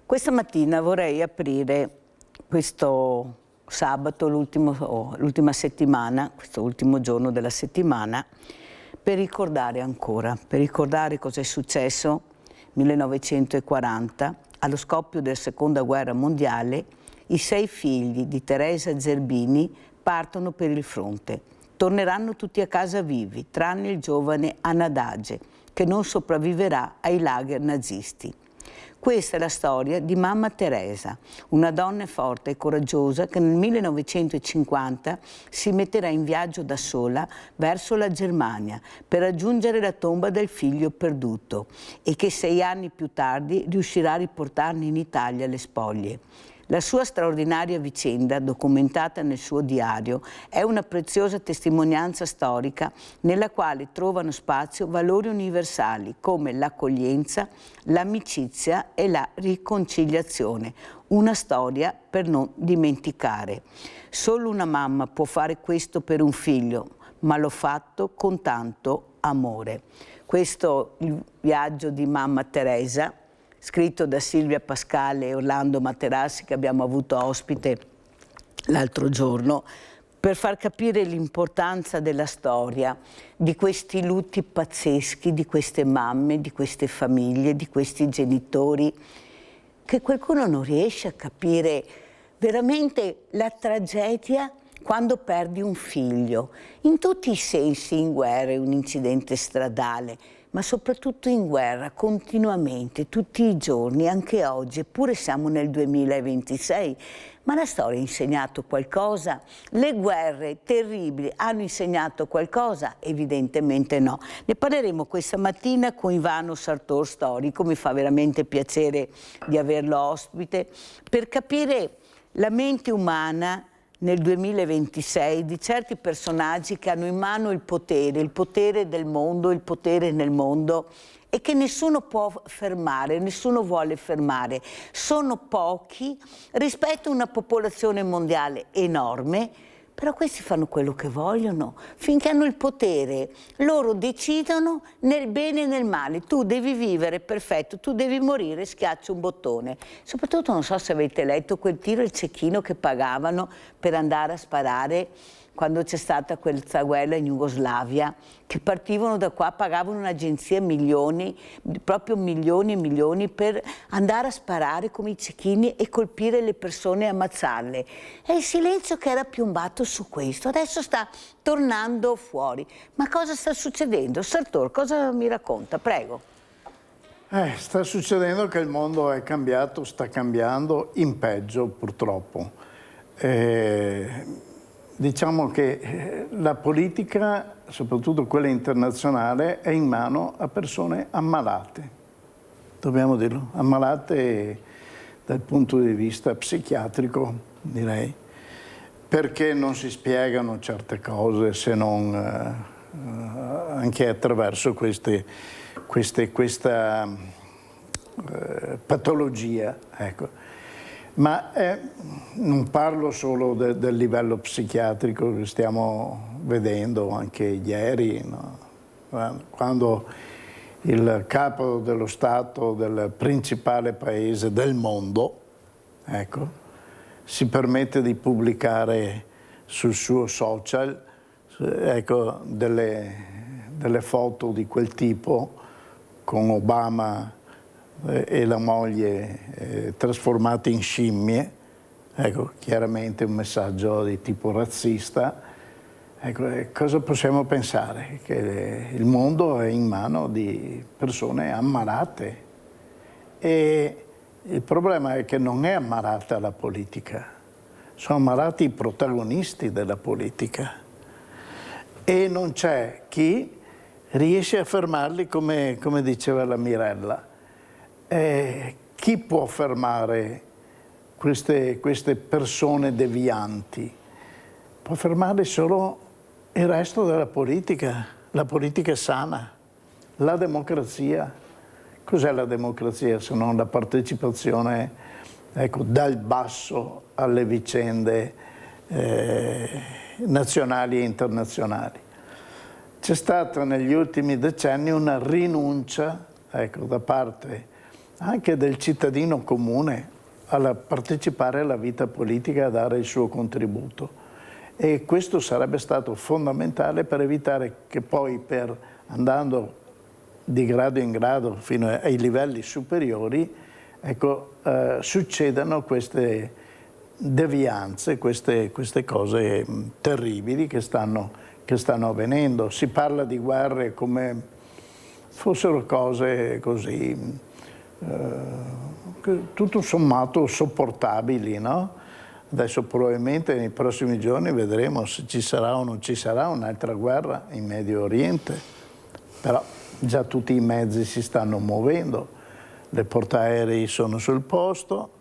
Questa mattina vorrei aprire questo sabato, l'ultima settimana, questo ultimo giorno della settimana, per ricordare ancora, per ricordare cosa è successo nel 1940, allo scoppio della Seconda Guerra Mondiale. I 6 figli di Teresa Zerbini partono per il fronte. Torneranno tutti a casa vivi, tranne il giovane Anadage, che non sopravviverà ai lager nazisti. Questa è la storia di mamma Teresa, una donna forte e coraggiosa che nel 1950 si metterà in viaggio da sola verso la Germania per raggiungere la tomba del figlio perduto e che 6 anni più tardi riuscirà a riportarne in Italia le spoglie. La sua straordinaria vicenda, documentata nel suo diario, è una preziosa testimonianza storica nella quale trovano spazio valori universali come l'accoglienza, l'amicizia e la riconciliazione. Una storia per non dimenticare. Solo una mamma può fare questo per un figlio, ma l'ho fatto con tanto amore. Questo è il viaggio di mamma Teresa, scritto da Silvia Pascale e Orlando Materassi, che abbiamo avuto ospite l'altro giorno, per far capire l'importanza della storia, di questi lutti pazzeschi, di queste mamme, di queste famiglie, di questi genitori, che qualcuno non riesce a capire veramente la tragedia quando perdi un figlio, in tutti i sensi, in guerra, un incidente stradale, ma soprattutto in guerra, continuamente, tutti i giorni, anche oggi, eppure siamo nel 2026. Ma la storia ha insegnato qualcosa? Le guerre terribili hanno insegnato qualcosa? Evidentemente no. Ne parleremo questa mattina con Ivano Sartor, storico, mi fa veramente piacere di averlo ospite, per capire la mente umana nel 2026 di certi personaggi che hanno in mano il potere del mondo, il potere nel mondo, e che nessuno può fermare, nessuno vuole fermare. Sono pochi rispetto a una popolazione mondiale enorme, però questi fanno quello che vogliono. Finché hanno il potere, loro decidono nel bene e nel male. Tu devi vivere perfetto, tu devi morire, schiaccia un bottone. Soprattutto non so se avete letto quel tiro e cecchino che pagavano per andare a sparare quando c'è stata questa guerra in Jugoslavia, che partivano da qua, pagavano un'agenzia milioni, proprio milioni e milioni, per andare a sparare come i cecchini e colpire le persone e ammazzarle. E il silenzio che era piombato su questo adesso sta tornando fuori. Ma cosa sta succedendo? Sartor, cosa mi racconta? Prego. Sta succedendo che il mondo è cambiato, sta cambiando in peggio purtroppo. Diciamo che la politica, soprattutto quella internazionale, è in mano a persone ammalate, dobbiamo dirlo, ammalate dal punto di vista psichiatrico, direi, perché non si spiegano certe cose se non anche attraverso questa patologia, ecco. Ma non parlo solo del livello psichiatrico che stiamo vedendo anche ieri, no? Quando il capo dello Stato del principale paese del mondo, ecco, si permette di pubblicare sul suo social, ecco, delle foto di quel tipo con Obama e la moglie trasformati in scimmie, ecco, chiaramente un messaggio di tipo razzista. Ecco, cosa possiamo pensare? Che il mondo è in mano di persone ammalate, e il problema è che non è ammalata la politica, sono ammalati i protagonisti della politica, e non c'è chi riesce a fermarli, come diceva la Mirella. Chi può fermare queste persone devianti? Può fermare solo il resto della politica, la politica sana, la democrazia. Cos'è la democrazia se non la partecipazione, ecco, dal basso alle vicende nazionali e internazionali? C'è stata negli ultimi decenni una rinuncia, ecco, da parte anche del cittadino comune a partecipare alla vita politica e a dare il suo contributo. E questo sarebbe stato fondamentale per evitare che poi, andando di grado in grado fino ai livelli superiori, ecco, succedano queste devianze, queste cose terribili che stanno avvenendo. Si parla di guerre come fossero cose così, tutto sommato sopportabili, no? Adesso probabilmente nei prossimi giorni vedremo se ci sarà o non ci sarà un'altra guerra in Medio Oriente, però già tutti i mezzi si stanno muovendo, le portaerei sono sul posto.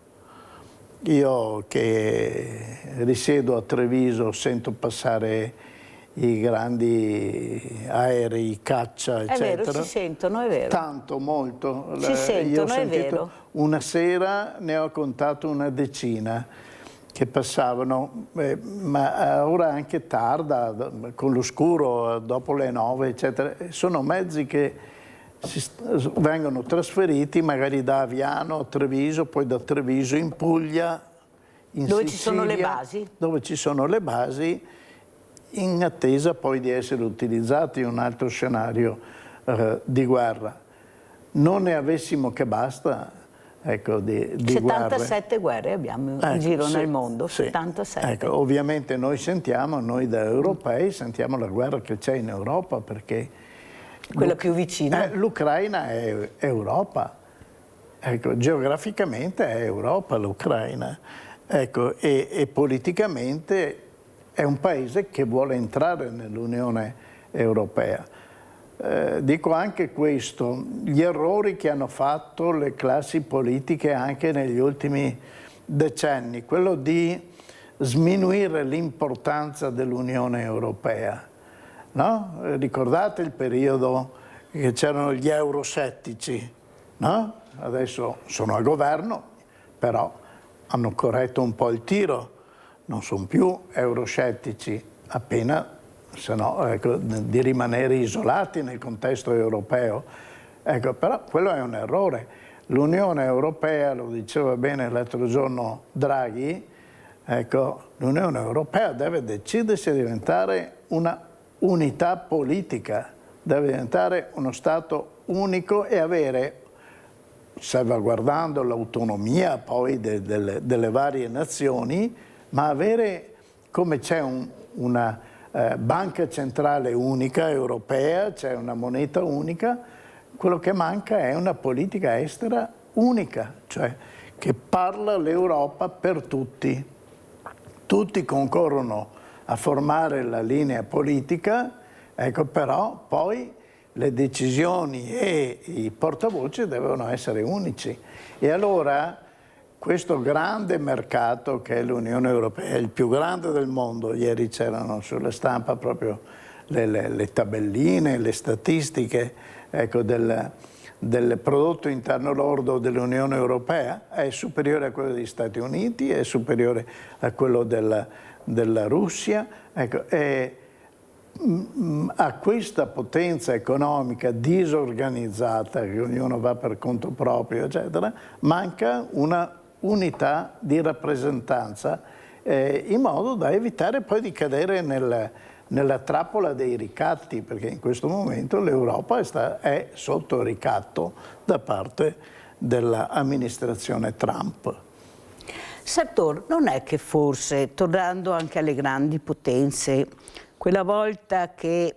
Io che risiedo a Treviso sento passare i grandi aerei, caccia, eccetera. È vero, si sentono, è vero. Tanto, molto. Si sentono, è vero. Una sera ne ho contato una decina che passavano, ma a ora anche tarda, con l'oscuro, dopo le 9, eccetera. Sono mezzi che vengono trasferiti magari da Aviano a Treviso, poi da Treviso in Puglia, in dove Sicilia, ci sono le basi? Dove ci sono le basi, in attesa poi di essere utilizzati in un altro scenario di guerra. Non ne avessimo che basta, ecco, di 77 guerre abbiamo in giro nel mondo, sì. 77. Ecco, ovviamente noi da europei sentiamo la guerra che c'è in Europa, perché quella più vicina. L'Ucraina è Europa, ecco, geograficamente è Europa l'Ucraina, ecco, e politicamente è un paese che vuole entrare nell'Unione Europea. Dico anche questo, gli errori che hanno fatto le classi politiche anche negli ultimi decenni, quello di sminuire l'importanza dell'Unione Europea. No? Ricordate il periodo che c'erano gli euroscettici, no? Adesso sono al governo, però hanno corretto un po' il tiro, non sono più euroscettici, appena se no, ecco, di rimanere isolati nel contesto europeo. Ecco, però quello è un errore. L'Unione Europea, lo diceva bene l'altro giorno Draghi, ecco, l'Unione Europea deve decidersi a diventare una unità politica, deve diventare uno Stato unico e avere, salvaguardando l'autonomia poi delle varie nazioni, ma avere, come c'è una banca centrale unica europea, c'è una moneta unica, quello che manca è una politica estera unica, cioè che parla l'Europa per tutti. Tutti concorrono a formare la linea politica, ecco, però poi le decisioni e i portavoce devono essere unici. E allora questo grande mercato che è l'Unione Europea, il più grande del mondo, ieri c'erano sulla stampa proprio le tabelline, le statistiche, ecco, del prodotto interno lordo dell'Unione Europea, è superiore a quello degli Stati Uniti, è superiore a quello della Russia, ecco, a questa potenza economica disorganizzata, che ognuno va per conto proprio, eccetera, manca una unità di rappresentanza in modo da evitare poi di cadere nella trappola dei ricatti, perché in questo momento l'Europa è sotto ricatto da parte dell'amministrazione Trump. Sartor, non è che forse, tornando anche alle grandi potenze, quella volta che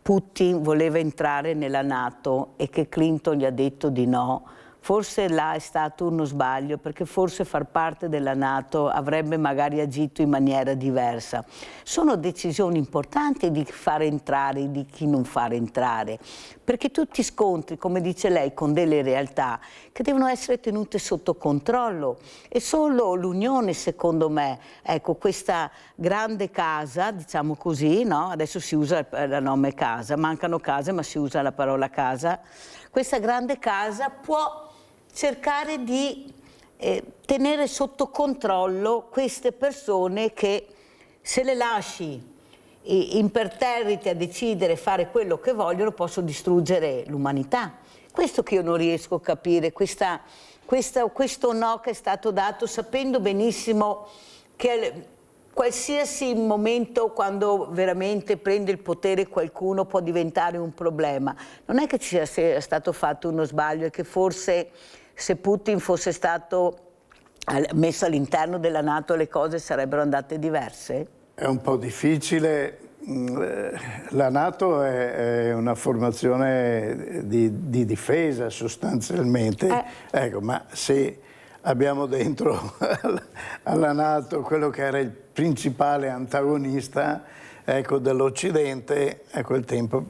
Putin voleva entrare nella NATO e che Clinton gli ha detto di no, forse là è stato uno sbaglio, perché forse far parte della NATO avrebbe magari agito in maniera diversa. Sono decisioni importanti di chi fare entrare e di chi non fare entrare, perché tu ti scontri, come dice lei, con delle realtà che devono essere tenute sotto controllo, e solo l'Unione, secondo me, ecco, questa grande casa, diciamo così, no? Adesso si usa il nome casa, mancano case ma si usa la parola casa, questa grande casa può cercare di tenere sotto controllo queste persone che, se le lasci imperterrite a decidere e fare quello che vogliono, possono distruggere l'umanità. questo che io non riesco a capire, questo no che è stato dato sapendo benissimo che qualsiasi momento, quando veramente prende il potere qualcuno, può diventare un problema. Non è che ci sia stato fatto uno sbaglio e che forse se Putin fosse stato messo all'interno della NATO le cose sarebbero andate diverse? È un po' difficile. La NATO è una formazione di difesa sostanzialmente, ecco, ma se abbiamo dentro alla NATO quello che era il principale antagonista, ecco, dell'Occidente a quel tempo,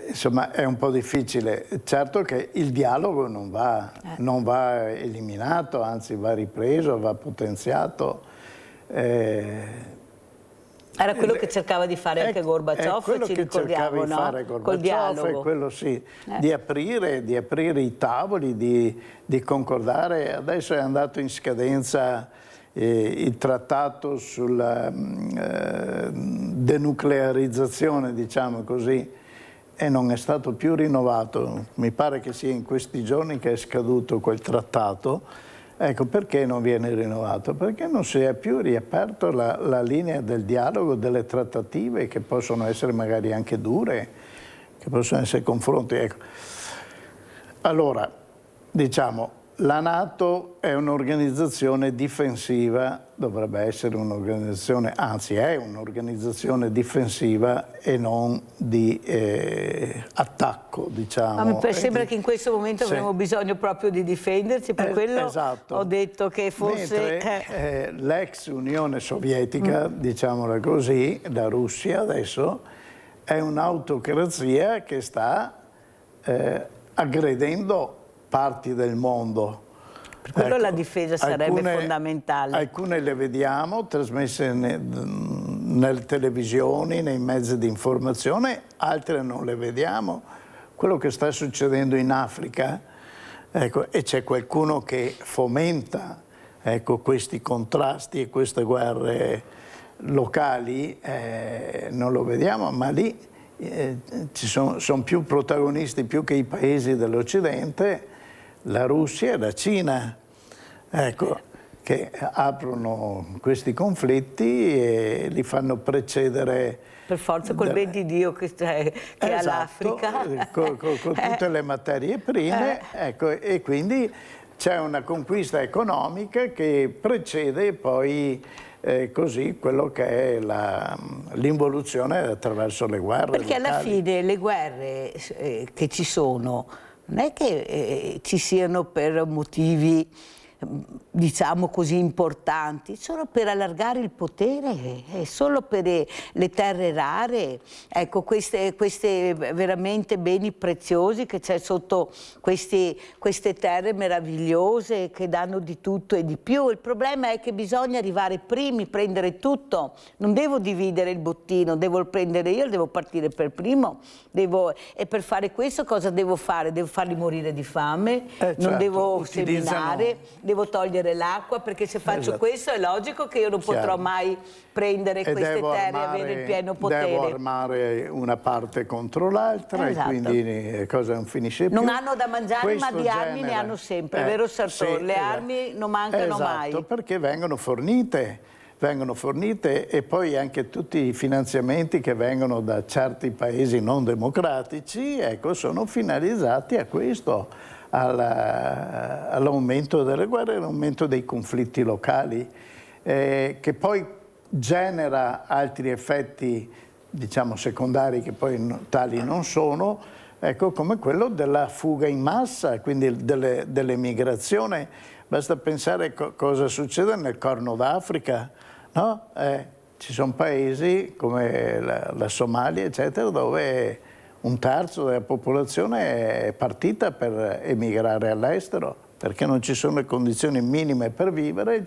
insomma è un po' difficile. Certo che il dialogo non va eliminato, anzi va ripreso, va potenziato. Era quello che cercava di fare anche Gorbaciov, quello ci che ricordiamo, cercava di fare col dialogo. è quello sì, di aprire i tavoli, di concordare. Adesso è andato in scadenza il trattato sulla denuclearizzazione, diciamo così, e non è stato più rinnovato. Mi pare che sia in questi giorni che è scaduto quel trattato. Ecco, perché non viene rinnovato? Perché non si è più riaperto la linea del dialogo, delle trattative che possono essere magari anche dure, che possono essere confronti. Ecco. Allora, diciamo, la NATO è un'organizzazione difensiva, dovrebbe essere un'organizzazione, anzi è un'organizzazione difensiva e non di attacco, diciamo. Ma mi sembra che in questo momento avremo bisogno proprio di difenderci, per quello esatto. ho detto che forse... l'ex Unione Sovietica, diciamola così, la Russia adesso, è un'autocrazia che sta aggredendo parti del mondo. Per quello la difesa sarebbe fondamentale. Alcune le vediamo trasmesse nelle televisioni, nei mezzi di informazione, altre non le vediamo. Quello che sta succedendo in Africa, ecco, e c'è qualcuno che fomenta, ecco, questi contrasti e queste guerre locali, non lo vediamo, ma lì ci sono più protagonisti, più che i paesi dell'Occidente, la Russia e la Cina, ecco, che aprono questi conflitti e li fanno precedere. Per forza, col ben di Dio che ha l'Africa. Con tutte le materie prime, ecco, e quindi c'è una conquista economica che precede poi così quello che è l'involuzione attraverso le guerre. Perché alla fine le guerre che ci sono non è che ci siano per motivi, diciamo così, importanti, solo per allargare il potere, solo per le terre rare, ecco, queste veramente beni preziosi che c'è sotto queste terre meravigliose che danno di tutto e di più. Il problema è che bisogna arrivare primi, prendere tutto, non devo dividere il bottino, devo prendere io, devo partire per primo, e per fare questo cosa devo fare? Devo farli morire di fame, non devo seminare, devo togliere l'acqua, perché se faccio questo è logico che io non potrò mai prendere queste terre e avere il pieno potere. Devo armare una parte contro l'altra, e quindi cosa non finisce più. Non hanno da mangiare, ma di armi ne hanno sempre, vero Sartor? Le armi non mancano mai. Esatto, perché vengono fornite e poi anche tutti i finanziamenti che vengono da certi paesi non democratici, ecco, sono finalizzati a questo, all'aumento delle guerre, all'aumento dei conflitti locali, che poi genera altri effetti, diciamo, secondari, che poi tali non sono, ecco, come quello della fuga in massa, quindi dell'emigrazione. Basta pensare cosa succede nel Corno d'Africa, no? Ci sono paesi come la Somalia, eccetera, dove un terzo della popolazione è partita per emigrare all'estero, perché non ci sono le condizioni minime per vivere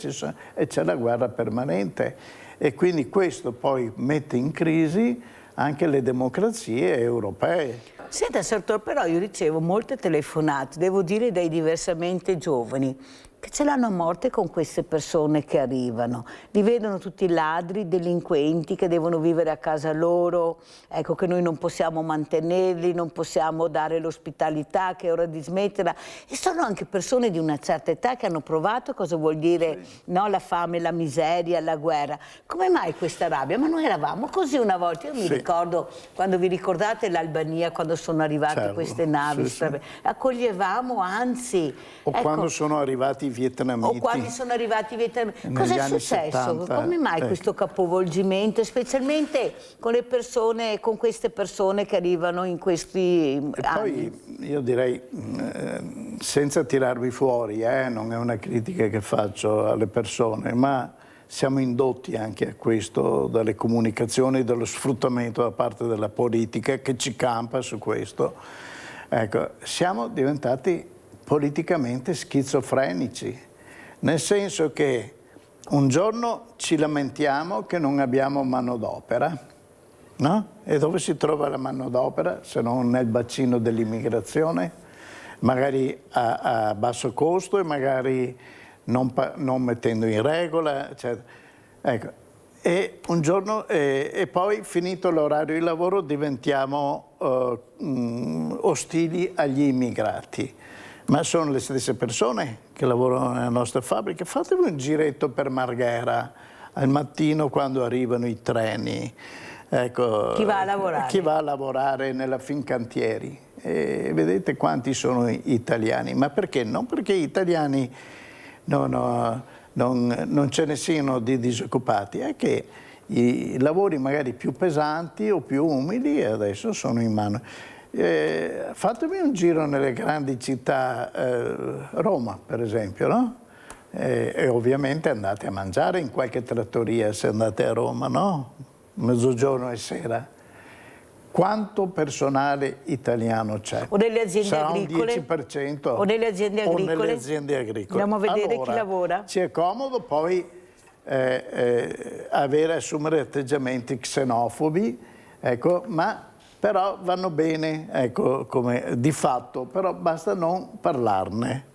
e c'è la guerra permanente. E quindi questo poi mette in crisi anche le democrazie europee. Senta, Sartor, però io ricevo molte telefonate, devo dire dai diversamente giovani, che ce l'hanno a morte con queste persone che arrivano. Li vedono tutti ladri, delinquenti che devono vivere a casa loro, ecco, che noi non possiamo mantenerli, non possiamo dare l'ospitalità, che è ora di smetterla. E sono anche persone di una certa età che hanno provato cosa vuol dire, no, la fame, la miseria, la guerra. Come mai questa rabbia? Ma noi eravamo così una volta. Io mi ricordo, quando vi ricordate l'Albania, quando sono arrivate queste navi, accoglievamo, anzi... O quando sono arrivati i vietnamiti. O quando sono arrivati i vietnamiti. Cosa è successo? 70, Come mai questo capovolgimento, specialmente con le persone, con queste persone che arrivano in questi anni? Poi io direi, senza tirarvi fuori, non è una critica che faccio alle persone, ma siamo indotti anche a questo dalle comunicazioni, dallo sfruttamento da parte della politica che ci campa su questo. Ecco, siamo diventati politicamente schizofrenici, nel senso che un giorno ci lamentiamo che non abbiamo manodopera, no? E dove si trova la manodopera se non nel bacino dell'immigrazione, magari a basso costo e magari non mettendo in regola, eccetera. Ecco. E un giorno, e poi finito l'orario di lavoro diventiamo ostili agli immigrati. Ma sono le stesse persone che lavorano nelle nostre fabbriche. Fatevi un giretto per Marghera al mattino quando arrivano i treni. Ecco, chi va a lavorare? Chi va a lavorare nella Fincantieri. E vedete quanti sono italiani. Ma perché? Non perché gli italiani non ce ne siano di disoccupati, è che i lavori magari più pesanti o più umili adesso sono in mano. Fatemi un giro nelle grandi città, Roma per esempio, no? E ovviamente andate a mangiare in qualche trattoria se andate a Roma, no? Mezzogiorno e sera. Quanto personale italiano c'è? O nelle aziende Sarà agricole? Un 10%. O nelle aziende agricole? O nelle aziende agricole. Andiamo a vedere allora, chi lavora. Ci è comodo poi assumere atteggiamenti xenofobi, ecco, ma però vanno bene, ecco, come di fatto, però basta non parlarne,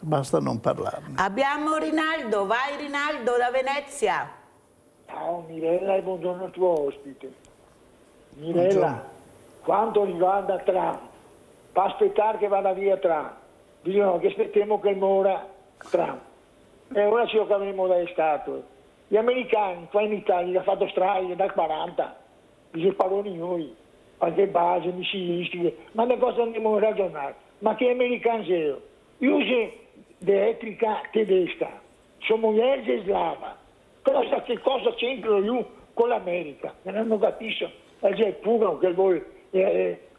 Abbiamo Rinaldo, vai Rinaldo da Venezia. Ciao Mirella e buongiorno al tuo ospite. Mirella, Buongiorno. quanto riguarda Trump, fa aspettare che vada via Trump, bisogna che aspettiamo che muora Trump. E ora ci giocheremo dalle statue. Gli americani qua in Italia hanno fatto strage dal 40, ci parliamo noi. Qualche base missilistiche, ma da cosa andiamo a ragionare? Ma che americani sono? Io sono elettrica tedesca, sono moglie slava. Che cosa c'entro io con l'America? Non capisco, è puro che vuoi.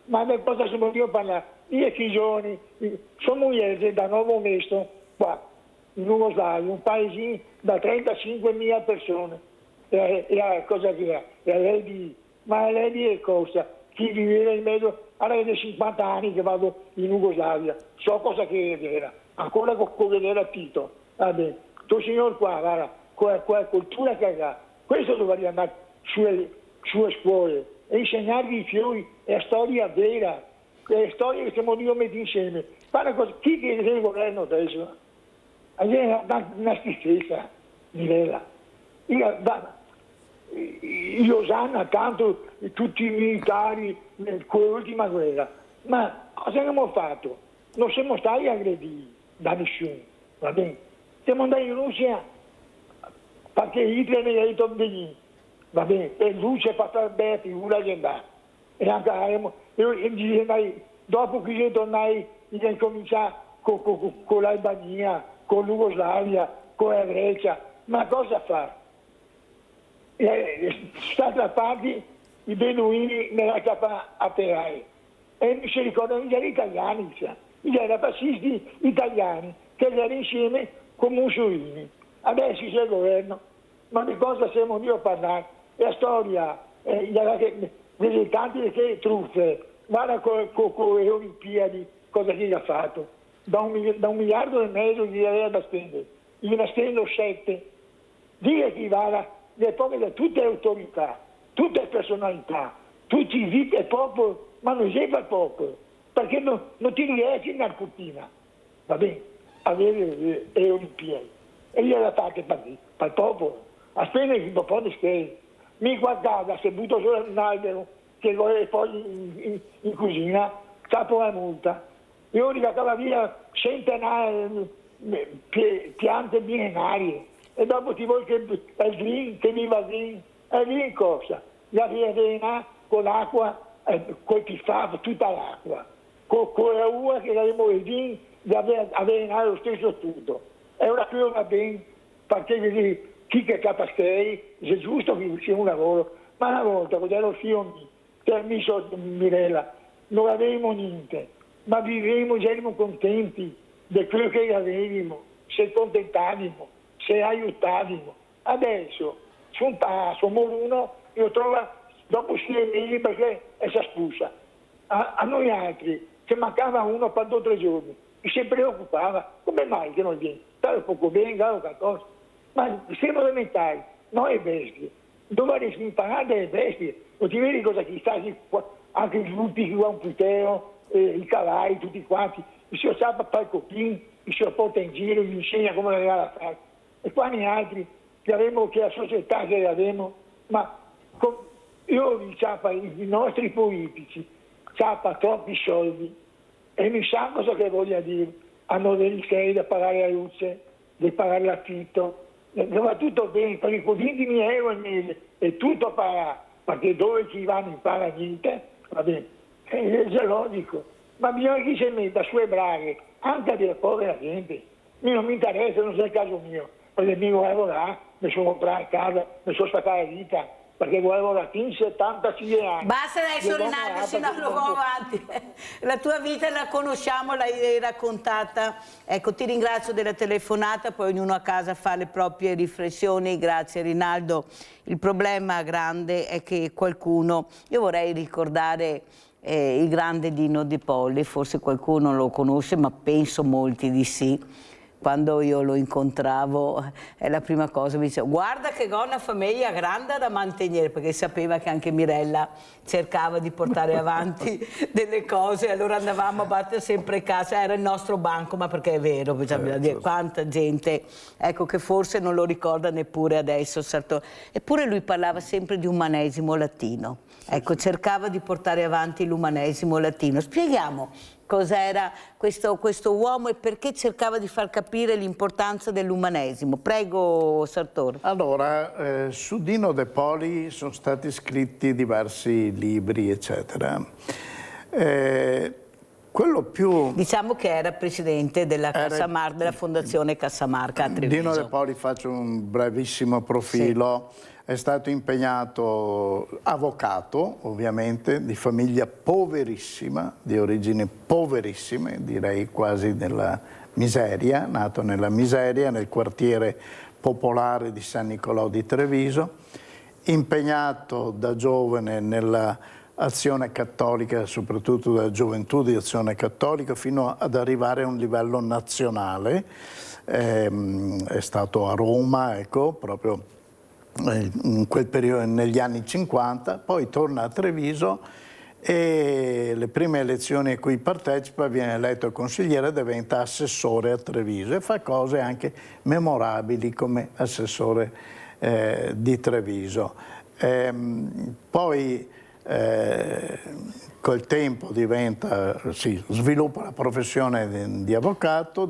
Ma da cosa si vuole parlare? Io che giorni, sono moglie da Nuovo Mesto, qua, in Jugoslavia, un paesino da 35.000 persone. E cosa che è? E lei di, ma lei di cosa? Chi viveva in mezzo, allora da 50 anni che vado in Jugoslavia, so cosa che era, ancora con vedere a Tito. Vabbè, tu signor qua, guarda, con la cultura che ha, questo dovrebbe andare sulle scuole e insegnarvi i fiori, è storia vera, è storia che stiamo Dio metti insieme. Guarda cosa, chi che è il governo adesso? È una schifezza, Mirella. Io Osanna, tanto tutti i militari con l'ultima guerra, ma cosa abbiamo fatto? Non siamo stati aggrediti da nessuno, va bene? Siamo andati in Russia perché Hitler ne ha detto bene, va bene? E lui ci ha fatto bene figura aziendale. E anche dopo che io tornai a cominciare con l'Albania, con l'Jugoslavia, con la Grecia, ma cosa fare? Stati a parte i beduini nella capa a Perai e mi si ricordano gli italiani, gli fascisti italiani che erano insieme con Mussolini. Adesso c'è il governo, ma di cosa siamo io a parlare? La storia delle tante truffe, guarda con le Olimpiadi cosa si è fatto, da 1,5 miliardi gli aveva da spendere, gliene spendo 7, dire chi vada da tutte le autorità, tutte le personalità, tutti i vite e popolo, ma non serve al popolo, perché non ti riesci in Argentina, va bene? avere le Olimpiadi. E io l'ho fatta per il popolo, a spendere un po' di schede. Mi guardava, se butto solo un albero che vuole poi in cucina, capo la multa. Io ricattava via centinaia piante millenarie e dopo ti vuoi che il vino, che viva il vino, e lì in cosa? La avena con l'acqua, col piffavo, tutta l'acqua. Con la uva che avevamo il vino, avena lo stesso tutto. E ora qui va bene, perché chi che capaschei, è giusto che sia un lavoro, ma una volta quando ero figlio permesso Mirella, non avevamo niente, ma vivevamo, già eravamo contenti di quello che avevamo, se contentavamo, se aiutavamo. Adesso su un passo, uno lo trova dopo 6 mesi perché è si spusa. A noi altri, se mancava uno per 2 o 3 giorni, mi si preoccupava, come mai che non viene? Stava poco bene, qualcosa. Ma siamo elementari, noi bestie, dovremmo imparare delle bestie, non ti vedi cosa ci sta, anche i lupi che va un puteo, i cavalli, tutti quanti, il suo sappa fa il copino, il suo porta in giro, gli insegna come deve fare. E quanti altri che avevamo, che la società che avevamo, ma io diciamo, i nostri politici hanno troppi soldi e non sa cosa che voglia dire, hanno degli sei da pagare la luce, da pagare l'affitto, va tutto bene, perché con 20.000 euro al mese è tutto pagato, perché dove ci vanno non paga niente, va bene, è logico, ma bisogna che si metta sulle braghe anche della povera gente. Non mi interessa, non è il caso mio, perché mi volevo là, mi sono comprato casa, mi sono staccato la vita, perché volevo là fin 76 anni. Basta adesso Rinaldo, se no lo va avanti. La tua vita la conosciamo, l'hai raccontata. Ecco, ti ringrazio della telefonata, poi ognuno a casa fa le proprie riflessioni. Grazie Rinaldo. Il problema grande è che qualcuno, io vorrei ricordare il grande Dino De Poli, forse qualcuno lo conosce, ma penso molti di sì. Quando io lo incontravo, la prima cosa mi diceva: guarda che ho una famiglia grande da mantenere, perché sapeva che anche Mirella cercava di portare avanti delle cose, allora andavamo a battere sempre in casa, era il nostro banco, ma perché è vero, bisogna dire, quanta gente, ecco, che forse non lo ricorda neppure adesso. Eppure lui parlava sempre di umanesimo latino, ecco, cercava di portare avanti l'umanesimo latino. Spieghiamo cos'era questo uomo e perché cercava di far capire l'importanza dell'umanesimo. Prego, Sartori. Allora, su Dino De Poli sono stati scritti diversi libri, eccetera. Quello più... Diciamo che era presidente della Cassamarca, della Fondazione Cassamarca a Treviso. Dino De Poli, faccio un brevissimo profilo. Sì. È stato impegnato, avvocato ovviamente, di famiglia poverissima, di origini poverissime, direi quasi nella miseria, nato nella miseria, nel quartiere popolare di San Nicolò di Treviso, impegnato da giovane nella azione cattolica, soprattutto della gioventù di azione cattolica, fino ad arrivare a un livello nazionale. È stato a Roma, ecco, proprio in quel periodo, negli anni 50, poi torna a Treviso e le prime elezioni a cui partecipa viene eletto consigliere e diventa assessore a Treviso e fa cose anche memorabili come assessore di Treviso. Poi col tempo sviluppa la professione di avvocato,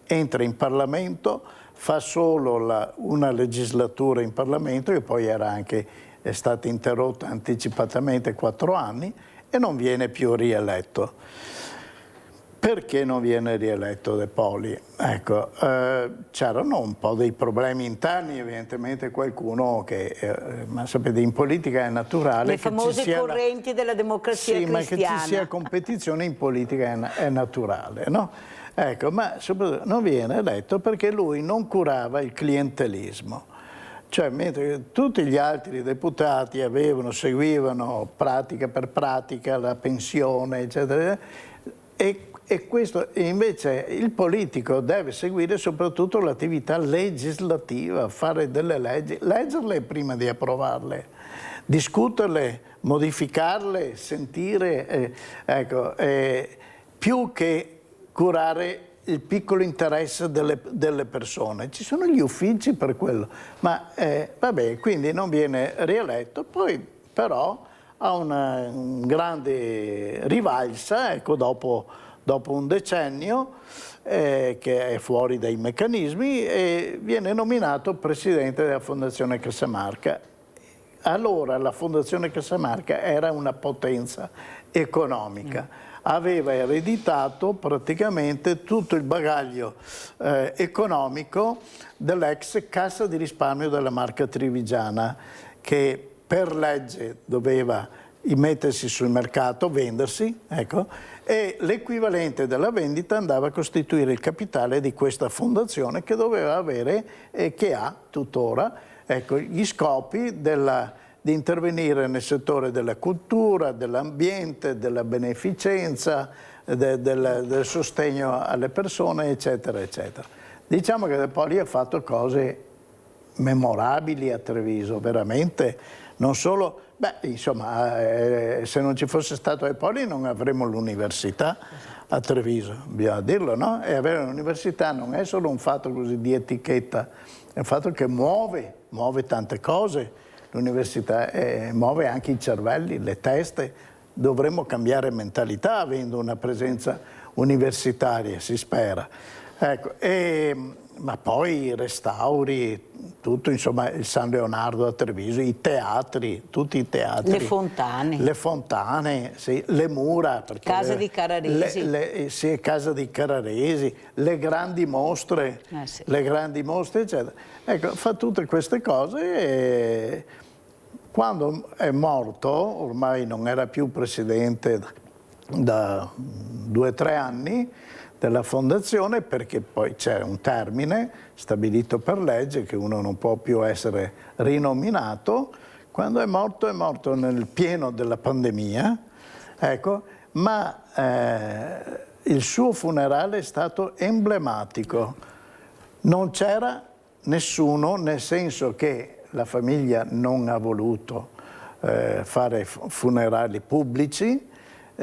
entra in Parlamento, fa solo una legislatura in Parlamento e poi è stata interrotta anticipatamente 4 anni e non viene più rieletto. Perché non viene rieletto De Poli? Ecco, c'erano un po' dei problemi interni, evidentemente qualcuno che, ma sapete, in politica è naturale. Le famose correnti della democrazia cristiana. Sì, ma che ci sia competizione in politica è naturale, no? Ecco, ma soprattutto non viene eletto perché lui non curava il clientelismo. Cioè, mentre tutti gli altri deputati seguivano pratica per pratica la pensione, eccetera, e questo invece il politico deve seguire soprattutto l'attività legislativa, fare delle leggi, leggerle prima di approvarle, discuterle, modificarle, sentire, più che curare il piccolo interesse delle persone, ci sono gli uffici per quello, ma vabbè, quindi non viene rieletto, poi però ha una grande rivalsa, ecco, dopo un decennio, che è fuori dai meccanismi, e viene nominato presidente della Fondazione Casamarca. Allora la Fondazione Casamarca era una potenza economica, aveva ereditato praticamente tutto il bagaglio economico dell'ex Cassa di Risparmio della Marca Trivigiana, che per legge doveva mettersi sul mercato, vendersi, ecco, e l'equivalente della vendita andava a costituire il capitale di questa fondazione, che doveva avere e che ha tuttora, ecco, gli scopi di intervenire nel settore della cultura, dell'ambiente, della beneficenza, del sostegno alle persone, eccetera, eccetera. Diciamo che De Poli ha fatto cose memorabili a Treviso, veramente, non solo, beh, insomma, se non ci fosse stato De Poli non avremmo l'università a Treviso, bisogna dirlo, no? E avere un'università non è solo un fatto così di etichetta, è un fatto che muove tante cose. L'università muove anche i cervelli, le teste. Dovremmo cambiare mentalità avendo una presenza universitaria, si spera. Ecco, ma poi i restauri, tutto, insomma, il San Leonardo a Treviso, i teatri, tutti i teatri. Le fontane. Le fontane, sì, le mura. Casa di Carraresi. Sì, Casa di Carraresi, le grandi mostre, sì. le grandi mostre, eccetera. Ecco, fa tutte queste cose e quando è morto, ormai non era più presidente da 2 o 3 anni della fondazione, perché poi c'è un termine stabilito per legge che uno non può più essere rinominato. Quando è morto nel pieno della pandemia, ecco, ma il suo funerale è stato emblematico. Non c'era nessuno, nel senso che la famiglia non ha voluto fare funerali pubblici,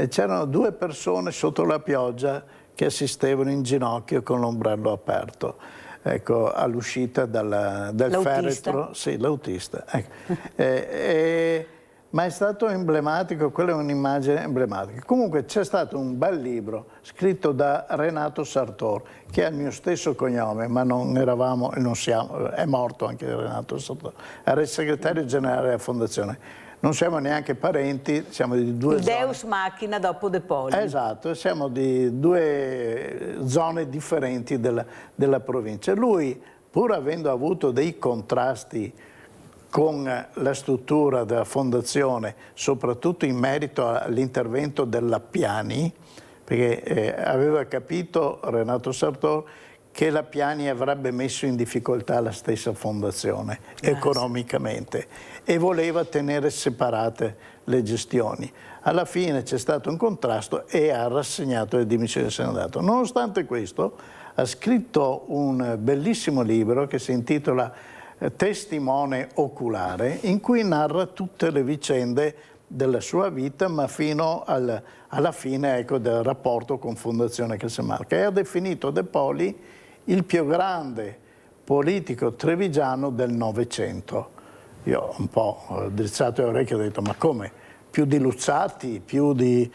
c'erano 2 persone sotto la pioggia che assistevano in ginocchio con l'ombrello aperto, ecco, all'uscita del feretro. Sì, l'autista. Ecco. Ma è stato emblematico, quella è un'immagine emblematica. Comunque c'è stato un bel libro scritto da Renato Sartor, che ha il mio stesso cognome, ma non eravamo, non siamo, è morto anche Renato Sartor, era il segretario generale della fondazione. Non siamo neanche parenti, siamo di 2 il zone. Deus Machina dopo De Poli. Esatto, siamo di 2 zone differenti della provincia. Lui, pur avendo avuto dei contrasti con la struttura della fondazione, soprattutto in merito all'intervento dell'Appiani, perché aveva capito Renato Sartor che l'Appiani avrebbe messo in difficoltà la stessa fondazione economicamente e voleva tenere separate le gestioni. Alla fine c'è stato un contrasto e ha rassegnato le dimissioni e se n'è andato. Nonostante questo ha scritto un bellissimo libro che si intitola Testimone oculare, in cui narra tutte le vicende della sua vita, ma fino alla fine, ecco, del rapporto con Fondazione Casamarca, e ha definito De Poli il più grande politico trevigiano del Novecento. Io ho un po' drizzato le orecchie e ho detto: ma come? Più di Luzzatti, più di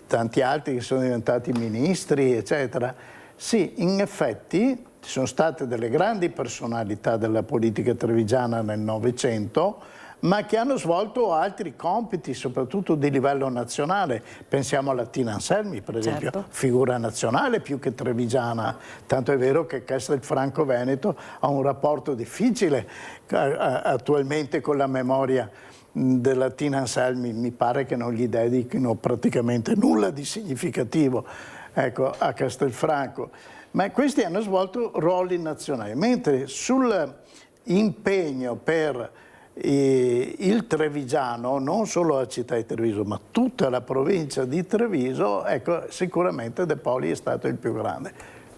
tanti altri che sono diventati ministri, eccetera. Sì, in effetti ci sono state delle grandi personalità della politica trevigiana nel Novecento, ma che hanno svolto altri compiti, soprattutto di livello nazionale. Pensiamo a Tina Anselmi, per esempio, certo, figura nazionale più che trevigiana. Tanto è vero che Castelfranco Veneto ha un rapporto difficile attualmente con la memoria della Tina Anselmi. Mi pare che non gli dedichino praticamente nulla di significativo, ecco, a Castelfranco. Ma questi hanno svolto ruoli nazionali, mentre sull'impegno per il trevigiano, non solo la città di Treviso, ma tutta la provincia di Treviso, ecco, sicuramente De Poli è stato il più grande.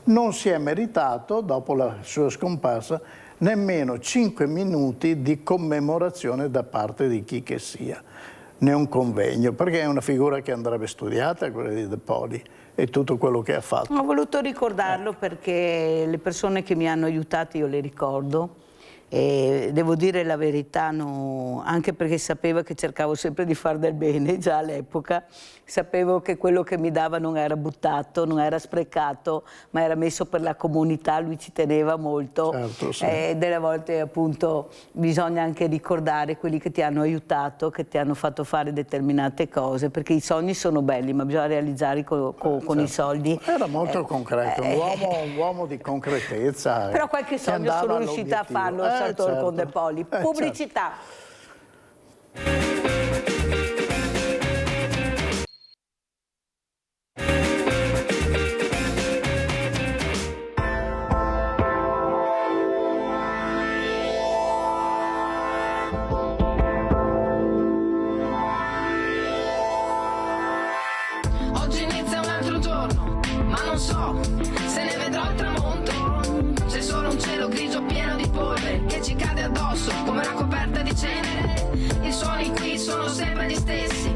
Non si è meritato, dopo la sua scomparsa, nemmeno 5 minuti di commemorazione da parte di chi che sia, né un convegno, perché è una figura che andrebbe studiata, quella di De Poli. e tutto quello che ha fatto. Ho voluto ricordarlo perché le persone che mi hanno aiutato io le ricordo. E devo dire la verità, anche perché sapevo che cercavo sempre di fare del bene già all'epoca, sapevo che quello che mi dava non era buttato, non era sprecato, ma era messo per la comunità, lui ci teneva molto. Certo, sì. E delle volte appunto bisogna anche ricordare quelli che ti hanno aiutato, che ti hanno fatto fare determinate cose, perché i sogni sono belli, ma bisogna realizzarli con i soldi. Era molto concreto, un uomo di concretezza. Però qualche sogno sono riuscita a farlo. Certo. Con De Poli. Pubblicità. Oggi inizia un altro giorno, ma non so se ne vedrò il tramonto. C'è solo un cielo grigio pieno di polvere che ci cade addosso come una coperta di cenere. I suoni qui sono sempre gli stessi,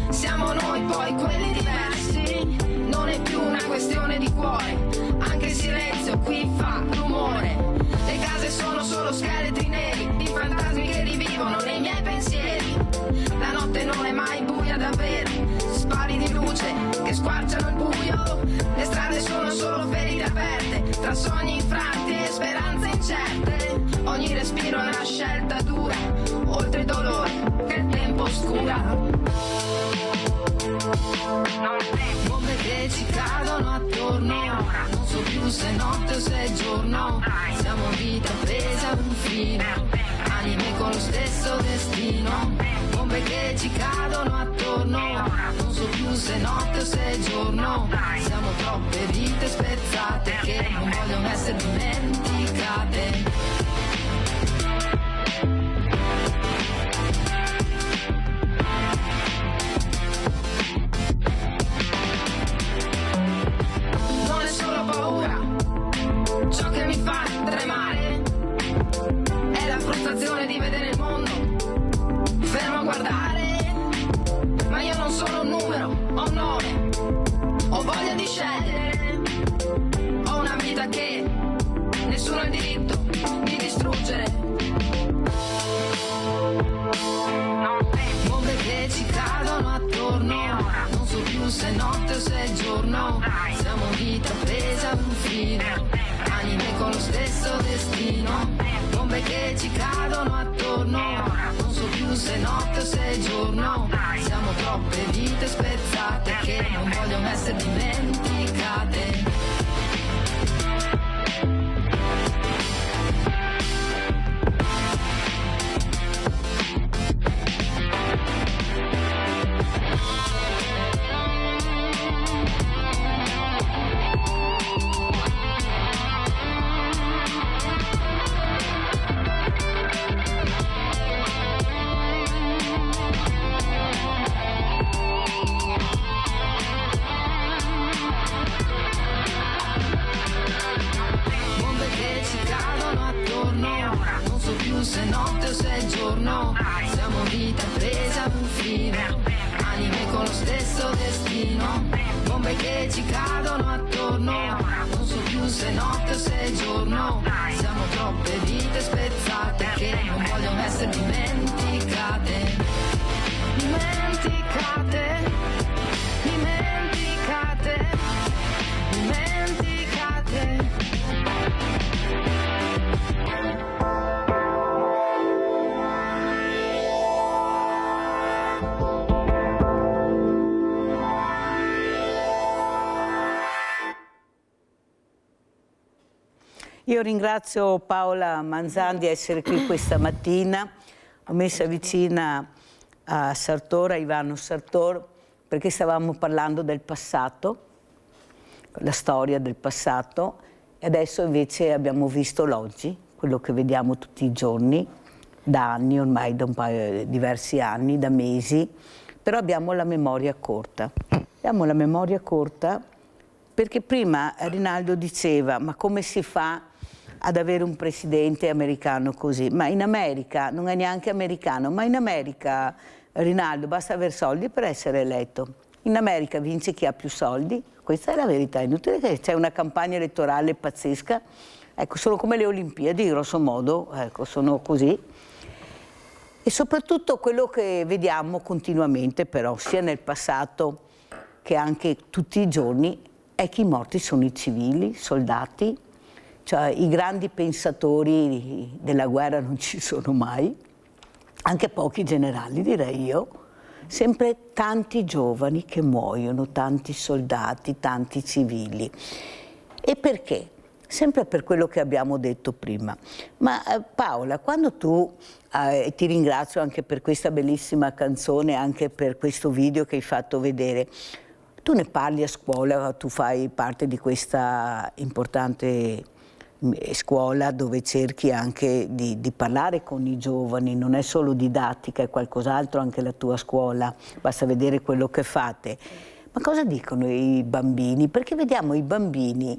siamo noi poi quelli diversi. Non è più una questione di cuore, anche il silenzio qui fa rumore. Le case sono solo scheletri neri, i fantasmi che rivivono nei miei pensieri. La notte non è mai buia davvero, spari di luce che squarciano il buio. Le strade sono solo ferite aperte, tra sogni infranti e speranze incerte. Ogni respiro è una scelta dura, oltre il dolore che il tempo oscura. Bombe che ci cadono attorno, non so più se notte o se è giorno. Siamo vita presa a un filo, anime con lo stesso destino. Bombe che ci cadono attorno, non so più se notte o se è giorno. Siamo troppe vite spezzate che non vogliono essere dimenticate. Non è solo paura ciò che mi fa tremare, è la frustrazione di vedere il mondo fermo a guardare. Ma io non sono un numero, ho un nome, ho voglia di scegliere, ho una vita che nessuno ha il diritto di distruggere. Bombe che ci cadono attorno, non so più se è notte o se è giorno. Siamo vita presa a un filo, anime con lo stesso destino. Bombe che ci cadono attorno, non so più se è notte o se è giorno. Siamo troppe vite spezzate che non vogliono essere dimenticate. Se notte o se è giorno, siamo vita presa a un filo, anime con lo stesso destino. Bombe che ci cadono attorno, non so più se è notte o se è giorno. Siamo troppe vite spezzate che non vogliono essere dimenticate. Dimenticate, dimenticate, dimenticate. Io ringrazio Paola Manzan di essere qui questa mattina. Ho messa vicina a Sartor, a Ivano Sartor, perché stavamo parlando del passato, la storia del passato, e adesso invece abbiamo visto l'oggi, quello che vediamo tutti i giorni, da anni ormai, da un paio, diversi anni, da mesi, però abbiamo la memoria corta. Abbiamo la memoria corta perché prima Rinaldo diceva, ma come si fa ad avere un presidente americano così? Ma in America, non è neanche americano, ma in America, Rinaldo, basta aver soldi per essere eletto. In America vince chi ha più soldi, questa è la verità, è inutile che c'è una campagna elettorale pazzesca, ecco, sono come le Olimpiadi, grosso modo, ecco, sono così. E soprattutto quello che vediamo continuamente però, sia nel passato che anche tutti i giorni, è che i morti sono i civili, soldati, cioè i grandi pensatori della guerra non ci sono mai, anche pochi generali direi io, sempre tanti giovani che muoiono, tanti soldati, tanti civili. E perché? Sempre per quello che abbiamo detto prima. Ma Paola, quando tu, ti ringrazio anche per questa bellissima canzone, anche per questo video che hai fatto vedere, tu ne parli a scuola, tu fai parte di questa importante scuola dove cerchi anche di parlare con i giovani, non è solo didattica, è qualcos'altro anche la tua scuola, basta vedere quello che fate. Ma cosa dicono i bambini? Perché vediamo i bambini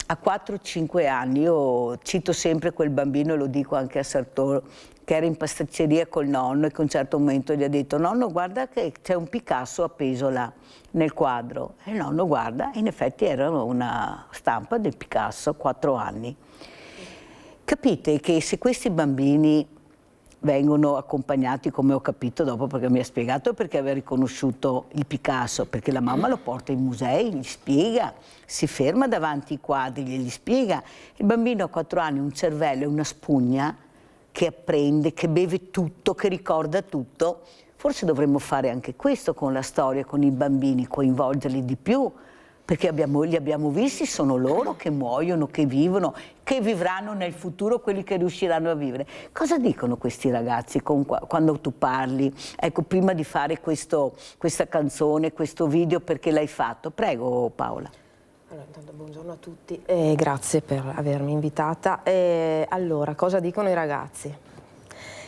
a 4-5 anni, io cito sempre quel bambino, lo dico anche a Sartor, che era in pasticceria col nonno e che a un certo momento gli ha detto: nonno, guarda che c'è un Picasso appeso là nel quadro. E il nonno guarda, e in effetti era una stampa del Picasso, 4 anni. Capite che se questi bambini vengono accompagnati, come ho capito dopo perché mi ha spiegato perché aveva riconosciuto il Picasso, perché la mamma lo porta in musei, gli spiega, si ferma davanti ai quadri, glieli spiega. Il bambino a 4 anni ha un cervello e una spugna che apprende, che beve tutto, che ricorda tutto. Forse dovremmo fare anche questo con la storia, con i bambini, coinvolgerli di più, perché li abbiamo visti, sono loro che muoiono, che vivono, che vivranno nel futuro, quelli che riusciranno a vivere. Cosa dicono questi ragazzi quando tu parli? Ecco, prima di fare questa canzone, questo video, perché l'hai fatto? Prego Paola. Allora, intanto buongiorno a tutti e grazie per avermi invitata. Allora, cosa dicono i ragazzi?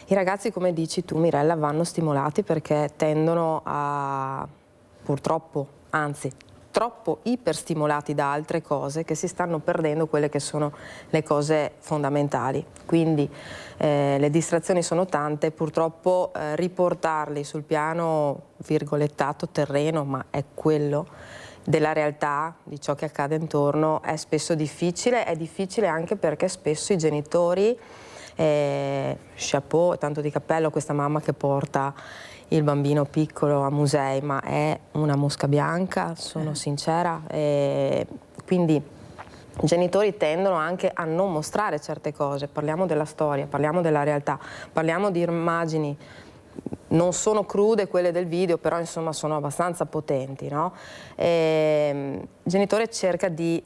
I ragazzi, come dici tu Mirella, vanno stimolati perché tendono a, purtroppo, anzi, troppo iperstimolati da altre cose che si stanno perdendo quelle che sono le cose fondamentali. Quindi le distrazioni sono tante, purtroppo riportarli sul piano virgolettato terreno, ma è quello della realtà, di ciò che accade intorno, è spesso difficile. È difficile anche perché spesso i genitori, chapeau, tanto di cappello a questa mamma che porta il bambino piccolo a musei, ma è una mosca bianca, sono sincera, quindi i genitori tendono anche a non mostrare certe cose. Parliamo della storia, parliamo della realtà, parliamo di immagini, non sono crude quelle del video, però insomma sono abbastanza potenti, no? Il genitore cerca di,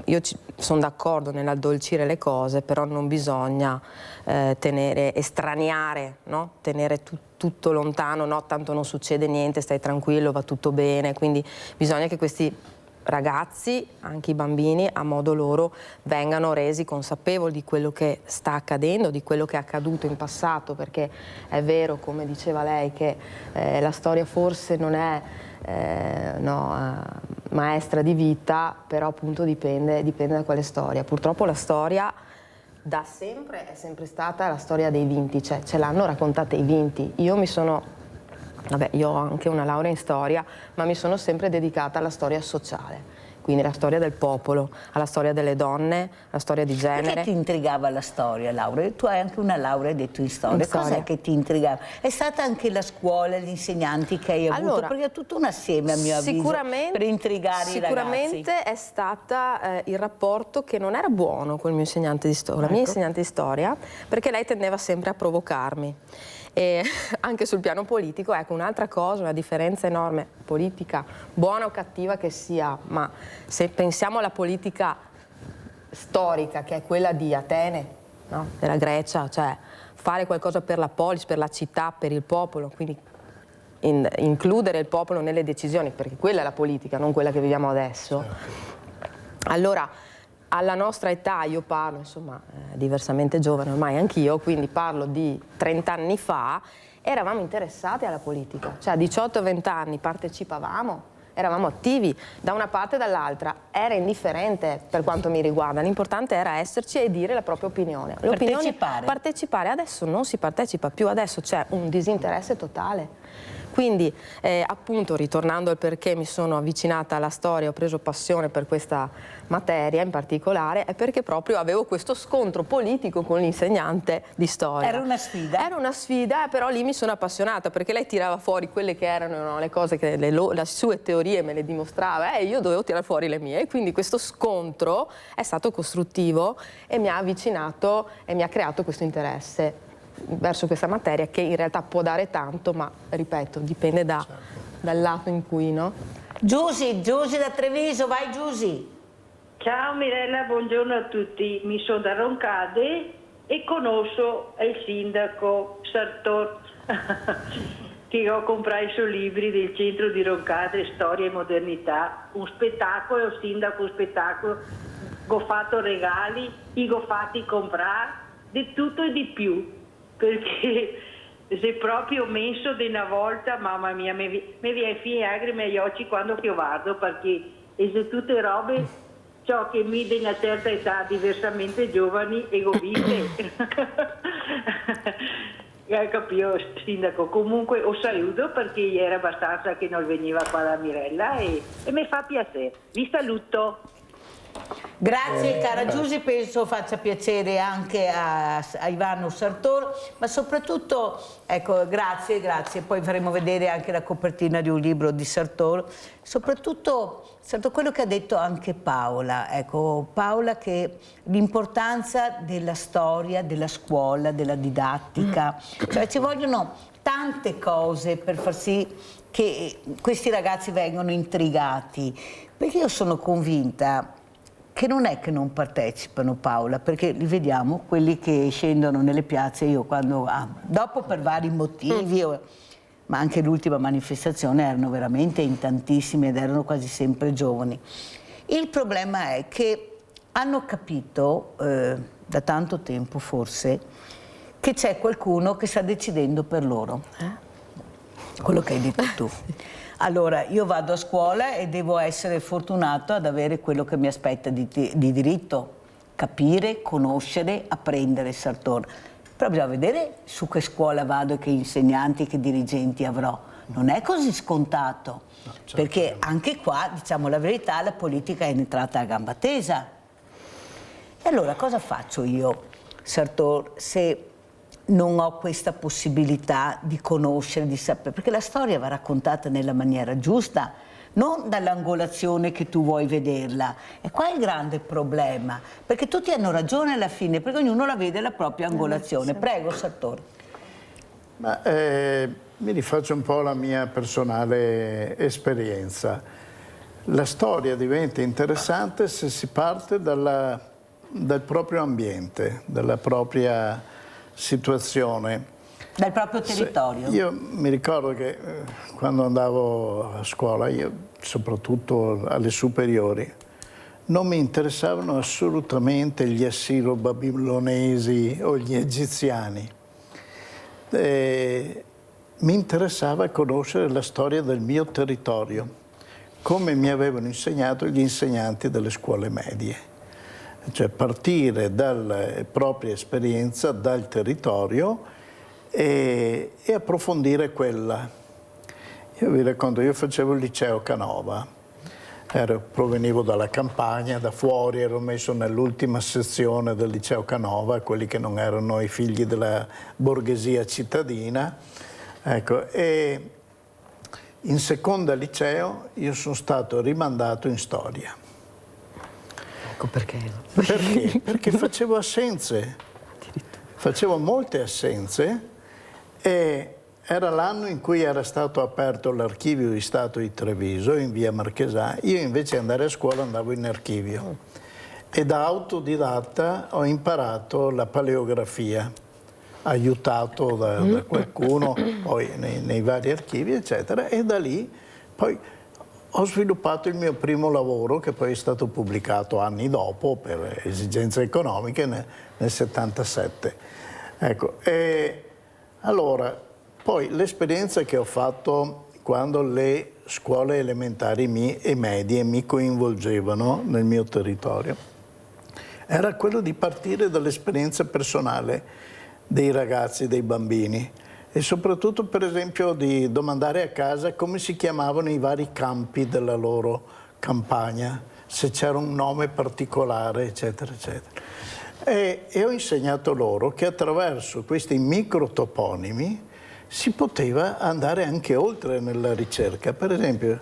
io sono d'accordo nell'addolcire le cose, però non bisogna estraniare, no? Tenere tutto lontano, no? Tanto non succede niente, stai tranquillo, va tutto bene. Quindi bisogna che questi ragazzi, anche i bambini, a modo loro, vengano resi consapevoli di quello che sta accadendo, di quello che è accaduto in passato, perché è vero, come diceva lei, che la storia forse non è maestra di vita, però appunto dipende da quale storia. Purtroppo la storia da sempre è sempre stata la storia dei vinti, cioè ce l'hanno raccontata i vinti. Io ho anche una laurea in storia, ma mi sono sempre dedicata alla storia sociale, quindi la storia del popolo, alla storia delle donne, la storia di genere. Perché ti intrigava la storia, Laura? Tu hai anche una laurea, detto, in storia. Cos'è che ti intrigava? È stata anche la scuola, gli insegnanti che hai avuto? Allora, perché è tutto un assieme, a mio avviso, per intrigare i ragazzi. Sicuramente è stata il rapporto che non era buono con il mio insegnante di storia, la mia insegnante di storia, perché lei tendeva sempre a provocarmi. E anche sul piano politico, ecco, un'altra cosa, una differenza enorme, politica, buona o cattiva che sia, ma se pensiamo alla politica storica, che è quella di Atene, no? Della Grecia, cioè fare qualcosa per la polis, per la città, per il popolo, quindi includere il popolo nelle decisioni, perché quella è la politica, non quella che viviamo adesso. Allora, alla nostra età, io parlo, insomma, diversamente giovane ormai anch'io, quindi parlo di 30 anni fa, eravamo interessati alla politica, cioè a 18-20 anni partecipavamo, eravamo attivi da una parte e dall'altra, era indifferente per quanto mi riguarda, l'importante era esserci e dire la propria opinione. Partecipare, adesso non si partecipa più, adesso c'è un disinteresse totale. quindi appunto, ritornando al perché mi sono avvicinata alla storia, ho preso passione per questa materia in particolare, è perché proprio avevo questo scontro politico con l'insegnante di storia. Era una sfida? Era una sfida, però lì mi sono appassionata, perché lei tirava fuori quelle che erano le cose, che le sue teorie me le dimostrava, e io dovevo tirare fuori le mie, e quindi questo scontro è stato costruttivo e mi ha avvicinato e mi ha creato questo interesse verso questa materia, che in realtà può dare tanto, ma ripeto, dipende dal lato in cui, no? Giusy da Treviso, vai Giusy. Ciao Mirella, buongiorno a tutti. Mi sono da Roncade e conosco il sindaco Sartor, che ho comprato i suoi libri del centro di Roncade, Storia e Modernità. Un spettacolo, il sindaco, un spettacolo. Ho fatto regali, gli ho fatti comprare di tutto e di più. Perché se proprio messo di una volta, mamma mia, mi viene fine lacrime agli occhi quando che vado, perché sono tutte robe, ciò che mi di una certa età, diversamente giovani, e ho viste. Capito, sindaco? Comunque ho saluto, perché era abbastanza che non veniva qua da Mirella, e mi fa piacere. Vi saluto. Grazie cara Giusy, penso faccia piacere anche a Ivano Sartor, ma soprattutto, ecco, grazie, poi faremo vedere anche la copertina di un libro di Sartor, soprattutto quello che ha detto anche Paola, ecco, Paola, che l'importanza della storia, della scuola, della didattica, cioè ci vogliono tante cose per far sì che questi ragazzi vengano intrigati, perché io sono convinta che non è che non partecipano, Paola, perché li vediamo, quelli che scendono nelle piazze, io quando, dopo per vari motivi, ma anche l'ultima manifestazione erano veramente in tantissimi ed erano quasi sempre giovani. Il problema è che hanno capito, da tanto tempo forse, che c'è qualcuno che sta decidendo per loro. Quello che hai detto tu. Allora, io vado a scuola e devo essere fortunato ad avere quello che mi aspetta di diritto, capire, conoscere, apprendere Sartor. Però bisogna vedere su che scuola vado e che insegnanti, che dirigenti avrò. Non è così scontato, no, certo, perché anche qua, diciamo la verità, la politica è entrata a gamba tesa. E allora cosa faccio io, Sartor, se non ho questa possibilità di conoscere, di sapere, perché la storia va raccontata nella maniera giusta, non dall'angolazione che tu vuoi vederla. E qua è il grande problema, perché tutti hanno ragione alla fine, perché ognuno la vede la propria angolazione. Prego, Sartor. Ma, mi rifaccio un po' alla mia personale esperienza. La storia diventa interessante se si parte dal proprio ambiente, dalla propria situazione. Dal proprio territorio. Io mi ricordo che quando andavo a scuola, io soprattutto alle superiori, non mi interessavano assolutamente gli assiro-babilonesi o gli egiziani. Mi interessava conoscere la storia del mio territorio, come mi avevano insegnato gli insegnanti delle scuole medie. Cioè partire dalla propria esperienza, dal territorio e approfondire quella. Io vi racconto, io facevo il liceo Canova, provenivo dalla campagna, da fuori, ero messo nell'ultima sezione del liceo Canova, quelli che non erano i figli della borghesia cittadina. Ecco, e in seconda liceo io sono stato rimandato in storia. Perché? Perché facevo assenze, facevo molte assenze, e era l'anno in cui era stato aperto l'Archivio di Stato di Treviso in via Marchesani. Io invece di andare a scuola andavo in archivio e da autodidatta ho imparato la paleografia, aiutato da qualcuno poi nei vari archivi eccetera, e da lì poi ho sviluppato il mio primo lavoro, che poi è stato pubblicato anni dopo per esigenze economiche nel 77. Ecco, e allora, poi l'esperienza che ho fatto quando le scuole elementari e medie mi coinvolgevano nel mio territorio era quello di partire dall'esperienza personale dei ragazzi, dei bambini. e soprattutto per esempio di domandare a casa come si chiamavano i vari campi della loro campagna, se c'era un nome particolare, eccetera, eccetera. E ho insegnato loro che attraverso questi microtoponimi si poteva andare anche oltre nella ricerca. Per esempio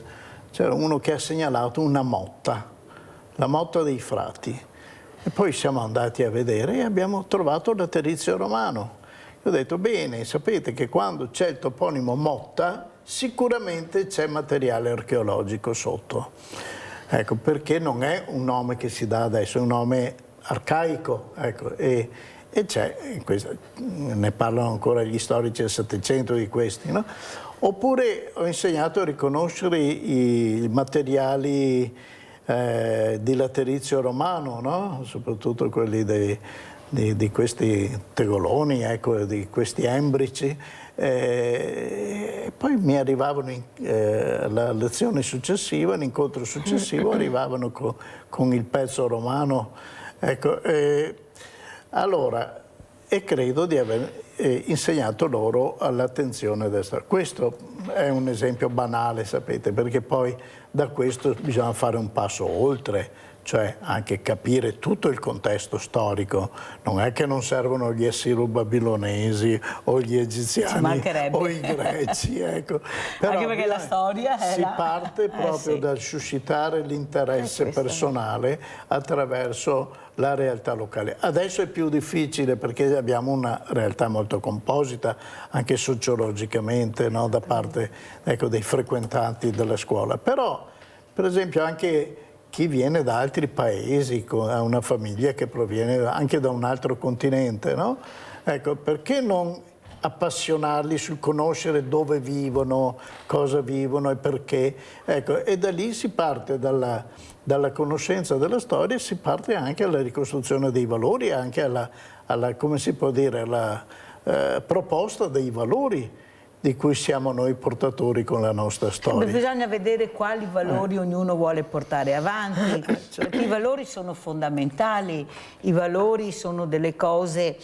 c'era uno che ha segnalato una motta, la motta dei frati, e poi siamo andati a vedere e abbiamo trovato laterizio romano. Io ho detto, bene, sapete che quando c'è il toponimo motta sicuramente c'è materiale archeologico sotto. Ecco, perché non è un nome che si dà adesso, è un nome arcaico, ecco, e c'è, ne parlano ancora gli storici del Settecento di questi, no? Oppure ho insegnato a riconoscere i materiali di laterizio romano, no? Soprattutto quelli di questi tegoloni, ecco, di questi embrici. Poi mi arrivavano alla lezione successiva, l'incontro successivo, arrivavano con il pezzo romano. Ecco, allora, e credo di aver insegnato loro all'attenzione destra. Questo è un esempio banale, sapete, perché poi da questo bisogna fare un passo oltre, cioè anche capire tutto il contesto storico. Non è che non servono gli assiro-babilonesi o gli egiziani o i greci, ecco. Però anche perché la storia è si parte proprio sì, dal suscitare l'interesse personale attraverso la realtà locale. Adesso è più difficile perché abbiamo una realtà molto composita, anche sociologicamente, no? Da parte, ecco, dei frequentanti della scuola. Però, per esempio, anche chi viene da altri paesi, ha una famiglia che proviene anche da un altro continente, no? Ecco, perché non appassionarli sul conoscere dove vivono, cosa vivono e perché? Ecco, e da lì si parte dalla conoscenza della storia, si parte anche alla ricostruzione dei valori, anche alla come si può dire, alla proposta dei valori di cui siamo noi portatori con la nostra storia. Bisogna vedere quali valori ognuno vuole portare avanti, perché i valori sono fondamentali, i valori sono delle cose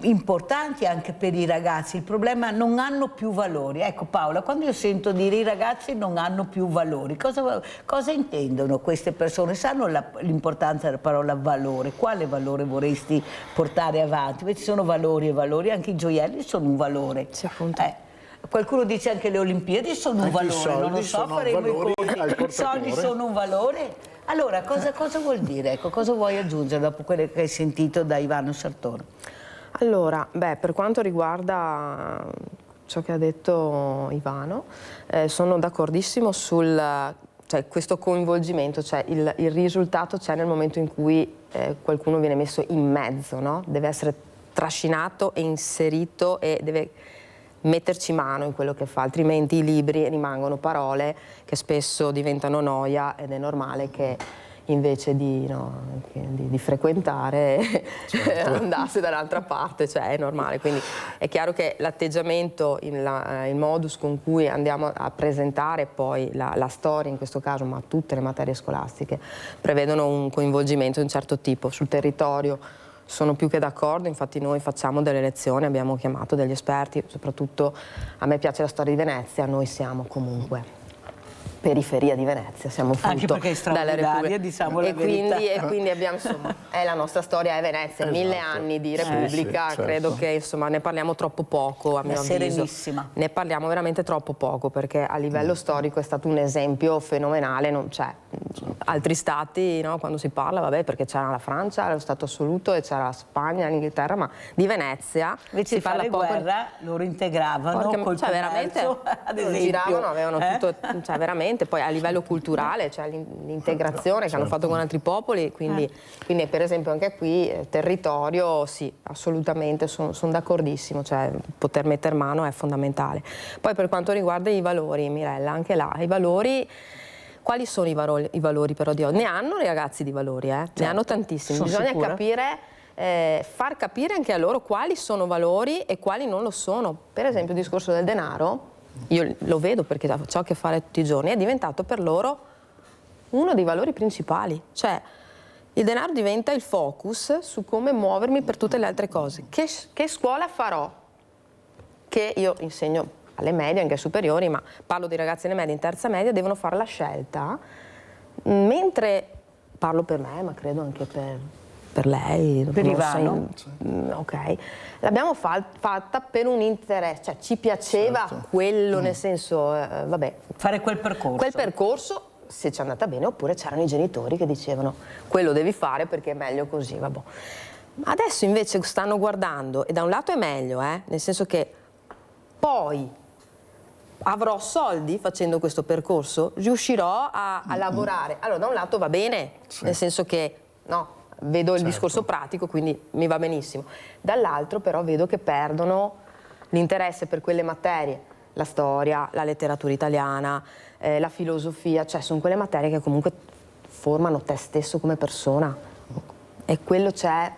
importanti anche per i ragazzi. Il problema è che non hanno più valori. Ecco Paola, quando io sento dire i ragazzi non hanno più valori, cosa intendono queste persone? Sanno l'importanza della parola valore? Quale valore vorresti portare avanti? Ci sono valori e valori, anche i gioielli sono un valore. Sì, appunto. Qualcuno dice anche le Olimpiadi sono un valore, non lo so, faremo i conti. I soldi sono un valore. Allora, cosa vuol dire? Ecco, cosa vuoi aggiungere dopo quello che hai sentito da Ivano Sartor? Allora, per quanto riguarda ciò che ha detto Ivano, sono d'accordissimo sul questo coinvolgimento, cioè il risultato c'è nel momento in cui qualcuno viene messo in mezzo, no? Deve essere trascinato e inserito e deve metterci mano in quello che fa, altrimenti i libri rimangono parole che spesso diventano noia ed è normale che invece di frequentare andasse dall'altra parte, cioè è normale. Quindi è chiaro che l'atteggiamento, il modus con cui andiamo a presentare poi la storia in questo caso, ma tutte le materie scolastiche, prevedono un coinvolgimento di un certo tipo sul territorio. Sono più che d'accordo, infatti noi facciamo delle lezioni, abbiamo chiamato degli esperti, soprattutto a me piace la storia di Venezia, noi siamo comunque periferia di Venezia, siamo frutto dalla Repubblica, diciamo la verità. E quindi abbiamo, insomma, è la nostra storia, è Venezia, 1000 anni di Repubblica, certo. Credo che insomma ne parliamo troppo poco, a mio avviso. Serenissima. Ne parliamo veramente troppo poco perché a livello storico è stato un esempio fenomenale, non c'è. Altri stati, no, quando si parla, vabbè, perché c'era la Francia, lo Stato assoluto, e c'era la Spagna, l'Inghilterra, ma di Venezia invece si parla poco. Guerra loro integravano col veramente ad esempio. Giravano, avevano tutto, cioè veramente, poi a livello culturale, cioè l'integrazione che hanno fatto con altri popoli, quindi per esempio anche qui territorio, sì, assolutamente, sono d'accordissimo, cioè poter mettere mano è fondamentale. Poi per quanto riguarda i valori, Mirella, anche là, i valori. Quali sono i valori però di oggi? Ne hanno i ragazzi di valori, ne hanno tantissimi. Bisogna capire, far capire anche a loro quali sono valori e quali non lo sono. Per esempio il discorso del denaro, io lo vedo perché ho a che fare tutti i giorni, è diventato per loro uno dei valori principali. Cioè il denaro diventa il focus su come muovermi per tutte le altre cose. Che scuola farò? che io insegno alle medie, anche superiori, ma parlo di ragazzi alle medie in terza media, devono fare la scelta, mentre parlo per me, ma credo anche per lei. Per Ivano? Ok. L'abbiamo fatta per un interesse, cioè ci piaceva quello, nel senso, vabbè. Fare quel percorso. Quel percorso, se ci è andata bene, oppure c'erano i genitori che dicevano quello devi fare perché è meglio così, vabbè. Adesso invece stanno guardando, e da un lato è meglio, nel senso che poi avrò soldi facendo questo percorso, riuscirò a lavorare. Allora da un lato va bene, nel senso che no, vedo il discorso pratico, quindi mi va benissimo. Dall'altro però vedo che perdono l'interesse per quelle materie, la storia, la letteratura italiana, la filosofia, cioè sono quelle materie che comunque formano te stesso come persona, e quello c'è.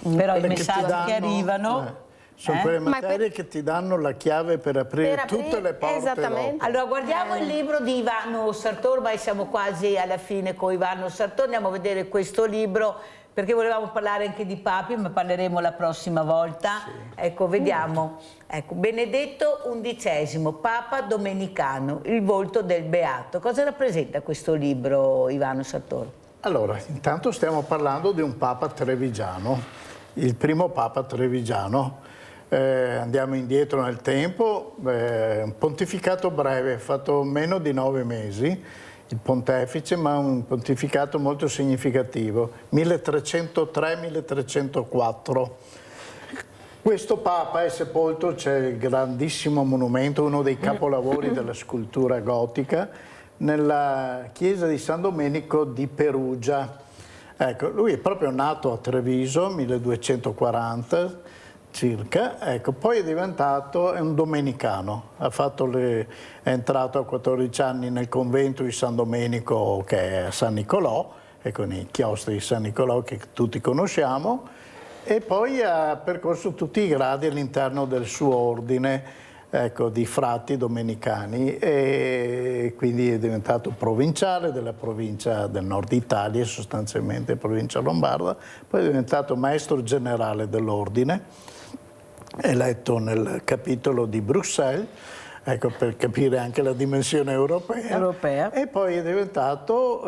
Però i messaggi che arrivano... Sono quelle materie che ti danno la chiave per aprire tutte le porte. Esattamente. Dopo. Allora guardiamo il libro di Ivano Sartor, ormai siamo quasi alla fine con Ivano Sartor, andiamo a vedere questo libro perché volevamo parlare anche di papi, ma parleremo la prossima volta. Sì. Ecco, vediamo. Ecco, Benedetto XI, Papa Domenicano, il volto del Beato. Cosa rappresenta questo libro, Ivano Sartor? Allora, intanto stiamo parlando di un Papa trevigiano, il primo Papa trevigiano. Andiamo indietro nel tempo, un pontificato breve, fatto meno di 9 mesi, il pontefice, ma un pontificato molto significativo, 1303-1304. Questo Papa è sepolto, c'è il grandissimo monumento, uno dei capolavori della scultura gotica, nella chiesa di San Domenico di Perugia. Ecco, lui è proprio nato a Treviso, 1240, circa, ecco, poi è diventato un domenicano, è entrato a 14 anni nel convento di San Domenico che è a San Nicolò, e con i chiostri di San Nicolò che tutti conosciamo, e poi ha percorso tutti i gradi all'interno del suo ordine, ecco, di frati domenicani, e quindi è diventato provinciale della provincia del nord Italia, sostanzialmente provincia lombarda, poi è diventato maestro generale dell'ordine, eletto nel capitolo di Bruxelles, ecco, per capire anche la dimensione europea. E poi è diventato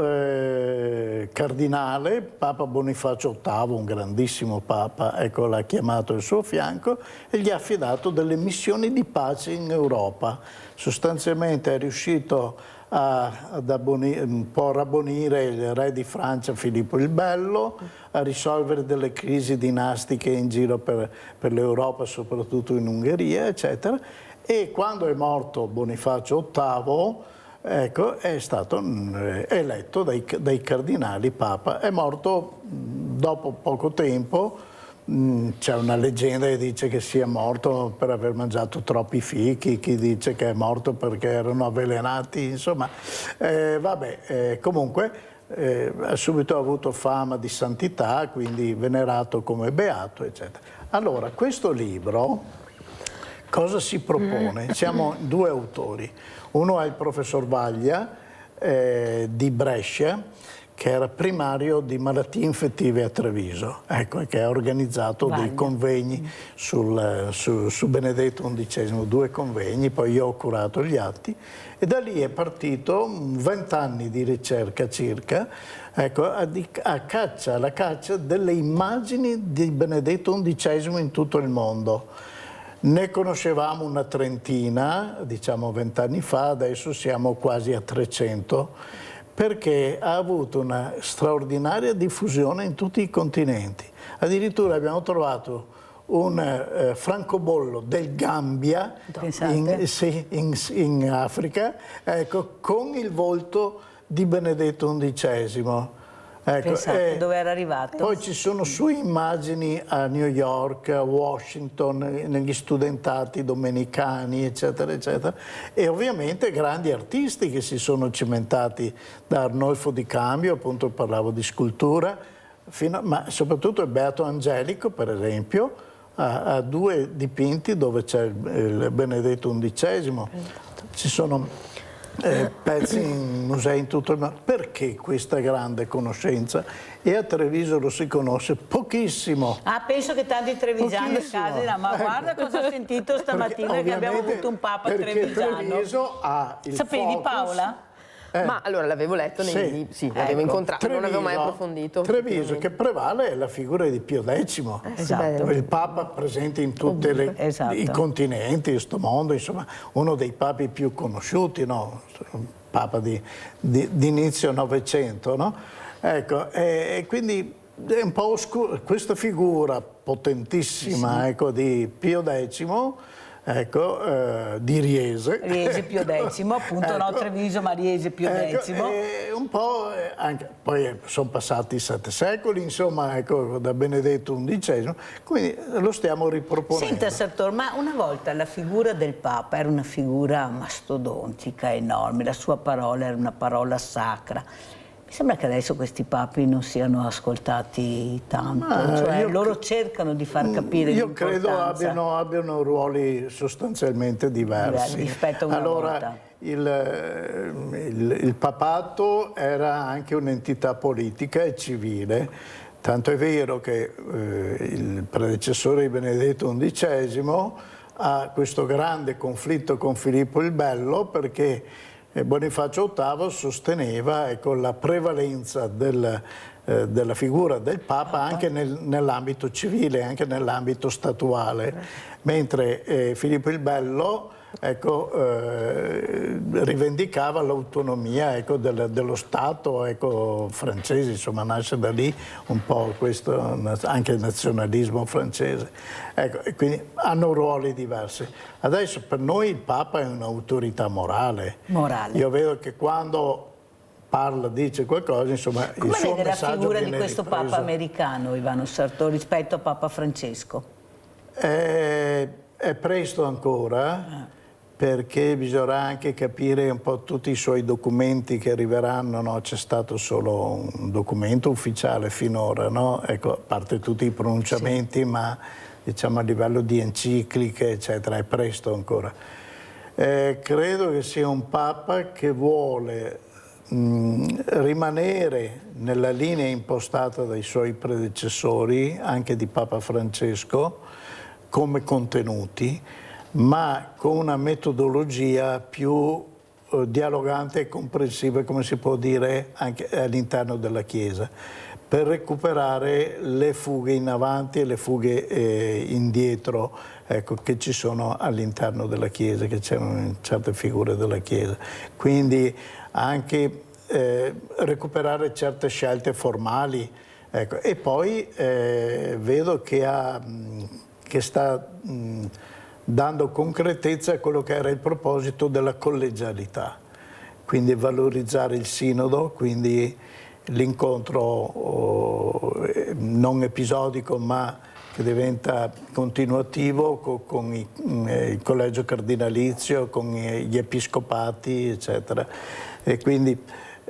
cardinale. Papa Bonifacio VIII, un grandissimo Papa, ecco, l'ha chiamato al suo fianco e gli ha affidato delle missioni di pace in Europa. Sostanzialmente è riuscito un po' rabbonire il re di Francia Filippo il Bello, a risolvere delle crisi dinastiche in giro per l'Europa, soprattutto in Ungheria, eccetera. E quando è morto Bonifacio VIII, ecco, è stato eletto dai cardinali Papa. È morto dopo poco tempo. C'è una leggenda che dice che sia morto per aver mangiato troppi fichi, chi dice che è morto perché erano avvelenati, insomma, comunque subito ha avuto fama di santità, quindi venerato come beato, eccetera. Allora, questo libro cosa si propone? Siamo due autori, uno è il professor Vaglia di Brescia, che era primario di malattie infettive a Treviso, ecco, che ha organizzato dei convegni su Benedetto XI, 2 convegni, poi io ho curato gli atti, e da lì è partito 20 anni di ricerca circa, ecco, alla caccia delle immagini di Benedetto XI in tutto il mondo. Ne conoscevamo una trentina, diciamo 20 anni fa, adesso siamo quasi a 300, perché ha avuto una straordinaria diffusione in tutti i continenti. Addirittura abbiamo trovato un francobollo del Gambia in Africa, ecco, con il volto di Benedetto XI. Ecco, pensate dove era arrivato. Poi ci sono sue immagini a New York, a Washington, negli studentati domenicani, eccetera, eccetera. E ovviamente grandi artisti che si sono cimentati, da Arnolfo Di Cambio, appunto parlavo di scultura, ma soprattutto il Beato Angelico, per esempio, ha 2 dipinti dove c'è il Benedetto XI. Ci sono pezzi in musei in tutto il mondo. Perché questa grande conoscenza? E a Treviso lo si conosce pochissimo. Ah, penso che tanti trevigiani Pochissimo. casino, ma guarda cosa ho sentito stamattina, Perché, che abbiamo ovviamente, avuto un papa perché trevigiano. Treviso ha il Sapevi focus. Paola? Ma allora l'avevo letto nei libri, sì, l'avevo incontrato, non l'avevo mai approfondito. Treviso, che prevale è la figura di Pio X. Esatto. Il Papa presente in tutti Esatto. i continenti, in questo mondo, insomma, uno dei papi più conosciuti, no? Un Papa di inizio Novecento, no? Ecco, e quindi è un po' oscuro, questa figura potentissima, ecco, di Pio X, ecco, di Riese. Riese Pio X, appunto, Ecco. no Treviso, ma Riese Pio X. Un po' anche, poi sono passati 7 secoli, insomma, ecco, da Benedetto XI, quindi lo stiamo riproponendo. Senta Sartor, ma una volta la figura del Papa era una figura mastodontica, enorme, la sua parola era una parola sacra. Mi sembra che adesso questi papi non siano ascoltati tanto, cioè loro cercano di far capire l'importanza. Io credo abbiano ruoli sostanzialmente diversi. Rispetto a una volta. Il papato era anche un'entità politica e civile, tanto è vero che il predecessore di Benedetto XI ha questo grande conflitto con Filippo il Bello, perché Bonifacio VIII sosteneva, ecco, la prevalenza della figura del Papa anche nell'ambito civile, anche nell'ambito statuale, mentre Filippo il Bello, ecco, rivendicava l'autonomia, ecco, dello Stato, ecco, francese, insomma nasce da lì un po' questo anche il nazionalismo francese. Ecco, e quindi hanno ruoli diversi. Adesso per noi il Papa è un'autorità morale. Io vedo che quando parla, dice qualcosa, insomma, come il suo vede la messaggio figura di viene questo ripreso. Papa americano, Ivano Sartor, rispetto a Papa Francesco? È presto ancora, perché bisognerà anche capire un po' tutti i suoi documenti che arriveranno, no? C'è stato solo un documento ufficiale finora, no? Ecco, a parte tutti i pronunciamenti, ma diciamo a livello di encicliche, eccetera, è presto ancora. Credo che sia un Papa che vuole rimanere nella linea impostata dai suoi predecessori, anche di Papa Francesco, come contenuti, ma con una metodologia più dialogante e comprensiva, come si può dire, anche all'interno della Chiesa, per recuperare le fughe in avanti e le fughe indietro, ecco, che ci sono all'interno della Chiesa, che c'erano in certe figure della Chiesa. Quindi anche recuperare certe scelte formali, ecco. E poi vedo che sta dando concretezza a quello che era il proposito della collegialità, quindi valorizzare il sinodo, quindi l'incontro non episodico ma che diventa continuativo con il collegio cardinalizio, con gli episcopati, eccetera. E quindi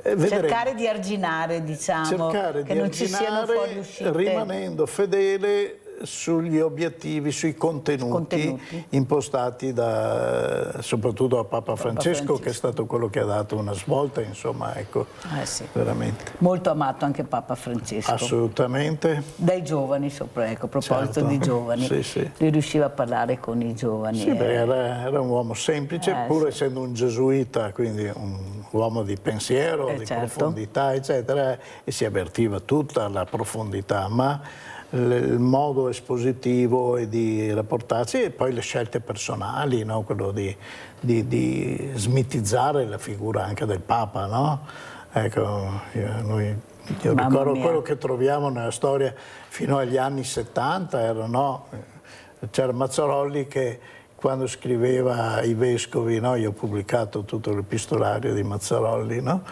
cercare di arginare, diciamo, che non ci siano fuoriuscite. Rimanendo fedele sugli obiettivi, sui contenuti impostati soprattutto da Papa Francesco, che è stato quello che ha dato una svolta, insomma, ecco, sì. veramente. Molto amato anche Papa Francesco. Assolutamente. Dai giovani, sopra, ecco, a proposito di giovani. Sì, sì. Lui riusciva a parlare con i giovani. Sì, era un uomo semplice, pur essendo un gesuita, quindi un uomo di pensiero, di profondità, eccetera, e si avvertiva tutta la profondità, ma il modo espositivo e di rapportarsi, e poi le scelte personali, no? Quello di smitizzare la figura anche del Papa, no? Ecco, io ricordo quello che troviamo nella storia fino agli anni 70, c'era Mazzarolli che quando scriveva ai vescovi, no? Io ho pubblicato tutto l'epistolario di Mazzarolli, no?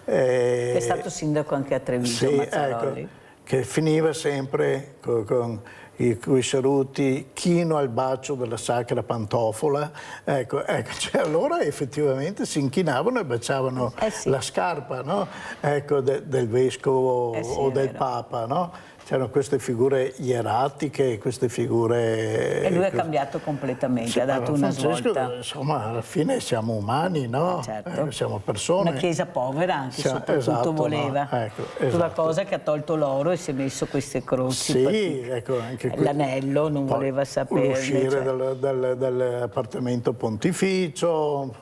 Che è stato sindaco anche a Treviso, sì, Mazzarolli. Ecco, che finiva sempre con i saluti, chino al bacio della sacra pantofola, ecco, cioè allora effettivamente si inchinavano e baciavano la scarpa, no? Ecco, del vescovo o del Papa, no? c'erano queste figure ieratiche, queste figure... E lui ha cambiato completamente, ha dato una svolta. Insomma, alla fine siamo umani, no? Certo. Siamo persone. Una chiesa povera anche, soprattutto esatto, voleva. no? Ecco, Una esatto. cosa che ha tolto l'oro e si è messo queste croci. Sì, ecco, anche l'anello non voleva saperne. Uscire cioè. dall'appartamento pontificio,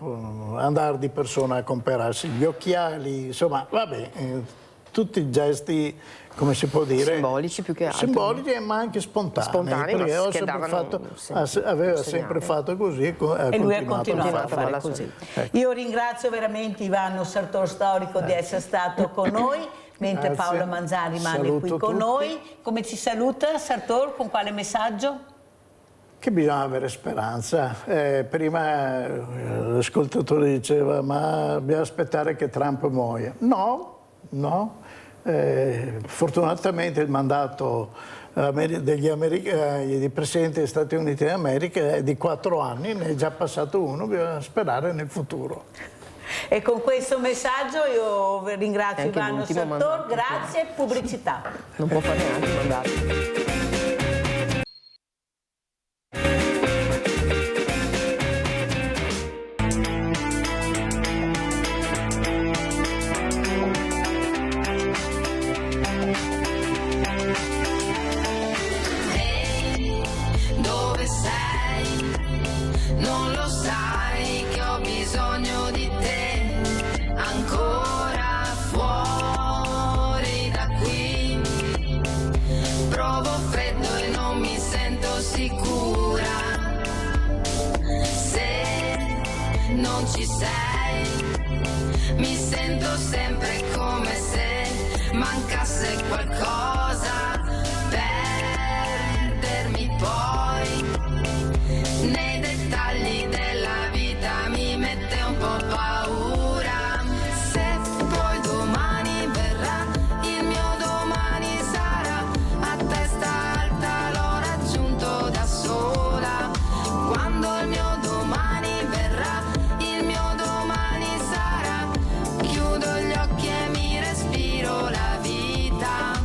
andare di persona a comprarsi gli occhiali, insomma, vabbè, tutti i gesti, come si può dire, simbolici più che altro. Simbolici, ma anche spontanei, perché aveva sempre fatto così e lui ha continuato a fare così. così. Ecco. Io ringrazio veramente Ivano Sartor Storico di essere stato con noi, mentre Grazie. Paolo Manzari rimane Saluto qui con tutti. noi. Come ci saluta Sartor? Con quale messaggio? Che bisogna avere speranza. Prima l'ascoltatore diceva ma bisogna aspettare che Trump muoia. No. Fortunatamente il mandato dei presidenti degli Stati Uniti d'America è di 4 anni, ne è già passato uno, bisogna sperare nel futuro. E con questo messaggio io ringrazio Anche Ivano Sartor, grazie, pubblicità. Non può fare neanche il mandato. Dove sei? Non lo sai che ho bisogno di te, ancora fuori da qui. Provo freddo e non mi sento sicura. Se non ci sei, mi sento sempre come se mancasse qualcosa. Poi nei dettagli della vita mi mette un po' paura. Se poi domani verrà, il mio domani sarà a testa alta, l'ho raggiunto da sola. Quando il mio domani verrà, il mio domani sarà, chiudo gli occhi e mi respiro la vita.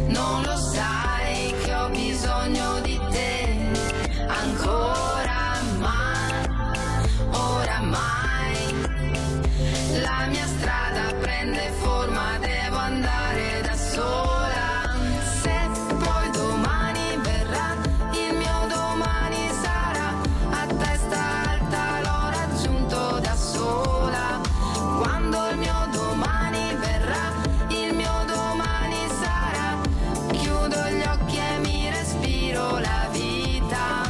Non lo sai che ho bisogno di te, ancora ma oramai la mia strada prende forma, devo andare da sola. Se poi domani verrà, il mio domani sarà a testa alta, l'ho raggiunto da sola. Quando il mio domani verrà, il mio domani sarà, chiudo gli occhi e mi respiro la vita.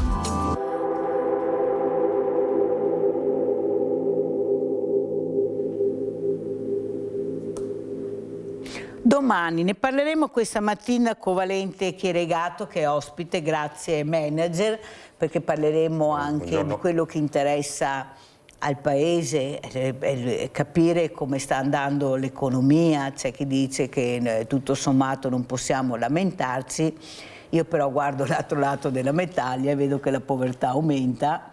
Domani ne parleremo questa mattina con Valente Chieregato, che è ospite, grazie manager, perché parleremo anche di quello che interessa al Paese, capire come sta andando l'economia. C'è chi dice che tutto sommato non possiamo lamentarci, io però guardo l'altro lato della medaglia e vedo che la povertà aumenta,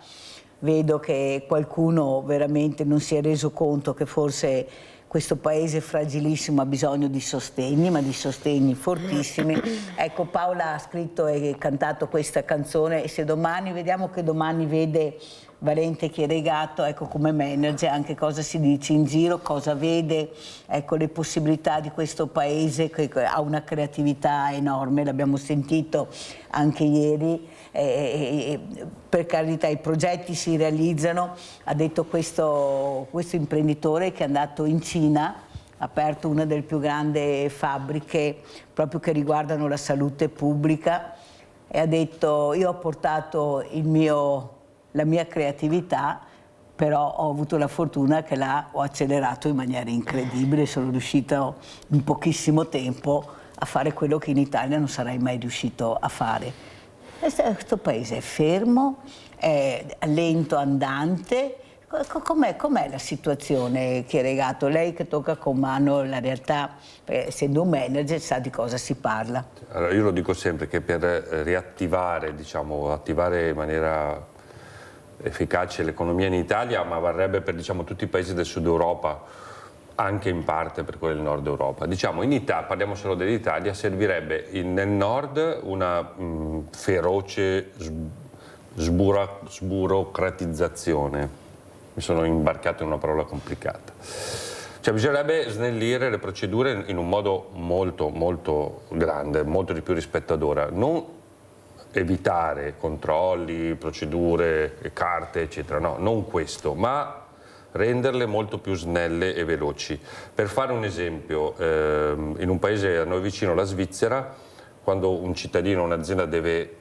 vedo che qualcuno veramente non si è reso conto che forse questo paese fragilissimo ha bisogno di sostegni, ma di sostegni fortissimi. Ecco, Paola ha scritto e cantato questa canzone, e se domani, vediamo che domani vede Valente Chieregato, ecco, come manager, anche cosa si dice in giro, cosa vede, ecco, le possibilità di questo paese che ha una creatività enorme, l'abbiamo sentito anche ieri. Per carità, i progetti si realizzano. Ha detto questo imprenditore che è andato in Cina, ha aperto una delle più grandi fabbriche proprio che riguardano la salute pubblica, e ha detto: io ho portato la mia creatività però ho avuto la fortuna che là ho accelerato in maniera incredibile, sono riuscita in pochissimo tempo a fare quello che in Italia non sarei mai riuscito a fare. Questo paese è fermo, è lento andante. Com'è la situazione, Chieregato? Lei che tocca con mano la realtà, essendo un manager, sa di cosa si parla. Allora, io lo dico sempre che per riattivare, diciamo, attivare in maniera efficace l'economia in Italia, ma varrebbe per, diciamo, tutti i paesi del sud Europa, anche in parte per quelli del nord Europa. Diciamo, in Italia, parliamo solo dell'Italia, servirebbe nel nord una feroce sburocratizzazione. Mi sono imbarcato in una parola complicata. Cioè, bisognerebbe snellire le procedure in un modo molto, molto grande, molto di più rispetto ad ora. Non evitare controlli, procedure, carte, eccetera, no, non questo, ma renderle molto più snelle e veloci. Per fare un esempio, in un paese a noi vicino, la Svizzera, quando un cittadino o un'azienda deve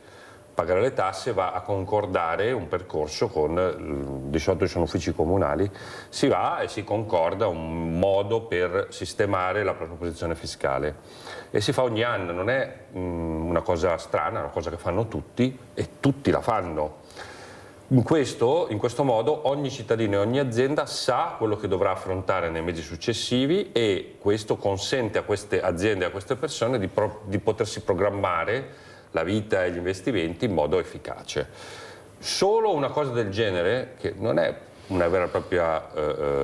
pagare le tasse, va a concordare un percorso con, di solito ci sono uffici comunali, si va e si concorda un modo per sistemare la propria posizione fiscale e si fa ogni anno, non è una cosa strana, è una cosa che fanno tutti e tutti la fanno. In questo modo ogni cittadino e ogni azienda sa quello che dovrà affrontare nei mesi successivi e questo consente a queste aziende e a queste persone di potersi programmare la vita e gli investimenti in modo efficace. Solo una cosa del genere, che non è una vera e propria,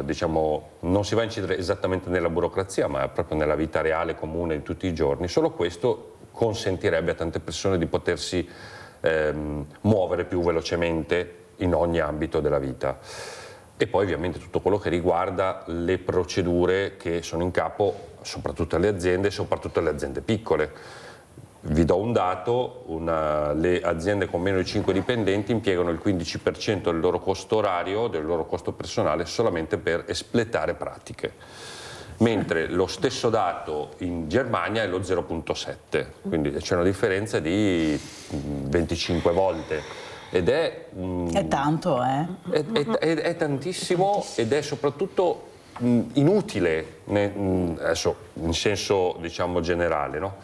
diciamo, non si va a incidere esattamente nella burocrazia, ma proprio nella vita reale, comune di tutti i giorni, solo questo consentirebbe a tante persone di potersi muovere più velocemente in ogni ambito della vita. E poi ovviamente tutto quello che riguarda le procedure che sono in capo soprattutto alle aziende, soprattutto alle aziende piccole. Vi do un dato, le aziende con meno di 5 dipendenti impiegano il 15% del loro costo orario, del loro costo personale, solamente per espletare pratiche, mentre lo stesso dato in Germania è lo 0,7, quindi c'è una differenza di 25 volte. Ed è tanto, è tantissimo ed è soprattutto inutile, adesso in senso, diciamo, generale, no?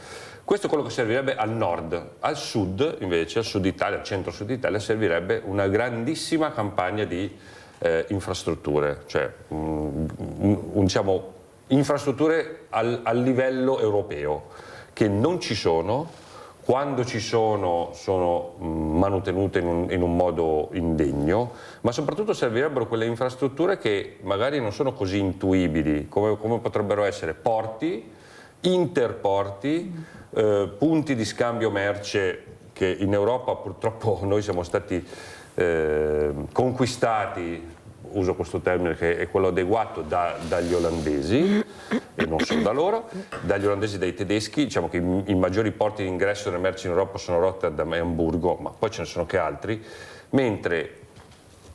Questo è quello che servirebbe al nord. Al sud, invece, al sud Italia, al centro-sud Italia, servirebbe una grandissima campagna di infrastrutture, cioè diciamo, infrastrutture al livello europeo, che non ci sono. Quando ci sono manutenute in un modo indegno, ma soprattutto servirebbero quelle infrastrutture che magari non sono così intuibili, come potrebbero essere porti, interporti, punti di scambio merce che in Europa purtroppo noi siamo stati conquistati, uso questo termine che è quello adeguato, dagli olandesi e non solo da loro, dagli olandesi e dai tedeschi. Diciamo che i maggiori porti di ingresso delle merci in Europa sono Rotterdam e Amburgo, ma poi ce ne sono anche altri, mentre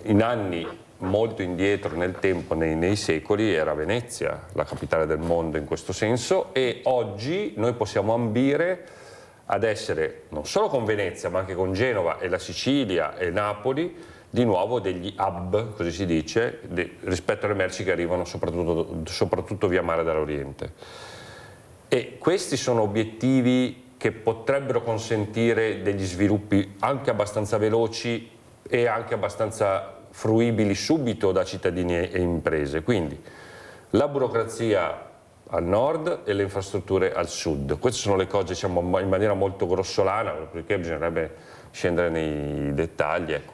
in anni molto indietro nel tempo, nei secoli, era Venezia la capitale del mondo in questo senso, e oggi noi possiamo ambire ad essere non solo con Venezia ma anche con Genova e la Sicilia e Napoli di nuovo degli hub, così si dice, rispetto alle merci che arrivano soprattutto via mare dall'Oriente. E questi sono obiettivi che potrebbero consentire degli sviluppi anche abbastanza veloci e anche abbastanza fruibili subito da cittadini e imprese. Quindi la burocrazia al nord e le infrastrutture al sud. Queste sono le cose, diciamo, in maniera molto grossolana, perché bisognerebbe scendere nei dettagli. Ecco.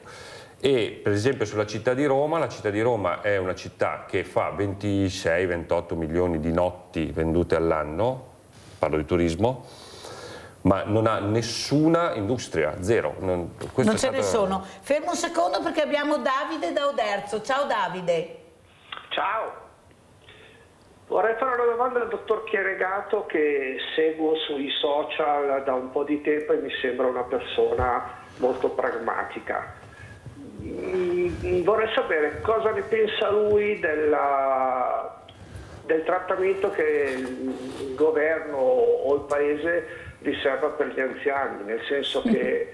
E per esempio sulla città di Roma, la città di Roma è una città che fa 26-28 milioni di notti vendute all'anno, parlo di turismo, ma non ha nessuna industria, zero. Non ce ne sono. Fermo un secondo perché abbiamo Davide da Oderzo. Ciao Davide. Ciao. Vorrei fare una domanda al dottor Chieregato, che seguo sui social da un po' di tempo e mi sembra una persona molto pragmatica. Vorrei sapere cosa ne pensa lui del trattamento che il governo o il paese riserva per gli anziani, nel senso che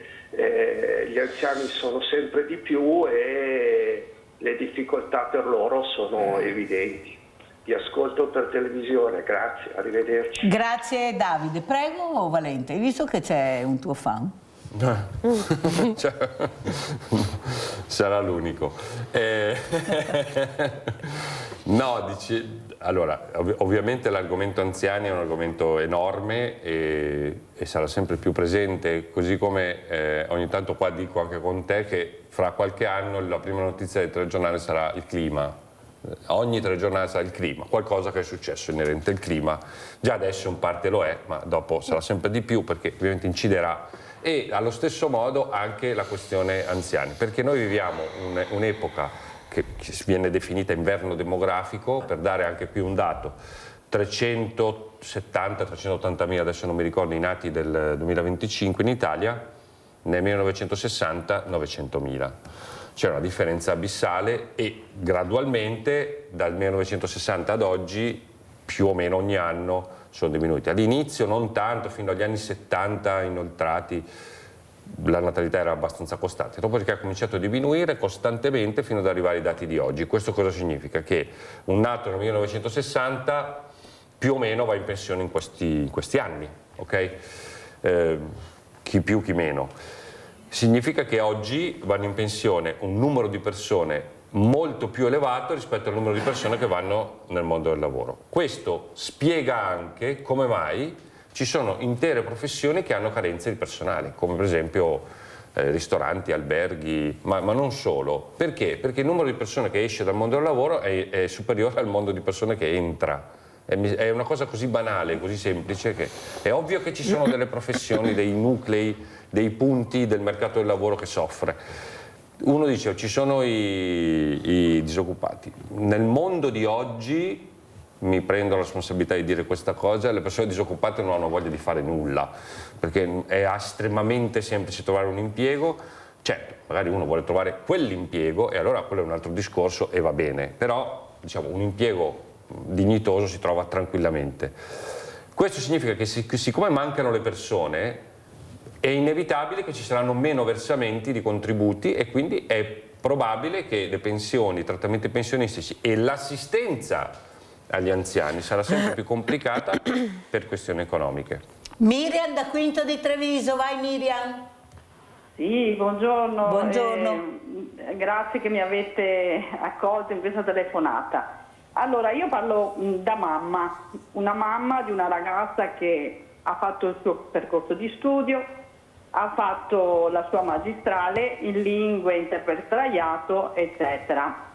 gli anziani sono sempre di più e le difficoltà per loro sono evidenti. Vi ascolto per televisione, grazie, arrivederci. Grazie Davide. Prego Valente, hai visto che c'è un tuo fan? Sarà l'unico. No, allora, ovviamente l'argomento anziani è un argomento enorme e sarà sempre più presente, così come ogni tanto qua dico anche con te che fra qualche anno la prima notizia del telegiornale sarà il clima. Ogni telegiornale sarà il clima, qualcosa che è successo inerente al clima, già adesso in parte lo è, ma dopo sarà sempre di più perché ovviamente inciderà. E allo stesso modo anche la questione anziani, perché noi viviamo un'epoca che viene definita inverno demografico, per dare anche qui un dato, 370-380 mila, adesso non mi ricordo i nati del 2025 in Italia, nel 1960 900 mila. C'è una differenza abissale e gradualmente dal 1960 ad oggi più o meno ogni anno sono diminuiti. All'inizio non tanto, fino agli anni 70 inoltrati la natalità era abbastanza costante, dopodiché ha cominciato a diminuire costantemente fino ad arrivare ai dati di oggi. Questo cosa significa? Che un nato nel 1960 più o meno va in pensione in questi anni, ok? Chi più chi meno. Significa che oggi vanno in pensione un numero di persone molto più elevato rispetto al numero di persone che vanno nel mondo del lavoro. Questo spiega anche come mai ci sono intere professioni che hanno carenze di personale, come per esempio ristoranti, alberghi, ma non solo. Perché? Perché il numero di persone che esce dal mondo del lavoro è superiore al mondo di persone che entra. È una cosa così banale, così semplice, che è ovvio che ci sono delle professioni, dei nuclei, dei punti del mercato del lavoro che soffre. Uno dice ci sono i disoccupati. Nel mondo di oggi, mi prendo la responsabilità di dire questa cosa, le persone disoccupate non hanno voglia di fare nulla, perché è estremamente semplice trovare un impiego. Certo, magari uno vuole trovare quell'impiego e allora quello è un altro discorso e va bene, però diciamo un impiego dignitoso si trova tranquillamente. Questo significa che siccome mancano le persone è inevitabile che ci saranno meno versamenti di contributi e quindi è probabile che le pensioni, i trattamenti pensionistici e l'assistenza agli anziani sarà sempre più complicata per questioni economiche. Miriam da Quinto di Treviso, vai Miriam. Sì, buongiorno. Buongiorno. Grazie che mi avete accolto in questa telefonata. Allora, io parlo da mamma, una mamma di una ragazza che ha fatto il suo percorso di studio, ha fatto la sua magistrale in lingue, interpretariato, eccetera.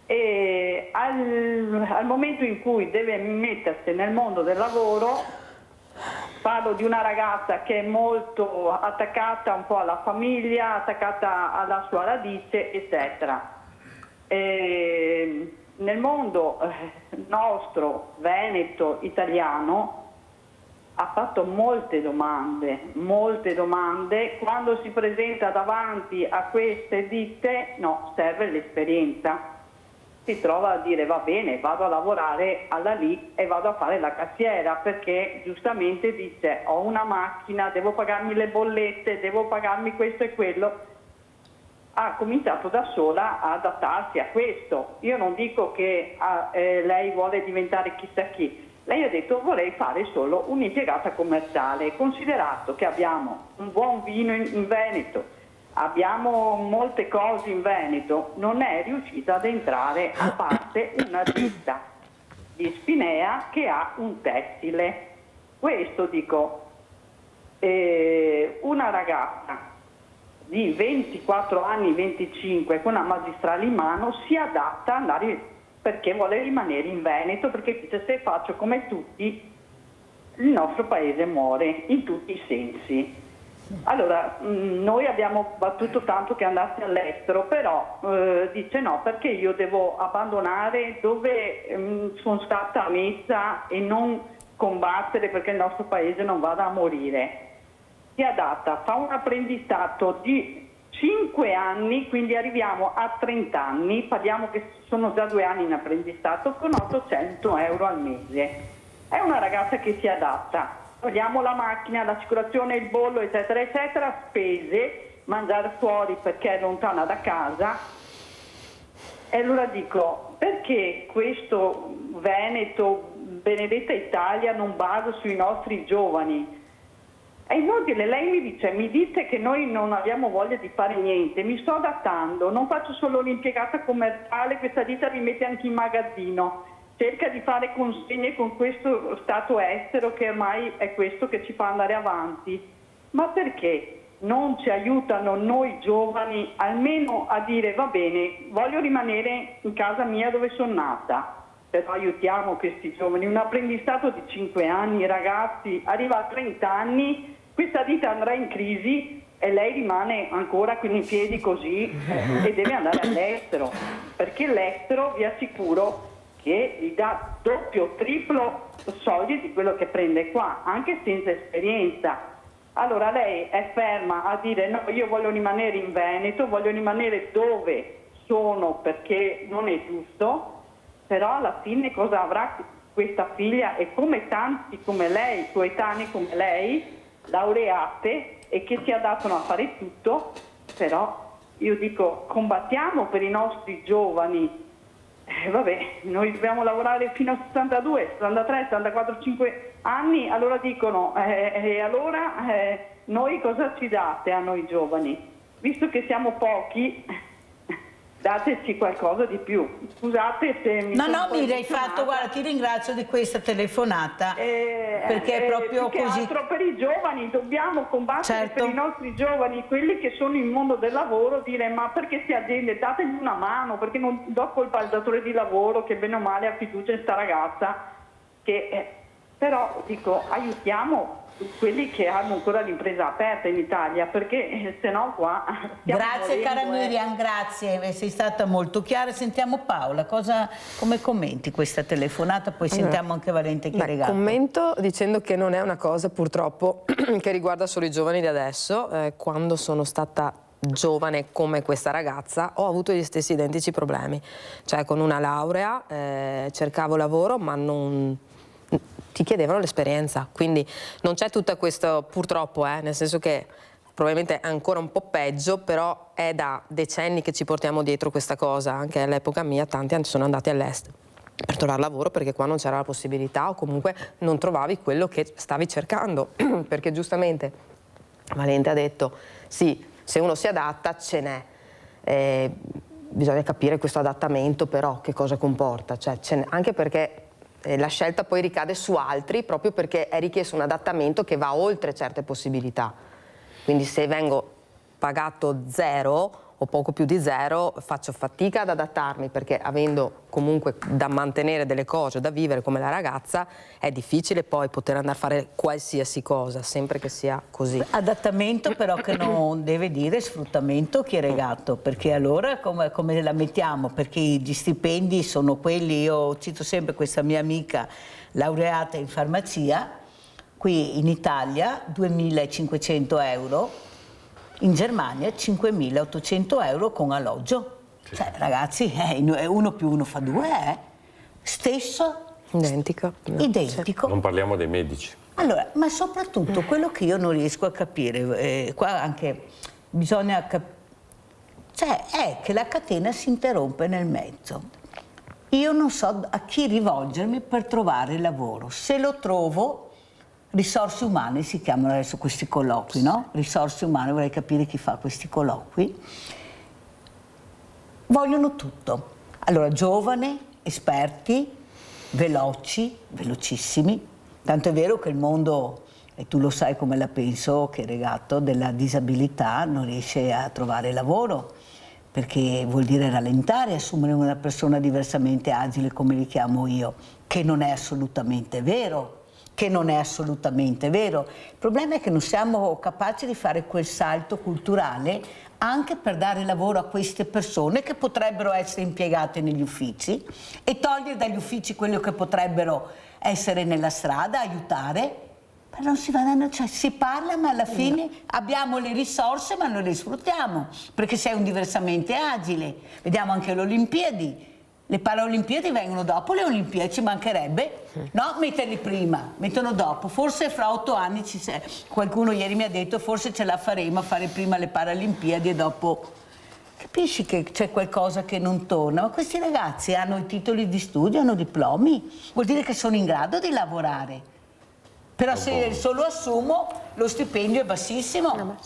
E al momento in cui deve mettersi nel mondo del lavoro, parlo di una ragazza che è molto attaccata un po' alla famiglia, attaccata alla sua radice, eccetera. Nel mondo nostro, veneto, italiano, ha fatto molte domande. Quando si presenta davanti a queste ditte, no, serve l'esperienza. Si trova a dire va bene, vado a lavorare alla lì e vado a fare la cassiera, perché giustamente dice ho una macchina, devo pagarmi le bollette, devo pagarmi questo e quello. Ha cominciato da sola a adattarsi a questo. Io non dico che lei vuole diventare chissà chi. Lei ha detto vorrei fare solo un'impiegata commerciale, considerato che abbiamo un buon vino in Veneto, abbiamo molte cose in Veneto, non è riuscita ad entrare, a parte una ditta di Spinea che ha un tessile. Questo dico, una ragazza di 24 anni, 25, con una magistrale in mano, si adatta ad andare perché vuole rimanere in Veneto, perché dice se faccio come tutti il nostro paese muore in tutti i sensi. Allora, noi abbiamo battuto tanto che andasse all'estero, però dice no, perché io devo abbandonare dove sono stata messa e non combattere perché il nostro paese non vada a morire. Si adatta, fa un apprendistato di 5 anni, quindi arriviamo a 30 anni, parliamo che sono già 2 anni in apprendistato, con 800 euro al mese. È una ragazza che si adatta. Togliamo la macchina, l'assicurazione, il bollo, eccetera, eccetera, spese, mangiare fuori perché è lontana da casa. E allora dico, perché questo Veneto, benedetta Italia, non basa sui nostri giovani? È inutile, lei mi dite che noi non abbiamo voglia di fare niente, mi sto adattando, non faccio solo l'impiegata commerciale, questa ditta mi mette anche in magazzino, cerca di fare consegne con questo stato estero che ormai è questo che ci fa andare avanti. Ma perché non ci aiutano noi giovani almeno a dire va bene, voglio rimanere in casa mia dove sono nata? Però aiutiamo questi giovani, un apprendistato di 5 anni, ragazzi, arriva a 30 anni, questa ditta andrà in crisi e lei rimane ancora con i piedi così e deve andare all'estero, perché l'estero vi assicuro che gli dà doppio, triplo soldi di quello che prende qua, anche senza esperienza. Allora lei è ferma a dire no, io voglio rimanere in Veneto, voglio rimanere dove sono perché non è giusto. Però alla fine cosa avrà questa figlia e come tanti come lei, coetanei come lei, laureate e che si adattano a fare tutto, però io dico combattiamo per i nostri giovani, vabbè, noi dobbiamo lavorare fino a 62, 63, 64, 5 anni, allora dicono allora noi cosa ci date a noi giovani? Visto che siamo pochi, dateci qualcosa di più. Scusate se mi No, Mira, hai fatto, guarda, ti ringrazio di questa telefonata, perché è proprio più che così. altro per i giovani, dobbiamo combattere per i nostri giovani, quelli che sono in mondo del lavoro, dire ma perché queste aziende dategli una mano, perché non do colpa al datore di lavoro che bene o male ha fiducia in sta ragazza, che però dico aiutiamo quelli che hanno ancora l'impresa aperta in Italia, perché se no qua grazie cara Miriam, grazie, sei stata molto chiara. Sentiamo Paola, come commenti questa telefonata, poi sentiamo anche Valente Chieregato. Commento dicendo che non è una cosa purtroppo che riguarda solo i giovani di adesso. Quando sono stata giovane come questa ragazza ho avuto gli stessi identici problemi, cioè con una laurea cercavo lavoro ma non ti chiedevano l'esperienza, quindi non c'è tutta questo, purtroppo, nel senso che probabilmente è ancora un po' peggio, però è da decenni che ci portiamo dietro questa cosa. Anche all'epoca mia tanti sono andati all'estero per trovare lavoro perché qua non c'era la possibilità o comunque non trovavi quello che stavi cercando, perché giustamente Valente ha detto sì, se uno si adatta ce n'è, bisogna capire questo adattamento però che cosa comporta, cioè, anche perché la scelta poi ricade su altri proprio perché è richiesto un adattamento che va oltre certe possibilità. Quindi se vengo pagato 0 o poco più di 0 faccio fatica ad adattarmi perché avendo comunque da mantenere delle cose, da vivere come la ragazza, è difficile poi poter andare a fare qualsiasi cosa, sempre che sia così. Adattamento però che non deve dire sfruttamento chieregato, perché allora come la mettiamo? Perché gli stipendi sono quelli, io cito sempre questa mia amica laureata in farmacia, qui in Italia 2.500 euro, in Germania 5.800 euro con alloggio. Sì. Cioè, ragazzi, 1 più 1 fa 2, stesso. Identico. No. Identico. Non parliamo dei medici. Allora, ma soprattutto quello che io non riesco a capire, qua anche bisogna cioè è che la catena si interrompe nel mezzo. Io non so a chi rivolgermi per trovare lavoro. Se lo trovo, risorse umane si chiamano adesso questi colloqui, no? Risorse umane, vorrei capire chi fa questi colloqui. Vogliono tutto. Allora, giovani, esperti, veloci, velocissimi. Tanto è vero che il mondo, e tu lo sai come la penso, Chieregato, della disabilità non riesce a trovare lavoro, perché vuol dire rallentare, assumere una persona diversamente agile, come li chiamo io, che non è assolutamente vero. Che non è assolutamente vero. Il problema è che non siamo capaci di fare quel salto culturale anche per dare lavoro a queste persone che potrebbero essere impiegate negli uffici e togliere dagli uffici quello che potrebbero essere nella strada, aiutare. Ma non si va, cioè, si parla ma alla fine abbiamo le risorse ma non le sfruttiamo perché sei un diversamente agile. Vediamo anche le Olimpiadi. Le Paralimpiadi vengono dopo le Olimpiadi, ci mancherebbe, no? Metterli prima, mettono dopo, forse fra 8 anni qualcuno ieri mi ha detto forse ce la faremo a fare prima le Paralimpiadi e dopo capisci che c'è qualcosa che non torna, ma questi ragazzi hanno i titoli di studio, hanno diplomi, vuol dire che sono in grado di lavorare. Però se solo assumo, lo stipendio è bassissimo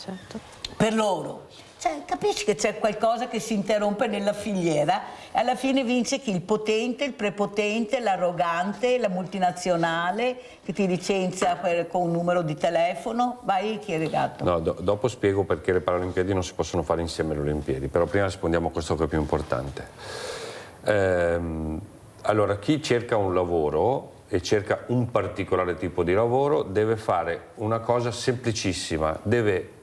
per loro. Cioè, capisci che c'è qualcosa che si interrompe nella filiera e alla fine vince chi? Il potente, il prepotente, l'arrogante, la multinazionale che ti licenzia con un numero di telefono. Vai, Chieregato. No, dopo spiego perché le Paralimpiadi non si possono fare insieme alle Olimpiadi, però prima rispondiamo a questo che è più importante. Allora, chi cerca un lavoro e cerca un particolare tipo di lavoro deve fare una cosa semplicissima, deve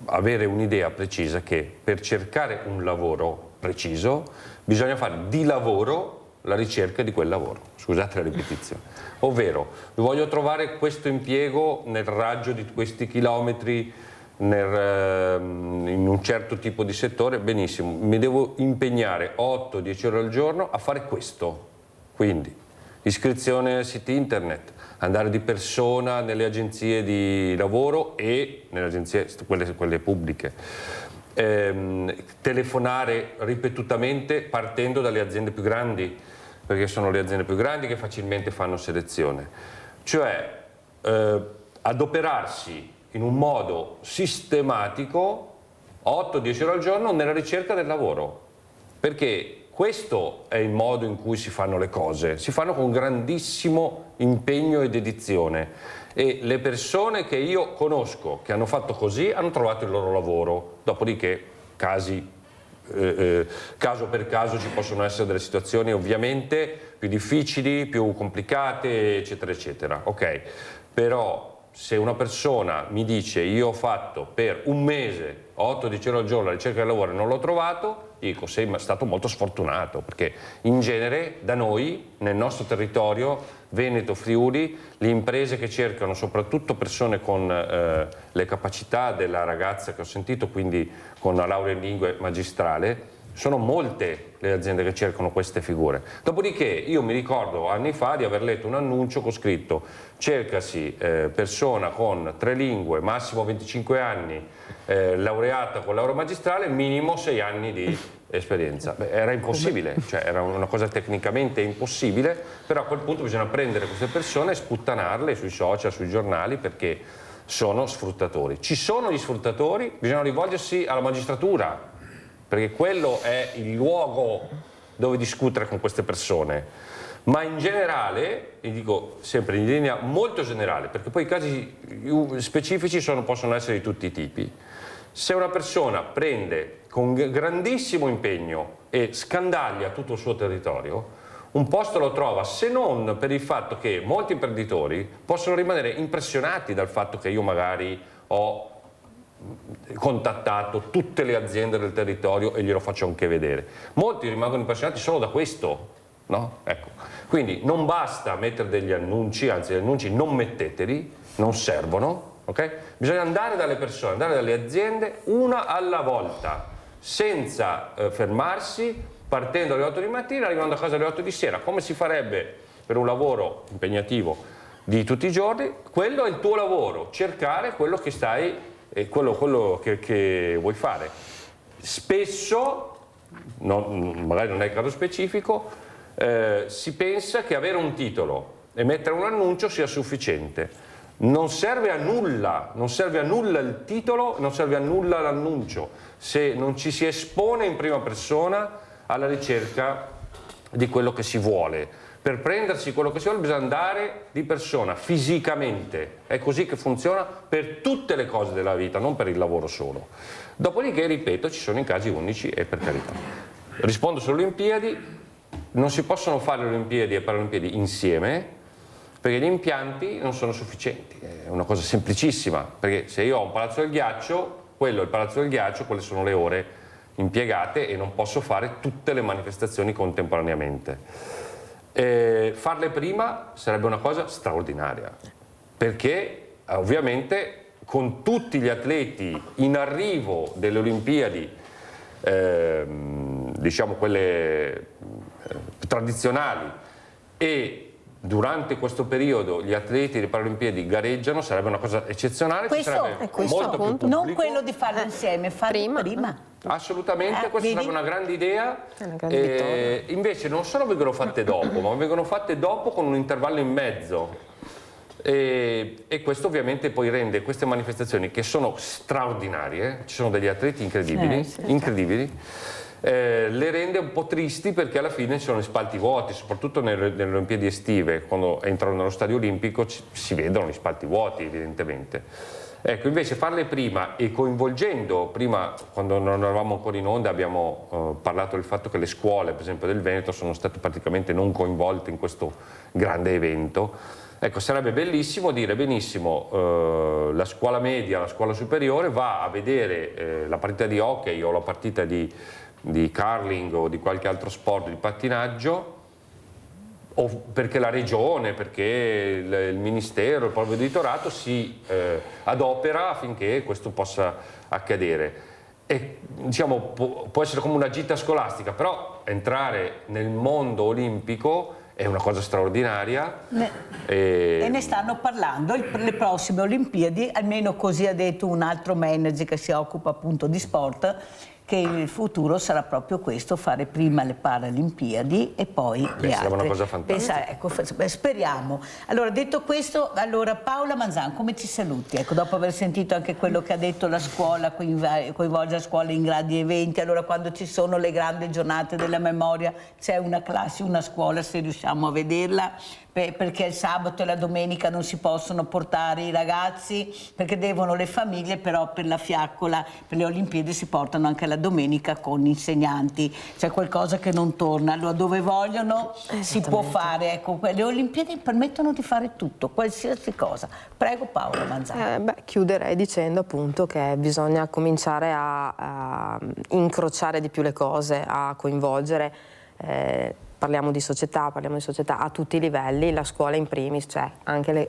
avere un'idea precisa che per cercare un lavoro preciso bisogna fare di lavoro la ricerca di quel lavoro, scusate la ripetizione, ovvero voglio trovare questo impiego nel raggio di questi chilometri in un certo tipo di settore, benissimo, mi devo impegnare 8-10 ore al giorno a fare questo, quindi iscrizione ai siti internet, andare di persona nelle agenzie di lavoro e nelle agenzie, quelle pubbliche, telefonare ripetutamente partendo dalle aziende più grandi, perché sono le aziende più grandi che facilmente fanno selezione, cioè adoperarsi in un modo sistematico 8-10 ore al giorno nella ricerca del lavoro, perché questo è il modo in cui si fanno le cose, si fanno con grandissimo impegno e dedizione e le persone che io conosco che hanno fatto così hanno trovato il loro lavoro, dopodiché caso per caso ci possono essere delle situazioni ovviamente più difficili, più complicate, eccetera, eccetera, ok? Però se una persona mi dice io ho fatto per un mese 8-10 ore al giorno la ricerca del lavoro e non l'ho trovato, dico sei stato molto sfortunato, perché in genere da noi, nel nostro territorio, Veneto, Friuli, le imprese che cercano soprattutto persone con le capacità della ragazza che ho sentito, quindi con la laurea in lingue magistrale, sono molte le aziende che cercano queste figure. Dopodiché io mi ricordo anni fa di aver letto un annuncio con scritto cercasi persona con 3 lingue, massimo 25 anni, laureata con laurea magistrale, minimo 6 anni di esperienza. Beh, era impossibile, cioè era una cosa tecnicamente impossibile, però a quel punto bisogna prendere queste persone e sputtanarle sui social, sui giornali, perché sono sfruttatori. Ci sono gli sfruttatori, bisogna rivolgersi alla magistratura, perché quello è il luogo dove discutere con queste persone. Ma in generale, vi dico sempre in linea molto generale, perché poi i casi specifici possono essere di tutti i tipi. Se una persona prende con grandissimo impegno e scandaglia tutto il suo territorio, un posto lo trova, se non per il fatto che molti imprenditori possono rimanere impressionati dal fatto che io magari ho contattato tutte le aziende del territorio e glielo faccio anche vedere. Molti rimangono impressionati solo da questo, no? Ecco. Quindi non basta mettere degli annunci, anzi gli annunci non metteteli, non servono, ok? Bisogna andare dalle persone, andare dalle aziende una alla volta, senza fermarsi, partendo alle 8 di mattina, arrivando a casa alle 8 di sera, come si farebbe per un lavoro impegnativo di tutti i giorni. Quello è il tuo lavoro, cercare quello che stai quello che vuoi fare. Spesso, magari non è il caso specifico, si pensa che avere un titolo e mettere un annuncio sia sufficiente. Non serve a nulla il titolo, non serve a nulla l'annuncio, se non ci si espone in prima persona alla ricerca di quello che si vuole. Per prendersi quello che si vuole bisogna andare di persona, fisicamente. È così che funziona per tutte le cose della vita, non per il lavoro solo. Dopodiché, ripeto, ci sono i casi unici e per carità. Rispondo sulle Olimpiadi. Non si possono fare le Olimpiadi e Paralimpiadi insieme, perché gli impianti non sono sufficienti. È una cosa semplicissima, perché se io ho un palazzo del ghiaccio, quello è il palazzo del ghiaccio, quelle sono le ore impiegate e non posso fare tutte le manifestazioni contemporaneamente. Farle prima sarebbe una cosa straordinaria, perché ovviamente con tutti gli atleti in arrivo delle Olimpiadi, diciamo quelle tradizionali, e durante questo periodo gli atleti delle Paralimpiadi gareggiano, sarebbe una cosa eccezionale. Questo, ci sarebbe molto più pubblico. Non quello di farlo insieme, farlo prima. Assolutamente, questa vedi? sarebbe una grande idea. È una grande vittoria. Invece non solo vengono fatte dopo, ma vengono fatte dopo con un intervallo in mezzo. E questo ovviamente poi rende queste manifestazioni, che sono straordinarie, ci sono degli atleti incredibili, incredibili, le rende un po' tristi, perché alla fine ci sono gli spalti vuoti, soprattutto nelle Olimpiadi estive, quando entrano nello stadio olimpico si vedono gli spalti vuoti evidentemente. Ecco, invece farle prima e coinvolgendo, prima quando non eravamo ancora in onda abbiamo parlato del fatto che le scuole, per esempio del Veneto, sono state praticamente non coinvolte in questo grande evento. Ecco, sarebbe bellissimo dire, benissimo, la scuola media, la scuola superiore va a vedere la partita di hockey o la partita di curling o di qualche altro sport, di pattinaggio, o perché la regione, perché il ministero, il provveditorato si adopera affinché questo possa accadere. E, diciamo, può essere come una gita scolastica, però entrare nel mondo olimpico è una cosa straordinaria. E ne stanno parlando le prossime Olimpiadi, almeno così ha detto un altro manager che si occupa appunto di sport, che il futuro sarà proprio questo, fare prima le Paralimpiadi e poi le altre. Sarebbe una cosa fantastica. Ecco, speriamo. Allora, detto questo, allora Paola Manzan, come ci saluti? Ecco, dopo aver sentito anche quello che ha detto la scuola, coinvolge la scuola in grandi eventi, allora quando ci sono le grandi giornate della memoria c'è una classe, una scuola, se riusciamo a vederla, perché il sabato e la domenica non si possono portare i ragazzi, perché devono le famiglie, però per la fiaccola, per le Olimpiadi si portano anche la domenica con insegnanti, c'è qualcosa che non torna, allora dove vogliono si può fare, ecco, le Olimpiadi permettono di fare tutto, qualsiasi cosa. Prego Paola Manzan. Chiuderei dicendo appunto che bisogna cominciare a incrociare di più le cose, a coinvolgere. Parliamo di società a tutti i livelli, la scuola in primis, cioè anche il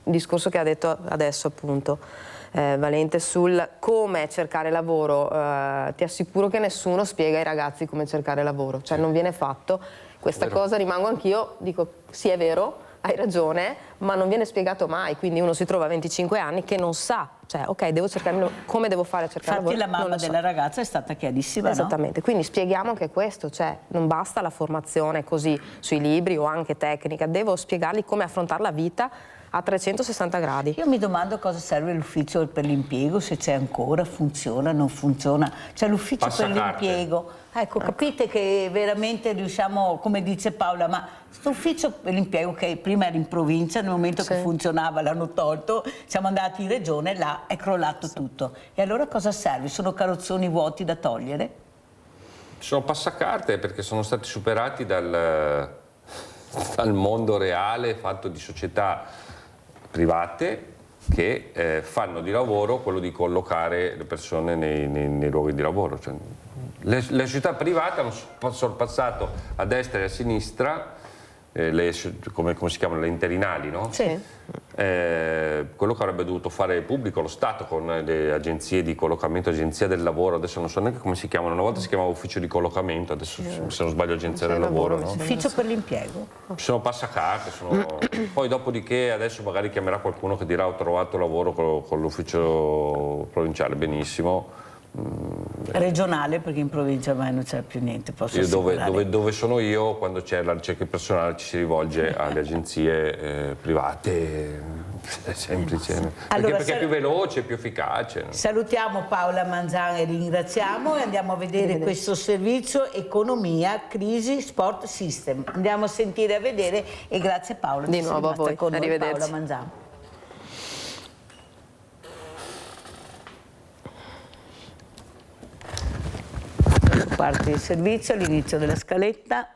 discorso che ha detto adesso appunto Valente sul come cercare lavoro, ti assicuro che nessuno spiega ai ragazzi come cercare lavoro, cioè non viene fatto, questa cosa rimango anch'io, dico sì è vero, hai ragione, ma non viene spiegato mai, quindi uno si trova a 25 anni che non sa, cioè ok, devo cercare, come devo fare a cercare lavoro? Infatti la mamma della ragazza è stata chiarissima, esattamente, no? Quindi spieghiamo anche questo, cioè non basta la formazione così sui libri o anche tecnica, devo spiegargli come affrontare la vita a 360 gradi. Io mi domando cosa serve l'ufficio per l'impiego, se c'è ancora, funziona, non funziona. C'è l'ufficio per l'impiego. Ecco, capite che veramente riusciamo, come dice Paola, ma questo ufficio per l'impiego che prima era in provincia, nel momento che funzionava l'hanno tolto, siamo andati in regione, là è crollato tutto. E allora cosa serve? Sono carrozzoni vuoti da togliere? Sono passacarte, perché sono stati superati dal mondo reale fatto di società private che fanno di lavoro quello di collocare le persone nei luoghi di lavoro. Cioè, le società private hanno sorpassato a destra e a sinistra come si chiamano, le interinali, no? Sì. Quello che avrebbe dovuto fare il pubblico, lo Stato, con le agenzie di collocamento, agenzia del lavoro, adesso non so neanche come si chiamano, una volta si chiamava ufficio di collocamento, adesso se non sbaglio agenzia del lavoro, no? Ufficio per l'impiego? Sono passacarte, poi dopodiché adesso magari chiamerà qualcuno che dirà ho trovato lavoro con l'ufficio provinciale, benissimo. Regionale, perché in provincia ormai non c'è più niente, posso assicurare. Dove sono io, quando c'è la ricerca personale ci si rivolge alle agenzie private, è semplice, perché è più veloce, più efficace. Salutiamo Paola Manzan e ringraziamo e andiamo a vedere questo servizio Economia, Crisi, Sport System. Andiamo a sentire, a vedere, e grazie Paola di nuovo a voi, con noi, arrivederci. Paola Manzan. Parte il servizio all'inizio della scaletta.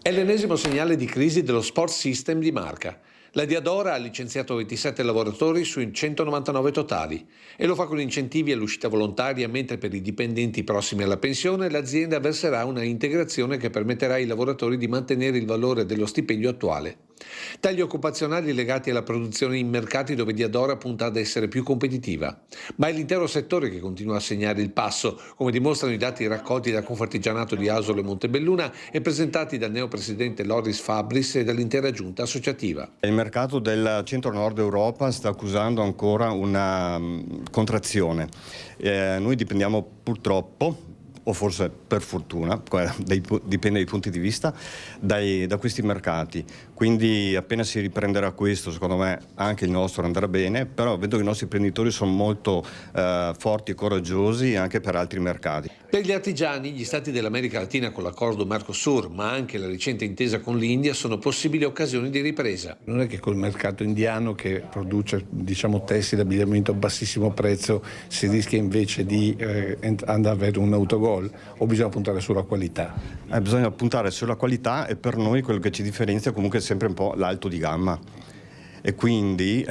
È l'ennesimo segnale di crisi dello Sport System di Marca. La Diadora ha licenziato 27 lavoratori su 199 totali e lo fa con incentivi all'uscita volontaria, mentre per i dipendenti prossimi alla pensione l'azienda verserà una integrazione che permetterà ai lavoratori di mantenere il valore dello stipendio attuale. Tagli occupazionali legati alla produzione in mercati dove Diadora punta ad essere più competitiva. Ma è l'intero settore che continua a segnare il passo, come dimostrano i dati raccolti da Confartigianato di Asolo e Montebelluna e presentati dal neopresidente Loris Fabris e dall'intera giunta associativa. Il mercato del centro-nord Europa sta accusando ancora una contrazione. Noi dipendiamo purtroppo, o forse per fortuna, dipende dai punti di vista, da questi mercati. Quindi appena si riprenderà questo, secondo me anche il nostro andrà bene, però vedo che i nostri imprenditori sono molto forti e coraggiosi anche per altri mercati. Per gli artigiani, gli stati dell'America Latina con l'accordo Mercosur, ma anche la recente intesa con l'India, sono possibili occasioni di ripresa. Non è che col mercato indiano che produce, diciamo, tessile, abbigliamento a bassissimo prezzo, si rischia invece di andare a avere un autogol, o bisogna puntare sulla qualità? Bisogna puntare sulla qualità, e per noi quello che ci differenzia comunque è sempre un po' l'alto di gamma. E quindi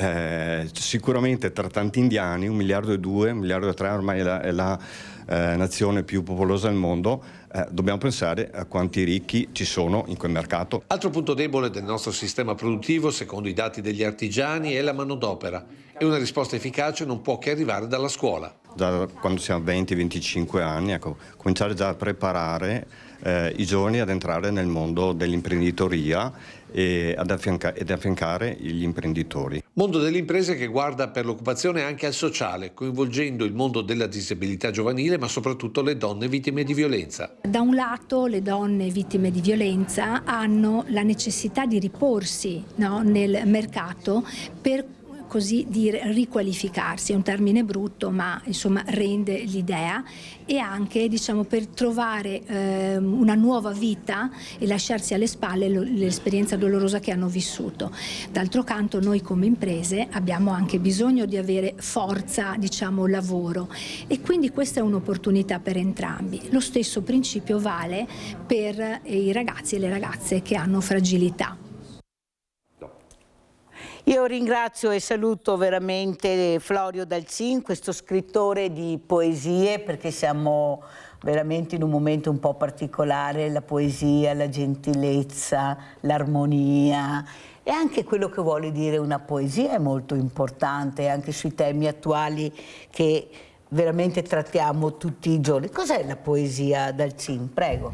sicuramente tra tanti indiani, 1,2 miliardi, 1,3 miliardi ormai è la nazione più popolosa al mondo, dobbiamo pensare a quanti ricchi ci sono in quel mercato. Altro punto debole del nostro sistema produttivo, secondo i dati degli artigiani, è la manodopera, e una risposta efficace non può che arrivare dalla scuola. Già quando siamo 20-25 anni, ecco, cominciare già a preparare i giovani ad entrare nel mondo dell'imprenditoria e ad affiancare gli imprenditori. Mondo delle imprese che guarda per l'occupazione anche al sociale, coinvolgendo il mondo della disabilità giovanile, ma soprattutto le donne vittime di violenza. Da un lato le donne vittime di violenza hanno la necessità di riporsi, no, nel mercato per così dire riqualificarsi, è un termine brutto ma insomma rende l'idea, e anche diciamo per trovare una nuova vita e lasciarsi alle spalle l'esperienza dolorosa che hanno vissuto. D'altro canto noi come imprese abbiamo anche bisogno di avere forza, diciamo lavoro, e quindi questa è un'opportunità per entrambi. Lo stesso principio vale per i ragazzi e le ragazze che hanno fragilità. Io ringrazio e saluto veramente Florio Dalzin, questo scrittore di poesie, perché siamo veramente in un momento un po' particolare, la poesia, la gentilezza, l'armonia e anche quello che vuole dire una poesia è molto importante, anche sui temi attuali che veramente trattiamo tutti i giorni. Cos'è la poesia, Dalzin? Prego.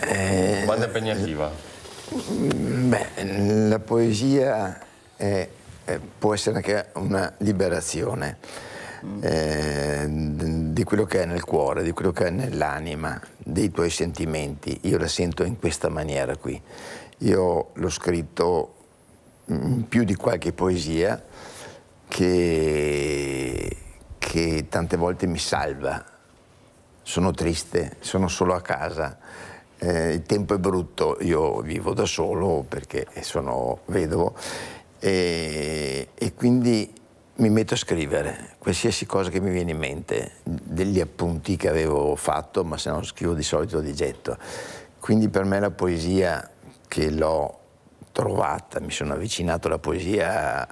Domanda impegnativa. Beh, la poesia può essere anche una liberazione di quello che è nel cuore, di quello che è nell'anima, dei tuoi sentimenti. Io la sento in questa maniera qui. Io l'ho scritto più di qualche poesia che tante volte mi salva. Sono triste, sono solo a casa. Il tempo è brutto, io vivo da solo perché sono vedovo e quindi mi metto a scrivere qualsiasi cosa che mi viene in mente, degli appunti che avevo fatto, ma se no scrivo di solito di getto. Quindi per me la poesia, che l'ho trovata, mi sono avvicinato alla poesia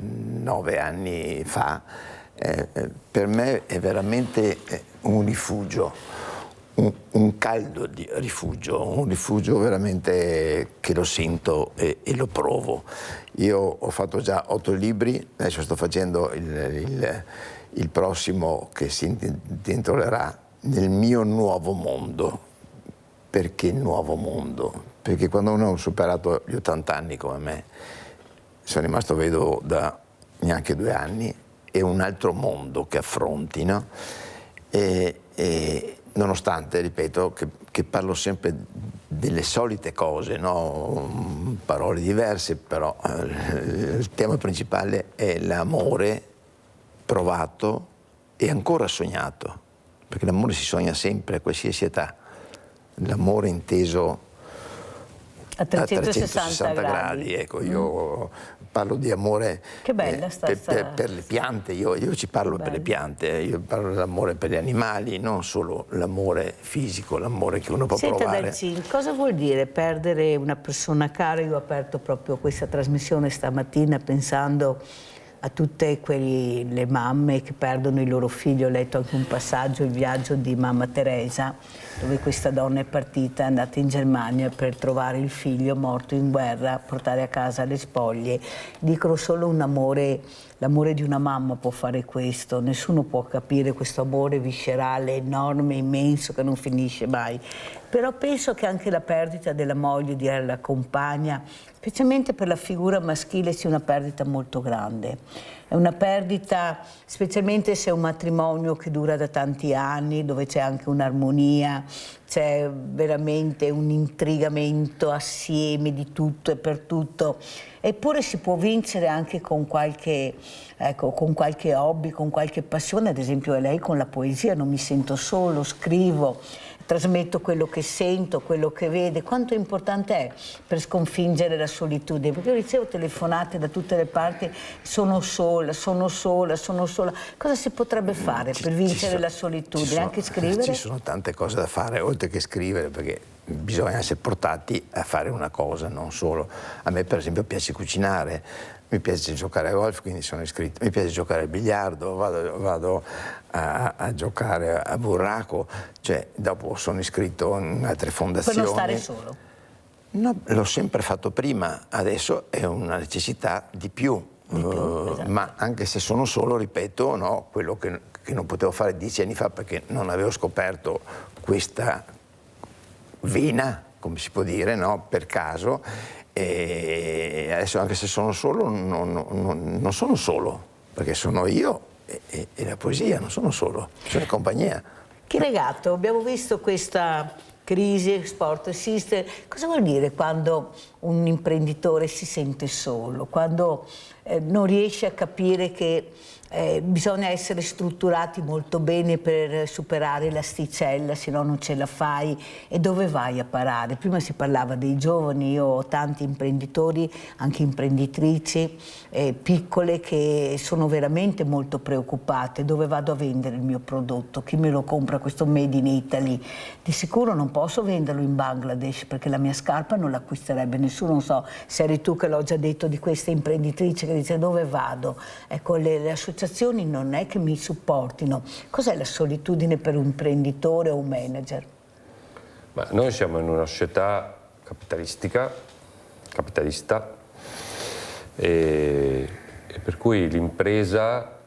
9 anni fa, per me è veramente un rifugio. Un caldo di rifugio, un rifugio veramente che lo sento e lo provo. Io ho fatto già 8 libri, adesso sto facendo il prossimo che si intitolerà Nel mio nuovo mondo. Perché nuovo mondo? Perché quando uno ha superato gli 80 anni come me, sono rimasto vedovo da neanche 2 anni, è un altro mondo che affronti, no? E nonostante, ripeto, che parlo sempre delle solite cose, no? Parole diverse, però il tema principale è l'amore provato e ancora sognato, perché l'amore si sogna sempre a qualsiasi età, l'amore inteso a 360 gradi. Ecco, io parlo di amore che bella per le piante, io ci parlo per le piante, io parlo dell'amore per gli animali, non solo l'amore fisico, l'amore che uno può provare. Dalzin, cosa vuol dire perdere una persona cara? Io ho aperto proprio questa trasmissione stamattina pensando a tutte le mamme che perdono il loro figlio. Ho letto anche un passaggio, il viaggio di mamma Teresa, dove questa donna è partita, è andata in Germania per trovare il figlio morto in guerra, portare a casa le spoglie. Dicono solo un amore, l'amore di una mamma può fare questo, nessuno può capire questo amore viscerale, enorme, immenso, che non finisce mai. Però penso che anche la perdita della moglie, della compagna, specialmente per la figura maschile, sia una perdita molto grande. È una perdita, specialmente se è un matrimonio che dura da tanti anni, dove c'è anche un'armonia, c'è veramente un intrigamento assieme di tutto e per tutto. Eppure si può vincere anche con qualche, con qualche hobby, con qualche passione. Ad esempio lei con la poesia: non mi sento solo, scrivo, trasmetto quello che sento, quello che vede. Quanto importante è per sconfiggere la solitudine, perché io ricevo telefonate da tutte le parti: sono sola, sono sola, sono sola. Cosa si potrebbe fare per vincere la solitudine? Anche scrivere? Ci sono tante cose da fare, oltre che scrivere, perché bisogna essere portati a fare una cosa, non solo. A me per esempio piace cucinare, mi piace giocare a golf, quindi sono iscritto, mi piace giocare al biliardo, vado a giocare a burraco, cioè dopo sono iscritto in altre fondazioni. Per non stare solo? No, l'ho sempre fatto prima, adesso è una necessità di più. Esatto. Ma anche se sono solo, ripeto, no, quello che non potevo fare 10 anni fa perché non avevo scoperto questa vena, come si può dire, no, per caso. E adesso, anche se sono solo, non sono solo, perché sono io e la poesia, non sono solo, sono in compagnia. Chieregato, abbiamo visto questa crisi, Sport Sister. Cosa vuol dire quando un imprenditore si sente solo, quando non riesce a capire che bisogna essere strutturati molto bene per superare l'asticella, se no non ce la fai, e dove vai a parare? Prima si parlava dei giovani, io ho tanti imprenditori, anche imprenditrici piccole, che sono veramente molto preoccupate: dove vado a vendere il mio prodotto? Chi me lo compra, questo made in Italy? Di sicuro non posso venderlo in Bangladesh, perché la mia scarpa non l'acquisterebbe nessuno. Non so se eri tu che l'ho già detto di queste imprenditrici che dice: dove vado? Ecco, le associazioni non è che mi supportino. Cos'è la solitudine per un imprenditore o un manager? Ma noi siamo in una società capitalista, e per cui l'impresa,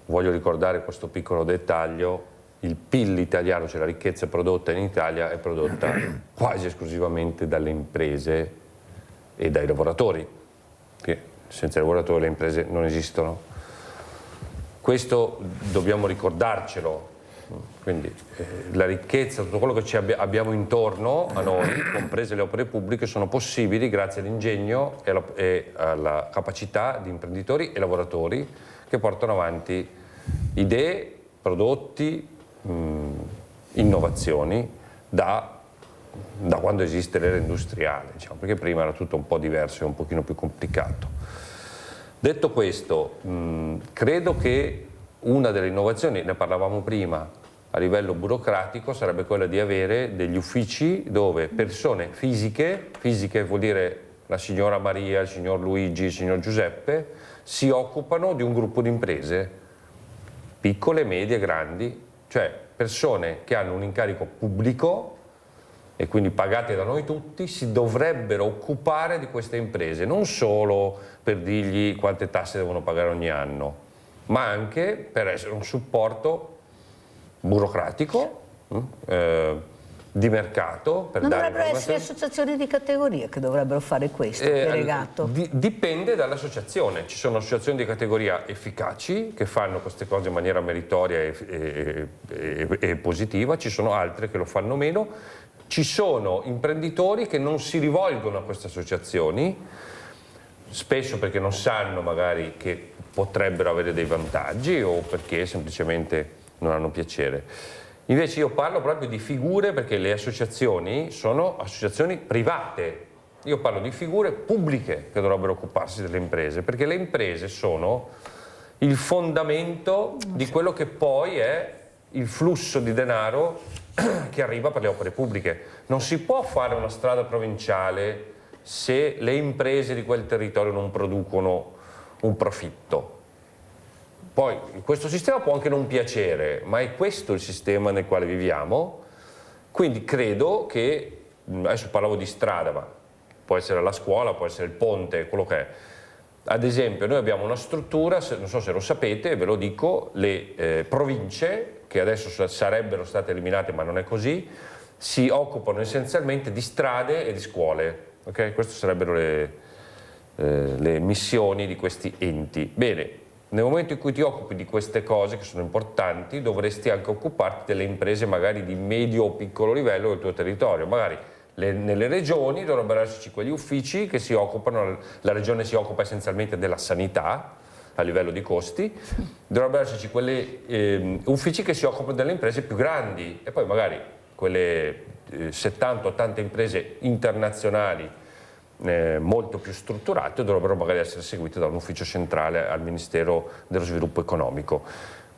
voglio ricordare questo piccolo dettaglio, il PIL italiano, cioè la ricchezza prodotta in Italia, è prodotta quasi esclusivamente dalle imprese e dai lavoratori, che senza i lavoratori le imprese non esistono. Questo dobbiamo ricordarcelo. Quindi la ricchezza, tutto quello che abbiamo intorno a noi, comprese le opere pubbliche, sono possibili grazie all'ingegno e alla capacità di imprenditori e lavoratori che portano avanti idee, prodotti, innovazioni da quando esiste l'era industriale, diciamo, perché prima era tutto un po' diverso e un pochino più complicato. Detto questo, credo che una delle innovazioni, ne parlavamo prima, a livello burocratico, sarebbe quella di avere degli uffici dove persone fisiche vuol dire la signora Maria, il signor Luigi, il signor Giuseppe, si occupano di un gruppo di imprese, piccole, medie, grandi, cioè persone che hanno un incarico pubblico e quindi pagate da noi tutti, si dovrebbero occupare di queste imprese, non solo per dirgli quante tasse devono pagare ogni anno, ma anche per essere un supporto burocratico, di mercato. Per non dare dovrebbero essere associazioni di categoria che dovrebbero fare questo, Chieregato? Dipende dall'associazione. Ci sono associazioni di categoria efficaci che fanno queste cose in maniera meritoria e positiva, ci sono altre che lo fanno meno. Ci sono imprenditori che non si rivolgono a queste associazioni, spesso perché non sanno magari che potrebbero avere dei vantaggi o perché semplicemente non hanno piacere. Invece io parlo proprio di figure, perché le associazioni sono associazioni private. Io parlo di figure pubbliche che dovrebbero occuparsi delle imprese, perché le imprese sono il fondamento di quello che poi è il flusso di denaro che arriva per le opere pubbliche. Non si può fare una strada provinciale se le imprese di quel territorio non producono un profitto. Poi questo sistema può anche non piacere, ma è questo il sistema nel quale viviamo, quindi credo che, adesso parlavo di strada, ma può essere la scuola, può essere il ponte, quello che è. Ad esempio noi abbiamo una struttura, non so se lo sapete, ve lo dico, le province, che adesso sarebbero state eliminate ma non è così, si occupano essenzialmente di strade e di scuole, ok? Queste sarebbero le missioni di questi enti. Bene, nel momento in cui ti occupi di queste cose che sono importanti, dovresti anche occuparti delle imprese magari di medio o piccolo livello del tuo territorio, magari nelle regioni dovrebbero esserci quegli uffici che si occupano, la regione si occupa essenzialmente della sanità a livello di costi, dovrebbero esserci quegli uffici che si occupano delle imprese più grandi e poi magari quelle 70-80 imprese internazionali molto più strutturate dovrebbero magari essere seguite da un ufficio centrale al Ministero dello Sviluppo Economico.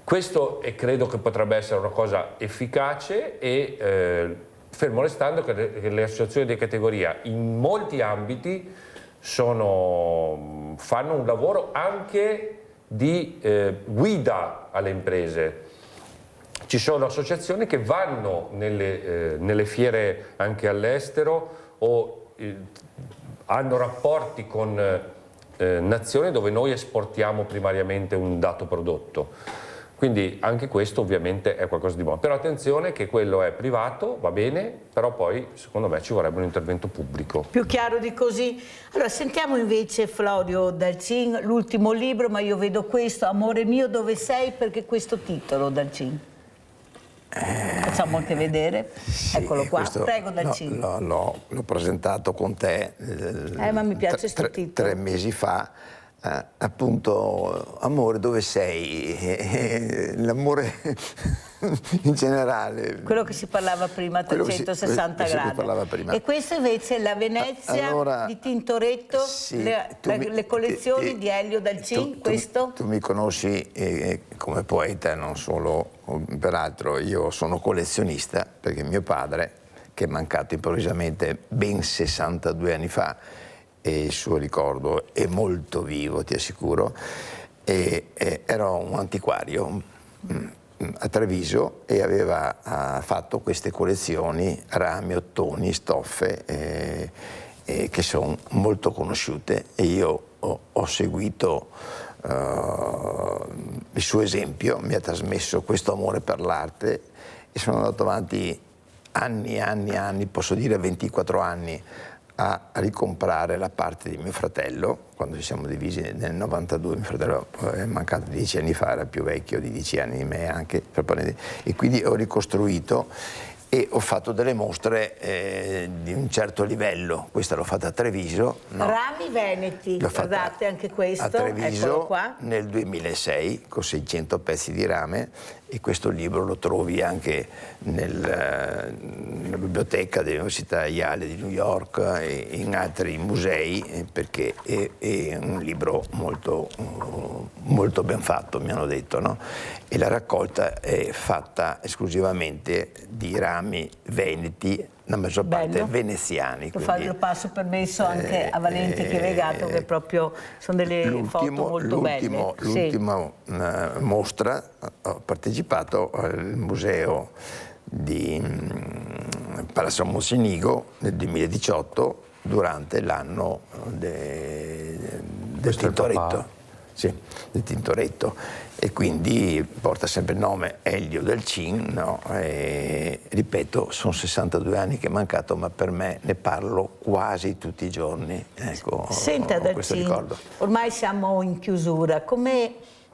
Questo credo che potrebbe essere una cosa efficace e fermo restando che le associazioni di categoria in molti ambiti fanno un lavoro anche di guida alle imprese. Ci sono associazioni che vanno nelle fiere anche all'estero o hanno rapporti con nazioni dove noi esportiamo primariamente un dato prodotto. Quindi anche questo ovviamente è qualcosa di buono. Però attenzione che quello è privato, va bene, però poi secondo me ci vorrebbe un intervento pubblico. Più chiaro di così. Allora sentiamo invece Florio Dalcin, l'ultimo libro, ma io vedo questo, Amore mio dove sei, perché questo titolo Dalcin? Facciamo anche vedere, sì, eccolo qua, prego Dalcin. L'ho presentato con te ma mi piace questo titolo. 3 mesi fa. Appunto, amore dove sei? L'amore in generale. Quello che si parlava prima a 360 gradi. E questo invece è la Venezia di Tintoretto, sì, le collezioni di Elio Dalcin, questo? Tu mi conosci come poeta, non solo, peraltro io sono collezionista perché mio padre, che è mancato improvvisamente ben 62 anni fa, e il suo ricordo è molto vivo, ti assicuro, era un antiquario a Treviso e aveva fatto queste collezioni, rami, ottoni, stoffe che sono molto conosciute e io ho seguito il suo esempio, mi ha trasmesso questo amore per l'arte e sono andato avanti anni, posso dire 24 anni, a ricomprare la parte di mio fratello. Quando ci siamo divisi nel 92, mio fratello è mancato 10 anni fa, era più vecchio di 10 anni di me anche, e quindi ho ricostruito e ho fatto delle mostre di un certo livello. Questa l'ho fatta a Treviso. No? Rami veneti, guardate anche questo, a Treviso, eccolo qua. Nel 2006 con 600 pezzi di rame, e questo libro lo trovi anche nella biblioteca dell'Università Yale di New York e in altri musei, perché è un libro molto ben fatto, mi hanno detto, no? E la raccolta è fatta esclusivamente di rami veneti, la maggior parte veneziani. Lo passo permesso anche a Valente che è legato, che proprio sono delle foto molto belle. L'ultima mostra, ho partecipato al museo di Palazzo Mocenigo nel 2018 durante l'anno del Tintoretto. Sì, del Tintoretto, e quindi porta sempre il nome Elio Dalcin, no? E, ripeto, sono 62 anni che è mancato, ma per me ne parlo quasi tutti i giorni. Ecco, senta Dalcin, ormai siamo in chiusura,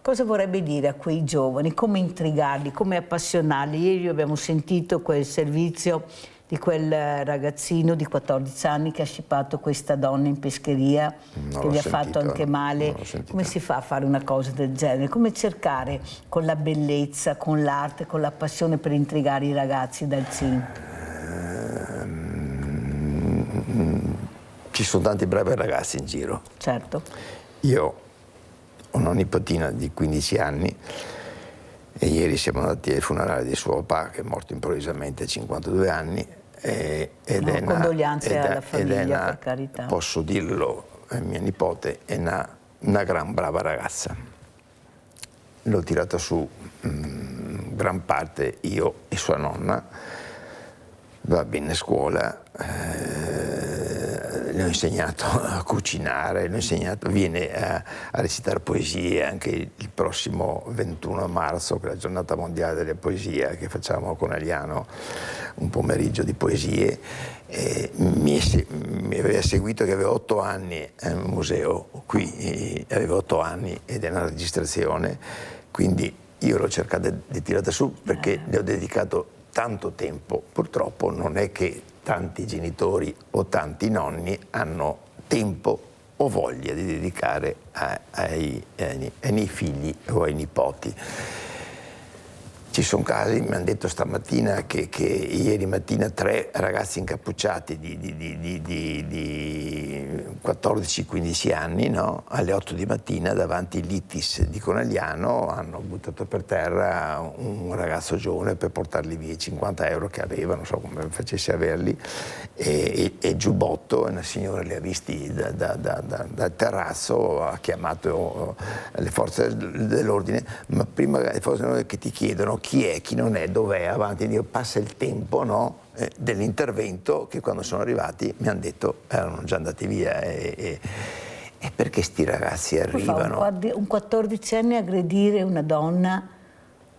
cosa vorrebbe dire a quei giovani, come intrigarli, come appassionarli? Ieri abbiamo sentito quel servizio di quel ragazzino di 14 anni che ha scippato questa donna in pescheria, che gli ha fatto anche male. Come si fa a fare una cosa del genere? Come cercare con la bellezza, con l'arte, con la passione per intrigare i ragazzi Dalcin? Ci sono tanti bravi ragazzi in giro. Certo. Io ho una nipotina di 15 anni e ieri siamo andati ai funerali di suo papà, che è morto improvvisamente a 52 anni. Condoglianze alla famiglia, per carità. Posso dirlo, mia nipote è una gran brava ragazza. l'ho tirata su gran parte io e sua nonna, va bene a scuola, le ho insegnato a cucinare, viene a recitare poesie anche il prossimo 21 marzo, che è la giornata mondiale delle poesie, che facciamo a Conegliano, un pomeriggio di poesie. Mi aveva seguito che aveva 8 anni al museo, qui aveva 8 anni ed è una registrazione, quindi io l'ho cercata di tirare su perché le ho dedicato tanto tempo. Purtroppo non è che tanti genitori o tanti nonni hanno tempo o voglia di dedicare ai miei figli o ai nipoti. Ci sono casi, mi hanno detto stamattina che ieri mattina 3 ragazzi incappucciati di 14-15 anni, no? Alle 8 di mattina davanti all'ITIS di Conegliano hanno buttato per terra un ragazzo giovane per portargli via i 50 euro che aveva, non so come facesse averli, e giubbotto, una signora li ha visti dal terrazzo, ha chiamato le forze dell'ordine, ma prima le forze dell'ordine che ti chiedono chi è, chi non è, dov'è, avanti, passa il tempo, no? Dell'intervento, che quando sono arrivati mi hanno detto erano già andati via. E perché sti ragazzi arrivano? Un 14 anni aggredire una donna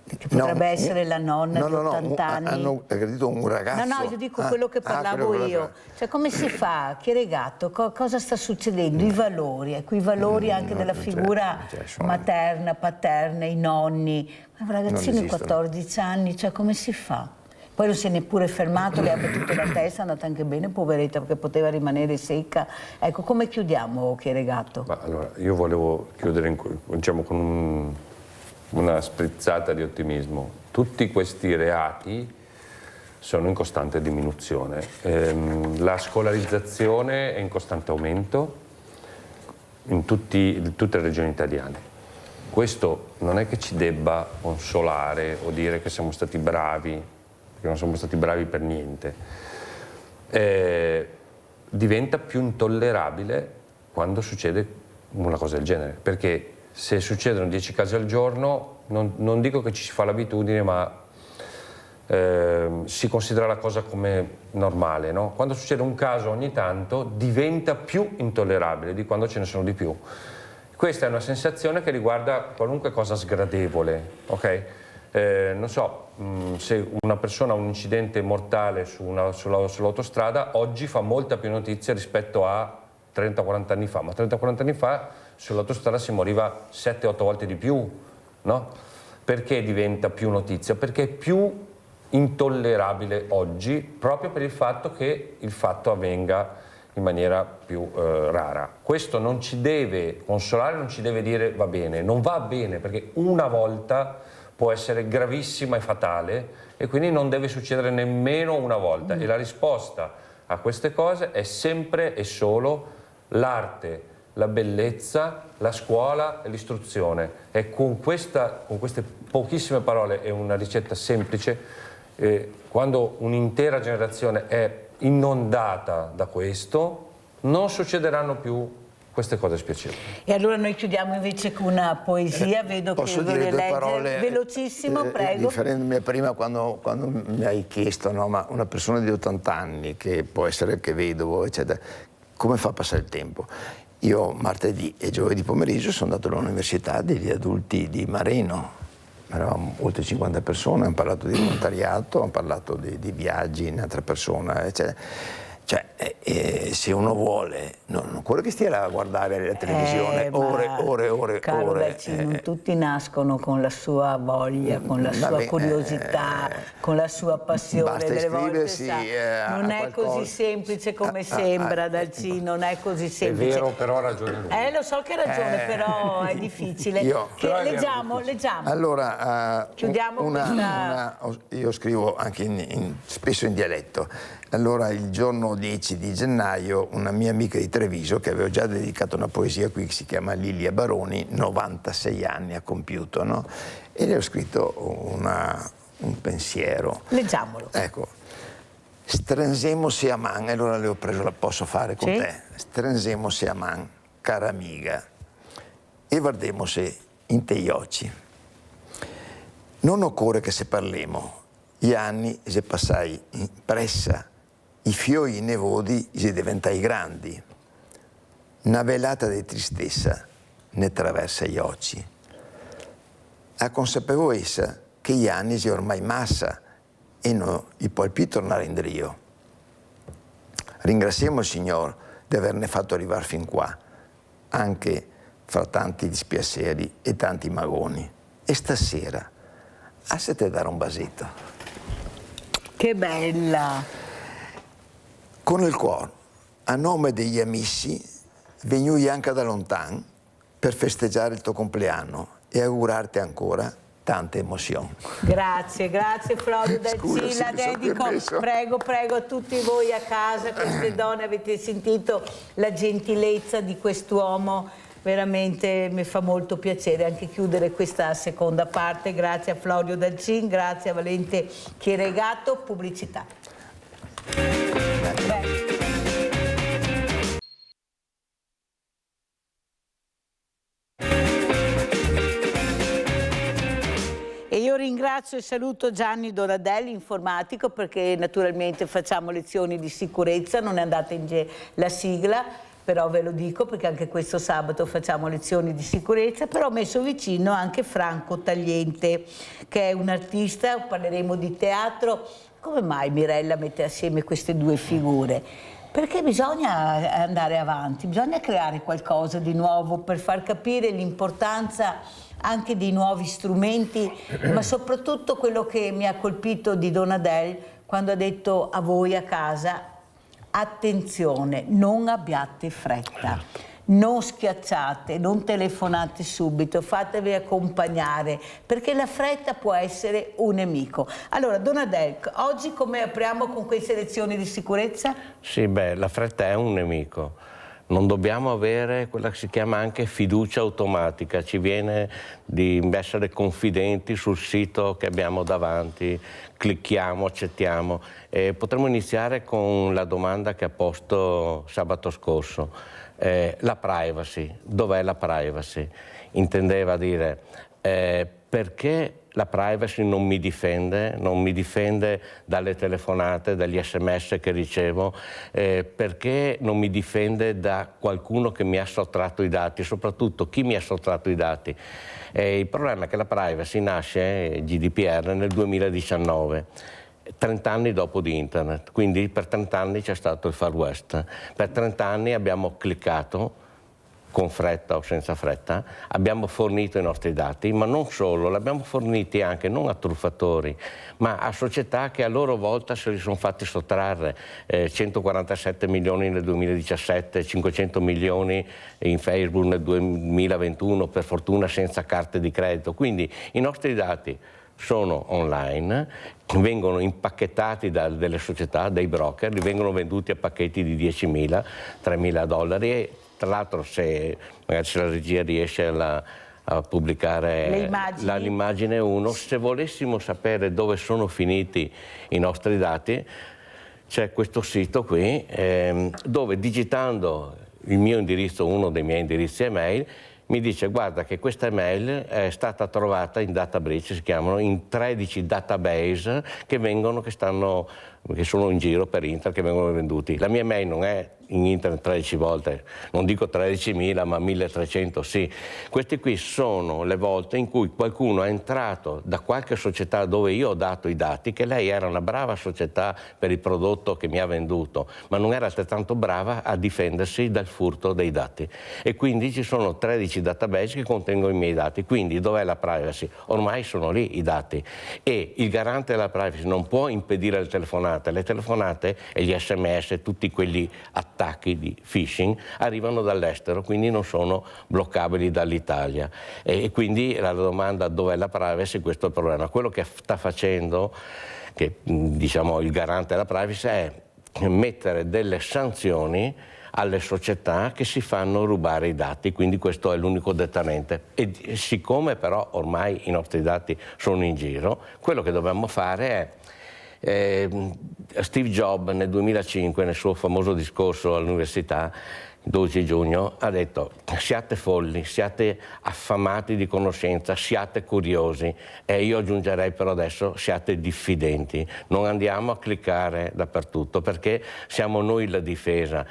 che potrebbe essere la nonna di 80 anni. Hanno aggredito un ragazzo. No, io dico quello che parlavo io. Cioè, come si fa? Chieregato, cosa sta succedendo? I valori, ecco, i valori anche della figura materna, paterna, i nonni. Ma un ragazzino di 14 anni, cioè come si fa? Poi non si è neppure fermato, le ha battuto la testa, è andata anche bene, poveretta, perché poteva rimanere secca. Ecco, come chiudiamo, Chieregato? Ma allora, io volevo chiudere diciamo, con una sprizzata di ottimismo. Tutti questi reati sono in costante diminuzione. La scolarizzazione è in costante aumento in tutte le regioni italiane. Questo non è che ci debba consolare o dire che siamo stati bravi, perché non siamo stati bravi per niente. Diventa più intollerabile quando succede una cosa del genere, perché se succedono 10 casi al giorno, non dico che ci si fa l'abitudine, ma si considera la cosa come normale, no? Quando succede un caso ogni tanto diventa più intollerabile di quando ce ne sono di più. Questa è una sensazione che riguarda qualunque cosa sgradevole, ok? Non so, se una persona ha un incidente mortale sull'autostrada, oggi fa molta più notizia rispetto a 30-40 anni fa, ma 30-40 anni fa sull'autostrada si moriva 7-8 volte di più, no? Perché diventa più notizia? Perché è più intollerabile oggi, proprio per il fatto che il fatto avvenga in maniera più rara. Questo non ci deve consolare, non ci deve dire va bene, non va bene, perché una volta può essere gravissima e fatale e quindi non deve succedere nemmeno una volta. E la risposta a queste cose è sempre e solo l'arte, la bellezza, la scuola e l'istruzione. E con queste pochissime parole e una ricetta semplice, quando un'intera generazione è inondata da questo, non succederanno più queste cose spiacevoli. E allora noi chiudiamo invece con una poesia, vedo Posso che dire vuole due parole, leggere velocissimo, prego. Differendomi prima quando mi hai chiesto, no, ma una persona di 80 anni, che può essere anche vedovo, eccetera, come fa a passare il tempo? Io martedì e giovedì pomeriggio sono andato all'università degli adulti di Mareno. Eravamo oltre 50 persone, hanno parlato di volontariato, hanno parlato di viaggi in altra persona, eccetera. Cioè, se uno vuole, non occorre che stia là a guardare la televisione ore. Caro Dalcin, tutti nascono con la sua voglia, con la sua curiosità, con la sua passione. Basta delle volte, non è qualcosa. così semplice come sembra, Dalcin, non è così semplice. È vero, però ha ragione lui. Lo so che ha ragione, però è difficile. Leggiamo. Allora, chiudiamo io scrivo anche spesso in dialetto. Allora, il giorno 10 di gennaio, una mia amica di Treviso, che avevo già dedicato una poesia qui, che si chiama Lilia Baroni, 96 anni ha compiuto, no? E le ho scritto un pensiero. Leggiamolo. Ecco. Stransemo-se a man, allora le ho preso, la posso fare con te? Stransemo-se a man, cara amiga, e guardemo-se in te gli occhi. Non occorre che se parliamo, gli anni se passai pressa, i fioi nevodi si diventai grandi, una velata di tristezza ne attraversa gli occhi. La consapevolezza che gli anni si ormai massa e non gli può più tornare indietro. Ringraziamo il Signore di averne fatto arrivare fin qua, anche fra tanti dispiaceri e tanti magoni. E stasera, a te dare un basetto. Che bella! Con il cuore, a nome degli amici, venuti anche da lontano per festeggiare il tuo compleanno e augurarti ancora tante emozioni. Grazie, grazie Florio Dalcin, la dedico, prego a tutti voi a casa, queste donne, avete sentito la gentilezza di quest'uomo, veramente mi fa molto piacere anche chiudere questa seconda parte. Grazie a Florio Dalcin, grazie a Valente Chieregato, pubblicità. E io ringrazio e saluto Gianni Donadelli, informatico, perché naturalmente facciamo lezioni di sicurezza, non è andata in la sigla, però ve lo dico perché anche questo sabato facciamo lezioni di sicurezza, però ho messo vicino anche Franco Tagliente, che è un artista, parleremo di teatro. Come mai Mirella mette assieme queste due figure? Perché bisogna andare avanti, bisogna creare qualcosa di nuovo per far capire l'importanza anche di nuovi strumenti, ma soprattutto quello che mi ha colpito di Donadel quando ha detto a voi a casa: attenzione, non abbiate fretta, non schiacciate, non telefonate subito, fatevi accompagnare, perché la fretta può essere un nemico. Allora, Donadel, oggi come apriamo con queste lezioni di sicurezza? Sì, la fretta è un nemico. Non dobbiamo avere quella che si chiama anche fiducia automatica, ci viene di essere confidenti sul sito che abbiamo davanti, clicchiamo, accettiamo. Potremmo iniziare con la domanda che ha posto sabato scorso, la privacy, dov'è la privacy? Intendeva dire perché la privacy non mi difende dalle telefonate, dagli sms che ricevo, perché non mi difende da qualcuno che mi ha sottratto i dati, soprattutto chi mi ha sottratto i dati. Il problema è che la privacy nasce, GDPR, nel 2019. 30 anni dopo di internet, quindi per 30 anni c'è stato il Far West. Per 30 anni abbiamo cliccato, con fretta o senza fretta, abbiamo fornito i nostri dati, ma non solo, l'abbiamo forniti anche non a truffatori, ma a società che a loro volta se li sono fatti sottrarre. 147 milioni nel 2017, 500 milioni in Facebook nel 2021, per fortuna senza carte di credito. Quindi i nostri dati sono online, vengono impacchettati delle società, dai broker, li vengono venduti a pacchetti di 10.000, 3.000 dollari e tra l'altro se magari la regia riesce a pubblicare l'immagine 1, se volessimo sapere dove sono finiti i nostri dati, c'è questo sito qui dove digitando il mio indirizzo, uno dei miei indirizzi email, mi dice guarda che questa email è stata trovata in data breach, si chiamano, in 13 database che sono in giro per internet, che vengono venduti. La mia email non è in internet 13 volte, non dico 13.000 ma 1.300 sì. Queste qui sono le volte in cui qualcuno è entrato da qualche società dove io ho dato i dati, che lei era una brava società per il prodotto che mi ha venduto, ma non era altrettanto brava a difendersi dal furto dei dati. E quindi ci sono 13 database che contengono i miei dati. Quindi dov'è la privacy? Ormai sono lì i dati. E il garante della privacy non può impedire le telefonate e gli sms, tutti quegli attacchi di phishing arrivano dall'estero, quindi non sono bloccabili dall'Italia. E quindi la domanda dov'è la privacy, questo è il problema. Quello che sta facendo, che diciamo il garante della privacy, è mettere delle sanzioni alle società che si fanno rubare i dati, quindi questo è l'unico deterrente. E siccome però ormai i nostri dati sono in giro, quello che dobbiamo fare è Steve Jobs nel 2005, nel suo famoso discorso all'università, 12 giugno, ha detto: siate folli, siate affamati di conoscenza, siate curiosi, e io aggiungerei però adesso siate diffidenti, non andiamo a cliccare dappertutto, perché siamo noi la difesa.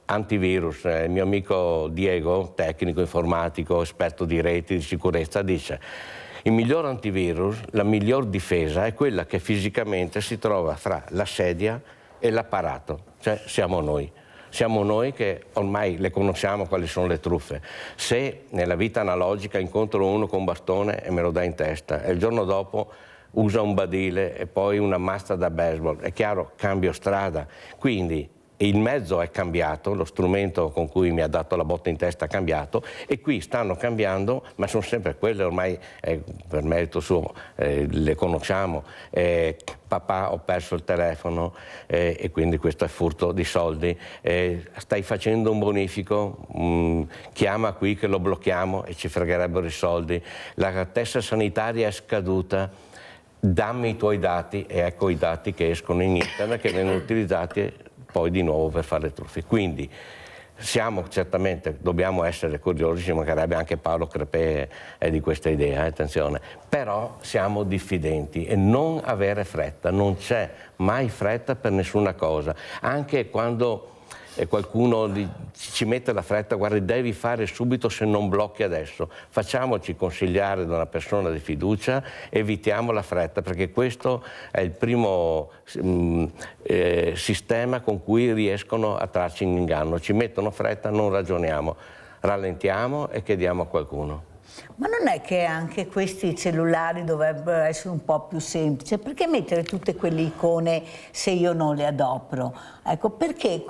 Antivirus, il mio amico Diego, tecnico informatico, esperto di reti, di sicurezza, dice: il miglior antivirus, la miglior difesa è quella che fisicamente si trova fra la sedia e l'apparato, cioè siamo noi. Siamo noi che ormai le conosciamo quali sono le truffe. Se nella vita analogica incontro uno con un bastone e me lo dà in testa e il giorno dopo usa un badile e poi una mazza da baseball, è chiaro, cambio strada. Quindi il mezzo è cambiato, lo strumento con cui mi ha dato la botta in testa è cambiato, e qui stanno cambiando, ma sono sempre quelle, ormai per merito suo, le conosciamo. Papà, ho perso il telefono e quindi questo è furto di soldi. Stai facendo un bonifico? Chiama qui che lo blocchiamo e ci fregherebbero i soldi. La tessera sanitaria è scaduta, dammi i tuoi dati, e ecco i dati che escono in internet, che vengono utilizzati poi di nuovo per fare le truffe. Quindi certamente, dobbiamo essere curiosi, ci mancherebbe, anche Paolo Crepè è di questa idea, attenzione, però siamo diffidenti e non avere fretta, non c'è mai fretta per nessuna cosa, anche quando qualcuno ci mette la fretta: guarda, devi fare subito, se non blocchi adesso. Facciamoci consigliare da una persona di fiducia, evitiamo la fretta, perché questo è il primo sistema con cui riescono a trarci in inganno. Ci mettono fretta, non ragioniamo, rallentiamo e chiediamo a qualcuno. Ma non è che anche questi cellulari dovrebbero essere un po' più semplici? Perché mettere tutte quelle icone se io non le adopero? Ecco, perché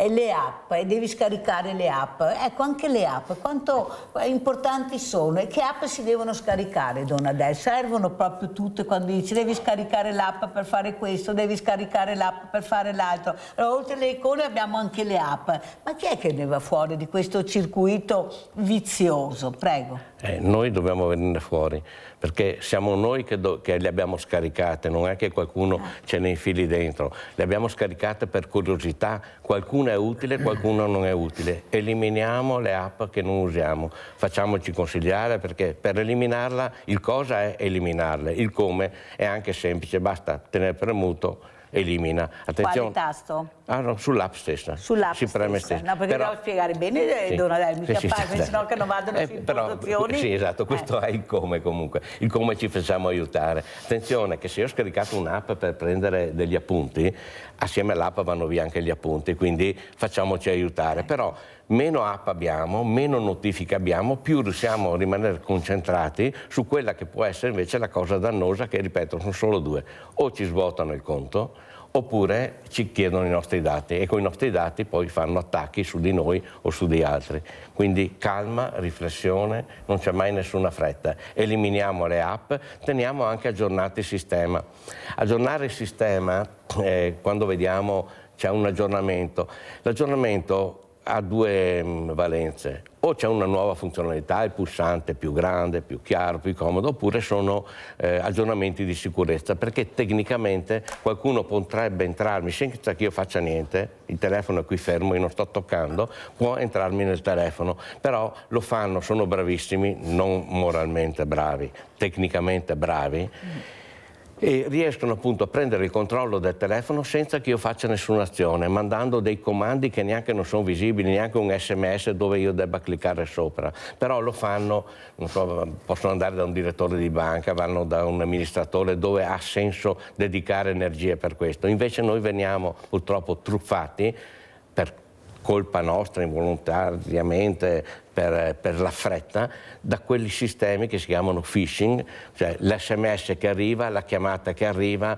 le app, devi scaricare le app. Ecco, anche le app, quanto importanti sono e che app si devono scaricare, Donadel? Servono proprio tutte, quando dici devi scaricare l'app per fare questo, devi scaricare l'app per fare l'altro. Allora, oltre alle icone abbiamo anche le app. Ma chi è che ne va fuori di questo circuito vizioso? Prego. Noi dobbiamo venire fuori, perché siamo noi che le abbiamo scaricate, non è che qualcuno ce ne infili dentro. Le abbiamo scaricate per curiosità, qualcuna è utile, qualcuna non è utile. Eliminiamo le app che non usiamo, facciamoci consigliare, perché per eliminarla il cosa è eliminarle, il come è anche semplice, basta tenere premuto, elimina. Attenzione. Quale tasto? No, sull'app stessa. Sull'app si preme stessa. No, perché devo spiegare bene, sì, Donadel, mica sì, fare, sennò che non vadano su impostazioni. Sì, esatto, questo è il come comunque. Il come ci facciamo aiutare. Attenzione che se io ho scaricato un'app per prendere degli appunti, assieme all'app vanno via anche gli appunti, quindi facciamoci aiutare. Però meno app abbiamo, meno notifiche abbiamo, più riusciamo a rimanere concentrati su quella che può essere invece la cosa dannosa, che ripeto sono solo due: o ci svuotano il conto oppure ci chiedono i nostri dati, e con i nostri dati poi fanno attacchi su di noi o su di altri. Quindi calma, riflessione, non c'è mai nessuna fretta. Eliminiamo le app, teniamo anche aggiornato il sistema. Aggiornare il sistema, quando vediamo c'è un aggiornamento, l'aggiornamento ha due valenze: o c'è una nuova funzionalità, il pulsante più grande, più chiaro, più comodo, oppure sono aggiornamenti di sicurezza, perché tecnicamente qualcuno potrebbe entrarmi senza che io faccia niente, il telefono è qui fermo, io non sto toccando, può entrarmi nel telefono, però lo fanno, sono bravissimi, non moralmente bravi, tecnicamente bravi, e riescono appunto a prendere il controllo del telefono senza che io faccia nessuna azione, mandando dei comandi che neanche non sono visibili, neanche un SMS dove io debba cliccare sopra. Però lo fanno, non so, possono andare da un direttore di banca, vanno da un amministratore dove ha senso dedicare energie per questo. Invece noi veniamo purtroppo truffati per colpa nostra, involontariamente, per la fretta, da quegli sistemi che si chiamano phishing, cioè l'SMS che arriva, la chiamata che arriva,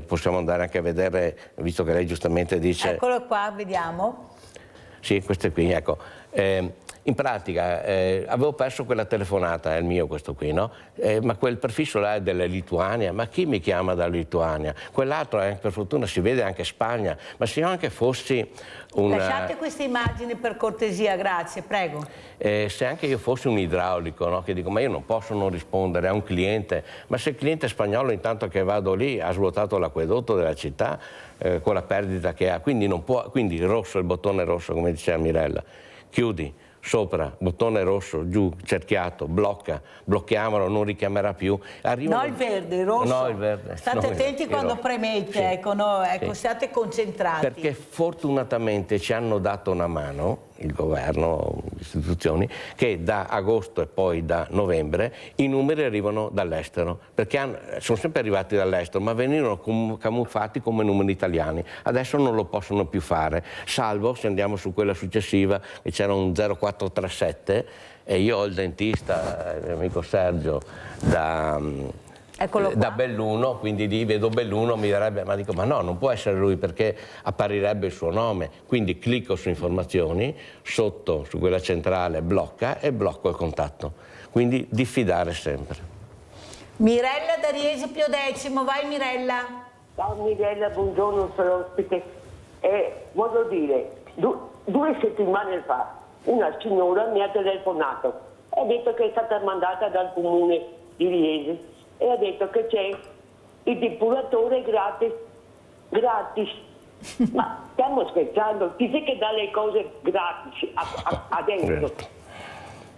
possiamo andare anche a vedere, visto che lei giustamente dice... Eccolo qua, vediamo. Sì, questo qui, ecco. In pratica avevo perso quella telefonata, è il mio questo qui, no? Ma quel prefisso là è della Lituania, ma chi mi chiama dalla Lituania? Quell'altro per fortuna si vede anche Spagna, ma se io anche fossi Lasciate queste immagini per cortesia, grazie, prego. Se anche io fossi un idraulico, no? Che dico, ma io non posso non rispondere a un cliente, ma se il cliente spagnolo intanto che vado lì ha svuotato l'acquedotto della città con la perdita che ha, quindi non può, quindi rosso, il bottone rosso, come diceva Mirella, chiudi, sopra, bottone rosso, giù, cerchiato, blocca, blocchiamolo, non richiamerà più. No il verde, il rosso. No il verde. State attenti quando premete, sì. ecco, siate concentrati. Perché fortunatamente ci hanno dato una mano, il governo, le istituzioni, che da agosto e poi da novembre i numeri arrivano dall'estero, perché sono sempre arrivati dall'estero, ma venivano camuffati come numeri italiani. Adesso non lo possono più fare, salvo se andiamo su quella successiva, che c'era un 0437 e io ho il dentista, il mio amico Sergio, da Belluno, quindi lì vedo Belluno, mi direbbe, ma dico, ma no, non può essere lui perché apparirebbe il suo nome, quindi clicco su informazioni, sotto su quella centrale blocca e blocco il contatto, quindi diffidare sempre. Mirella da Riese Pio X, vai Mirella. Ciao Mirella, buongiorno, sono ospite. Voglio dire, 2 settimane fa una signora mi ha telefonato e ha detto che è stata mandata dal comune di Riese e ha detto che c'è il depuratore gratis. Ma stiamo scherzando? Chi sei che dà le cose gratis adesso?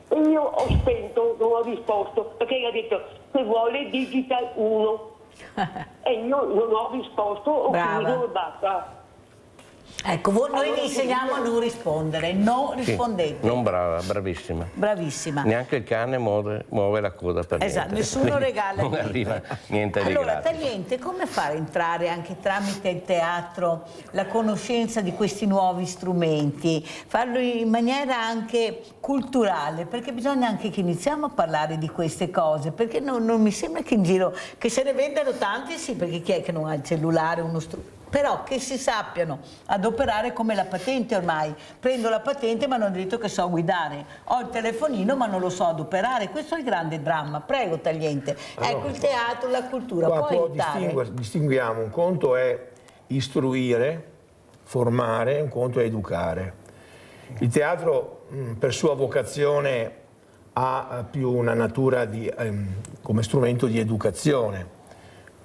E io ho spento, non ho risposto, perché ha detto se vuole digita 1 e io non ho risposto, ho chiuso e basta. Ecco, noi vi insegniamo a non rispondere, non rispondete. Sì, non brava, bravissima. Bravissima. Neanche il cane muove la coda per esatto, niente. Nessuno regala non arriva niente di Allora, gratis. Tagliente, come fare a entrare anche tramite il teatro la conoscenza di questi nuovi strumenti? Farlo in maniera anche culturale, perché bisogna anche che iniziamo a parlare di queste cose, perché non mi sembra che in giro, che se ne vendano tanti, sì, perché chi è che non ha il cellulare, uno strumento? Però che si sappiano adoperare come la patente ormai. Prendo la patente ma non ho detto che so guidare. Ho il telefonino ma non lo so adoperare. Questo è il grande dramma. Prego Tagliente. Allora, ecco il teatro, la cultura. Qua può aiutare. distinguiamo, un conto è istruire, formare, un conto è educare. Il teatro per sua vocazione ha più una natura come strumento di educazione.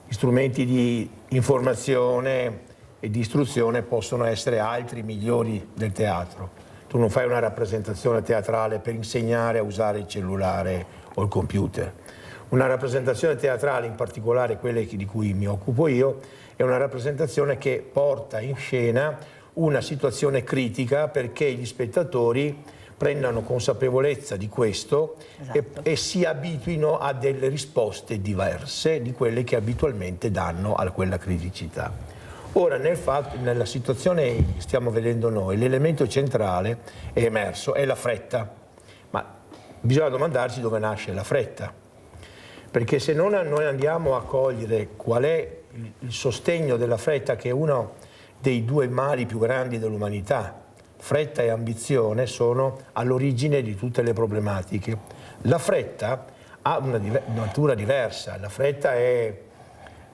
Gli strumenti di informazione e di istruzione possono essere altri, migliori del teatro. Tu non fai una rappresentazione teatrale per insegnare a usare il cellulare o il computer. Una rappresentazione teatrale, in particolare quelle di cui mi occupo io, è una rappresentazione che porta in scena una situazione critica perché gli spettatori prendano consapevolezza di questo, esatto, e si abituino a delle risposte diverse di quelle che abitualmente danno a quella criticità. Ora, nella situazione che stiamo vedendo noi, l'elemento centrale è emerso, è la fretta, ma bisogna domandarci dove nasce la fretta, perché se non noi andiamo a cogliere qual è il sostegno della fretta, che è uno dei 2 mali più grandi dell'umanità. Fretta e ambizione sono all'origine di tutte le problematiche. La fretta ha una natura diversa. La fretta è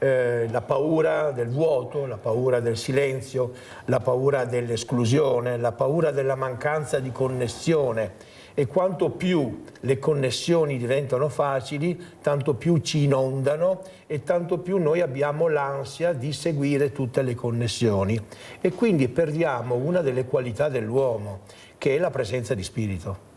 la paura del vuoto, la paura del silenzio, la paura dell'esclusione, la paura della mancanza di connessione. E quanto più le connessioni diventano facili, tanto più ci inondano e tanto più noi abbiamo l'ansia di seguire tutte le connessioni. E quindi perdiamo una delle qualità dell'uomo, che è la presenza di spirito.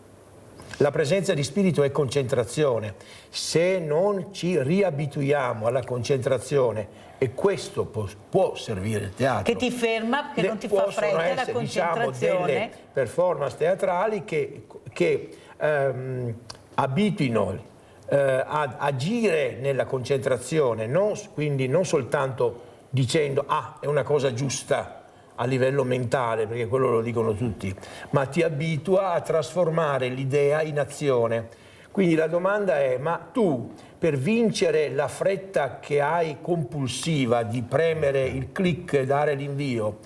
La presenza di spirito è concentrazione. Se non ci riabituiamo alla concentrazione, e questo può servire il teatro, che ti ferma, che non ti fa fretta la concentrazione, diciamo, delle performance teatrali che abituino ad agire nella concentrazione, quindi non soltanto dicendo è una cosa giusta a livello mentale, perché quello lo dicono tutti, ma ti abitua a trasformare l'idea in azione. Quindi la domanda è: ma tu, per vincere la fretta che hai compulsiva di premere il click e dare l'invio,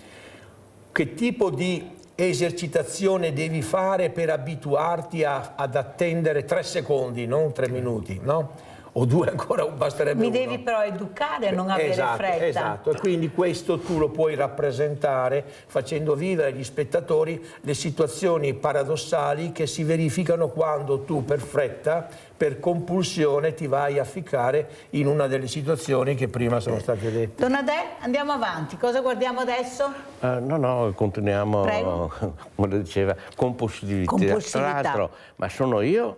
che tipo di esercitazione devi fare per abituarti ad attendere 3 secondi, non 3 minuti, no? O 2 ancora basterebbe Mi uno. devi però educare a non avere fretta. Esatto, e quindi questo tu lo puoi rappresentare facendo vivere agli spettatori le situazioni paradossali che si verificano quando tu per fretta, per compulsione ti vai a ficcare in una delle situazioni che prima sono state dette. Donadè, andiamo avanti, cosa guardiamo adesso? No, continuiamo, Prego. come diceva, compulsività. Compulsività. Tra l'altro, ma sono io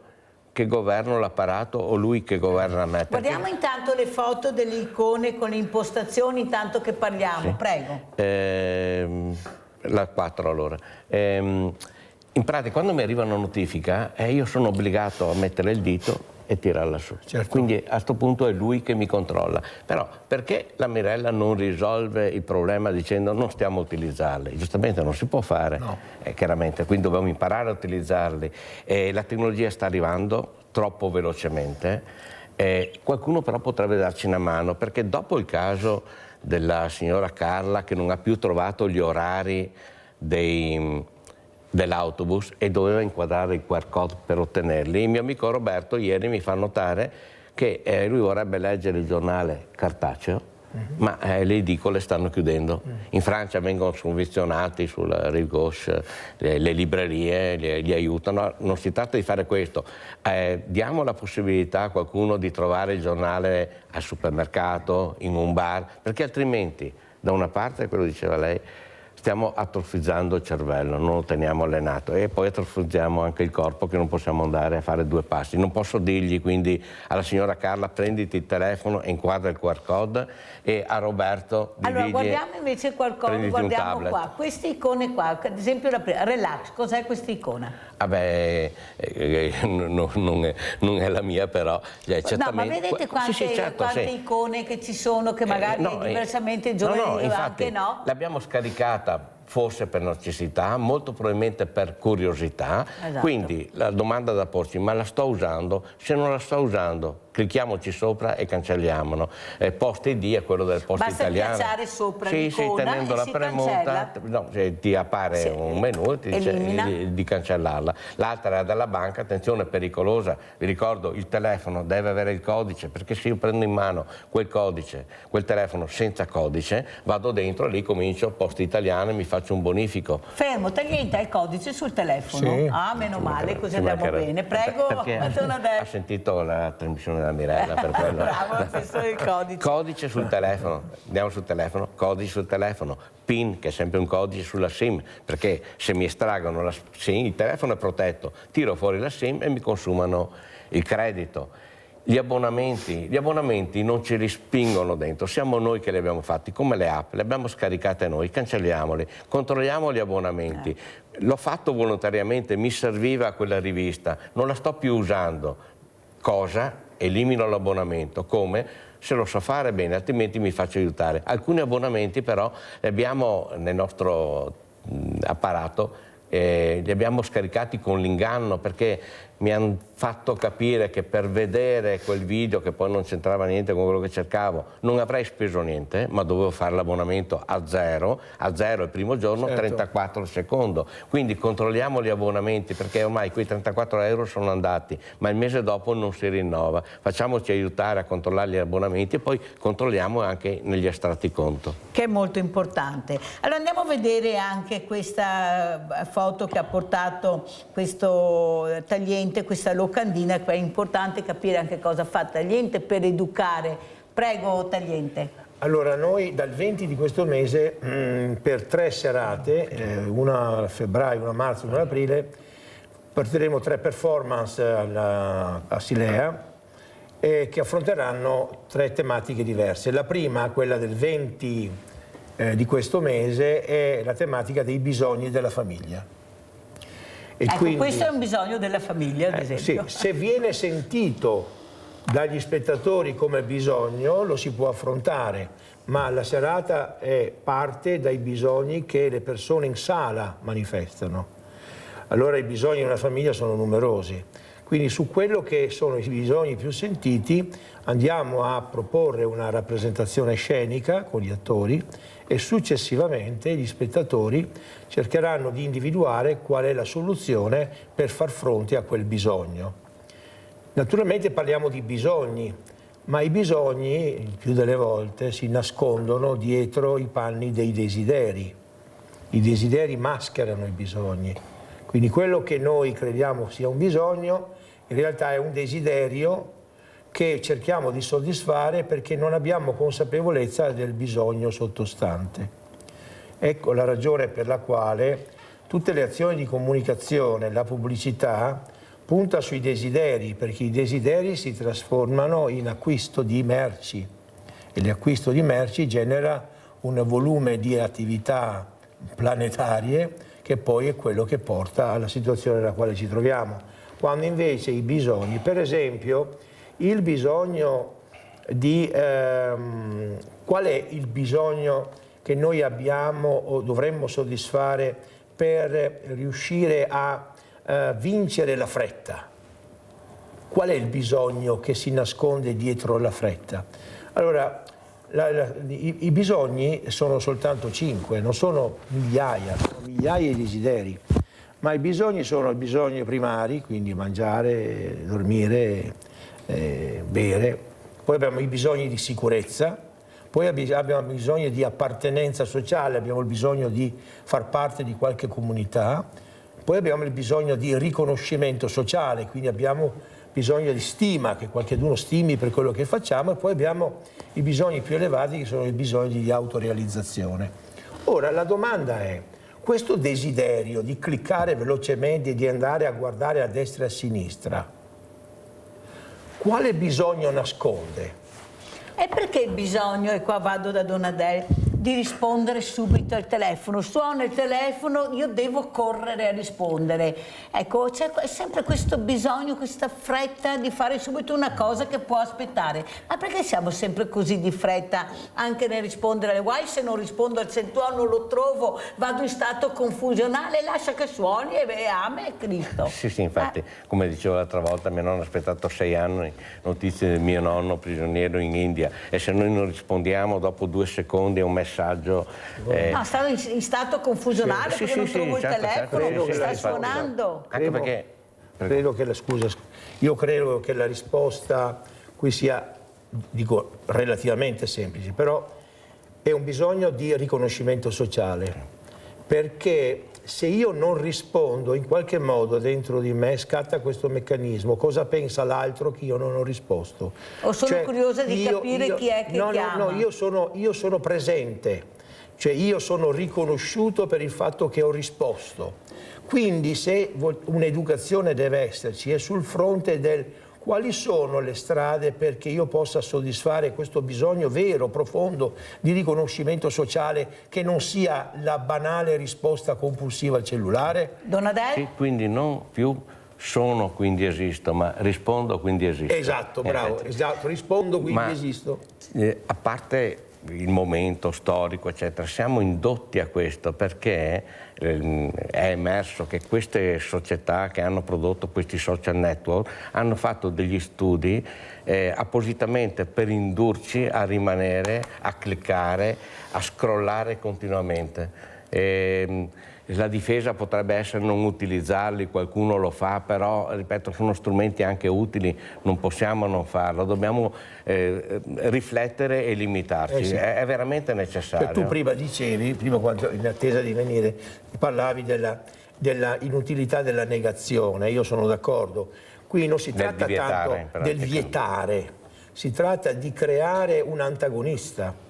che governo l'apparato o lui che governa me? Guardiamo intanto le foto delle icone con le impostazioni intanto che parliamo, prego. La 4 allora. In pratica quando mi arriva una notifica io sono obbligato a mettere il dito e tirarla su. Certo. Quindi a questo punto è lui che mi controlla. Però perché la Mirella non risolve il problema dicendo non stiamo a utilizzarli? Giustamente non si può fare, No. Chiaramente, quindi dobbiamo imparare a utilizzarli. La tecnologia sta arrivando troppo velocemente. Qualcuno però potrebbe darci una mano, perché dopo il caso della signora Carla che non ha più trovato gli orari dell'autobus e doveva inquadrare il QR code per ottenerli, il mio amico Roberto ieri mi fa notare che lui vorrebbe leggere il giornale cartaceo, ma le edicole stanno chiudendo. In Francia vengono sovvenzionati sul Rive Gauche, le librerie li aiutano, non si tratta di fare questo, diamo la possibilità a qualcuno di trovare il giornale al supermercato, in un bar, perché altrimenti da una parte, quello diceva lei, stiamo atrofizzando il cervello, non lo teniamo allenato e poi atrofizziamo anche il corpo, che non possiamo andare a fare 2 passi. Non posso dirgli quindi alla signora Carla prenditi il telefono e inquadra il QR code, e a Roberto di Allora dirgli, guardiamo invece il QR code, prenditi un guardiamo tablet. qua, queste icone qua, ad esempio la prima, relax, cos'è questa icona? Vabbè, non è la mia però, certamente... No, ma vedete quante, certo, quante icone che ci sono, che magari diversamente i giovani infatti, anche no? L'abbiamo scaricata forse per necessità, molto probabilmente per curiosità, Esatto. Quindi la domanda da porci, ma la sto usando? Se non la sto usando, clicchiamoci sopra e cancelliamolo. Post ID è quello del post Basta italiano. Basta piazzare sopra sì, l'icona tenendo e la si premuta, ti appare un menu e ti dice di cancellarla. L'altra è dalla banca, attenzione, pericolosa, vi ricordo il telefono deve avere il codice, perché se io prendo in mano quel codice, quel telefono senza codice, vado dentro e lì comincio post italiano e mi faccio un bonifico. Fermo, Tagliente ha il codice sul telefono? Sì. Ah, meno male, così andiamo mancherebbe. bene. Prego, Perché ha sentito la trasmissione della Mirella, per quello. Bravo, questo è il codice. Codice sul telefono, andiamo sul telefono, codice sul telefono, PIN che è sempre un codice sulla SIM, perché se mi estraggono la SIM, il telefono è protetto, tiro fuori la SIM e mi consumano il credito. Gli abbonamenti non ci rispingono dentro, siamo noi che li abbiamo fatti, come le app, le abbiamo scaricate noi, cancelliamoli, controlliamo gli abbonamenti. L'ho fatto volontariamente, mi serviva quella rivista, non la sto più usando. Cosa? Elimino l'abbonamento. Come? Se lo so fare bene, altrimenti mi faccio aiutare. Alcuni abbonamenti però li abbiamo nel nostro apparato, li abbiamo scaricati con l'inganno, perché mi hanno fatto capire che per vedere quel video, che poi non c'entrava niente con quello che cercavo, non avrei speso niente, ma dovevo fare l'abbonamento a zero il primo giorno, certo. 34 il secondo. Quindi controlliamo gli abbonamenti, perché ormai quei 34 euro sono andati, ma il mese dopo non si rinnova. Facciamoci aiutare a controllare gli abbonamenti e poi controlliamo anche negli estratti conto. Che è molto importante. Allora andiamo a vedere anche questa foto che ha portato questo Tagliente, questa locandina. È importante capire anche cosa fa Tagliente per educare. Prego Tagliente. Allora noi dal 20 di questo mese per 3 serate, una a febbraio, una a marzo e una ad aprile, partiremo 3 performance a Silea che affronteranno 3 tematiche diverse. La prima, quella del 20 di questo mese, è la tematica dei bisogni della famiglia. E ecco, quindi, questo è un bisogno della famiglia, ad esempio. Sì, se viene sentito dagli spettatori come bisogno lo si può affrontare, ma la serata parte dai bisogni che le persone in sala manifestano. Allora i bisogni di una famiglia sono numerosi, Quindi su quello che sono i bisogni più sentiti andiamo a proporre una rappresentazione scenica con gli attori e successivamente gli spettatori cercheranno di individuare qual è la soluzione per far fronte a quel bisogno. Naturalmente parliamo di bisogni, ma i bisogni il più delle volte si nascondono dietro i panni dei desideri. I desideri mascherano i bisogni, quindi quello che noi crediamo sia un bisogno in realtà è un desiderio che cerchiamo di soddisfare perché non abbiamo consapevolezza del bisogno sottostante. Ecco la ragione per la quale tutte le azioni di comunicazione, la pubblicità, punta sui desideri, perché i desideri si trasformano in acquisto di merci e l'acquisto di merci genera un volume di attività planetarie che poi è quello che porta alla situazione nella quale ci troviamo. Quando invece i bisogni, per esempio, il bisogno di qual è il bisogno che noi abbiamo o dovremmo soddisfare per riuscire a vincere la fretta? Qual è il bisogno che si nasconde dietro la fretta? Allora, i bisogni sono soltanto 5, non sono migliaia, sono migliaia di desideri. Ma i bisogni sono i bisogni primari, quindi mangiare, dormire, bere. Poi abbiamo i bisogni di sicurezza, poi abbiamo bisogno di appartenenza sociale, abbiamo il bisogno di far parte di qualche comunità, poi abbiamo il bisogno di riconoscimento sociale, quindi abbiamo bisogno di stima, che qualcuno stimi per quello che facciamo, e poi abbiamo i bisogni più elevati che sono i bisogni di autorealizzazione. Ora la domanda è: questo desiderio di cliccare velocemente e di andare a guardare a destra e a sinistra, quale bisogno nasconde? E perché il bisogno, e qua vado da Donadel, di rispondere subito al telefono? Suona il telefono, io devo correre a rispondere. Ecco, c'è sempre questo bisogno, questa fretta di fare subito una cosa che può aspettare. Ma perché siamo sempre così di fretta anche nel rispondere alle guai? Se non rispondo al 101 non lo trovo, vado in stato confusionale, lascia che suoni e ame Cristo. Sì, infatti, come dicevo l'altra volta, mio nonno ha aspettato 6 anni, notizie del mio nonno prigioniero in India, e se noi non rispondiamo dopo 2 secondi a un messaggio... No, stavo in stato confusionale perché non trovo il telefono, sta suonando. Anche perché... Io credo che la risposta qui sia, dico, relativamente semplice, però è un bisogno di riconoscimento sociale, perché se io non rispondo, in qualche modo dentro di me scatta questo meccanismo: cosa pensa l'altro che io non ho risposto? O sono curiosa di capire chi è che chiama. No, io sono presente, cioè io sono riconosciuto per il fatto che ho risposto. Quindi se un'educazione deve esserci è sul fronte del quali sono le strade perché io possa soddisfare questo bisogno vero, profondo, di riconoscimento sociale, che non sia la banale risposta compulsiva al cellulare? Donadel? Sì, quindi non più sono quindi esisto, ma rispondo quindi esisto. Esatto, bravo, esatto, rispondo quindi esisto. A parte il momento storico, eccetera, siamo indotti a questo perché è emerso che queste società che hanno prodotto questi social network hanno fatto degli studi appositamente per indurci a rimanere, a cliccare, a scrollare continuamente. La difesa potrebbe essere non utilizzarli, qualcuno lo fa, però ripeto, sono strumenti anche utili, non possiamo non farlo, dobbiamo riflettere e limitarci, Sì. È veramente necessario. Tu prima dicevi, in attesa di venire, parlavi della inutilità della negazione, io sono d'accordo. Qui non si tratta tanto del vietare, si tratta di creare un antagonista.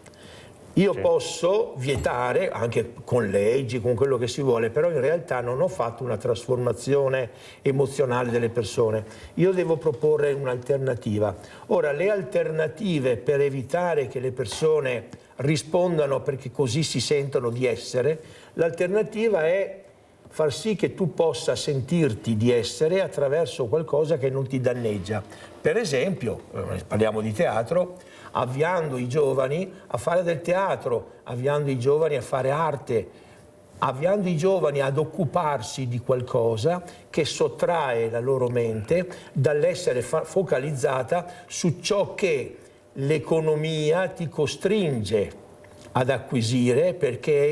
Io posso vietare, anche con leggi, con quello che si vuole, però in realtà non ho fatto una trasformazione emozionale delle persone. Io devo proporre un'alternativa. Ora, le alternative per evitare che le persone rispondano perché così si sentono di essere, l'alternativa è far sì che tu possa sentirti di essere attraverso qualcosa che non ti danneggia. Per esempio, parliamo di teatro, avviando i giovani a fare del teatro, avviando i giovani a fare arte. avviando i giovani ad occuparsi di qualcosa che sottrae la loro mente dall'essere focalizzata su ciò che l'economia ti costringe ad acquisire, perché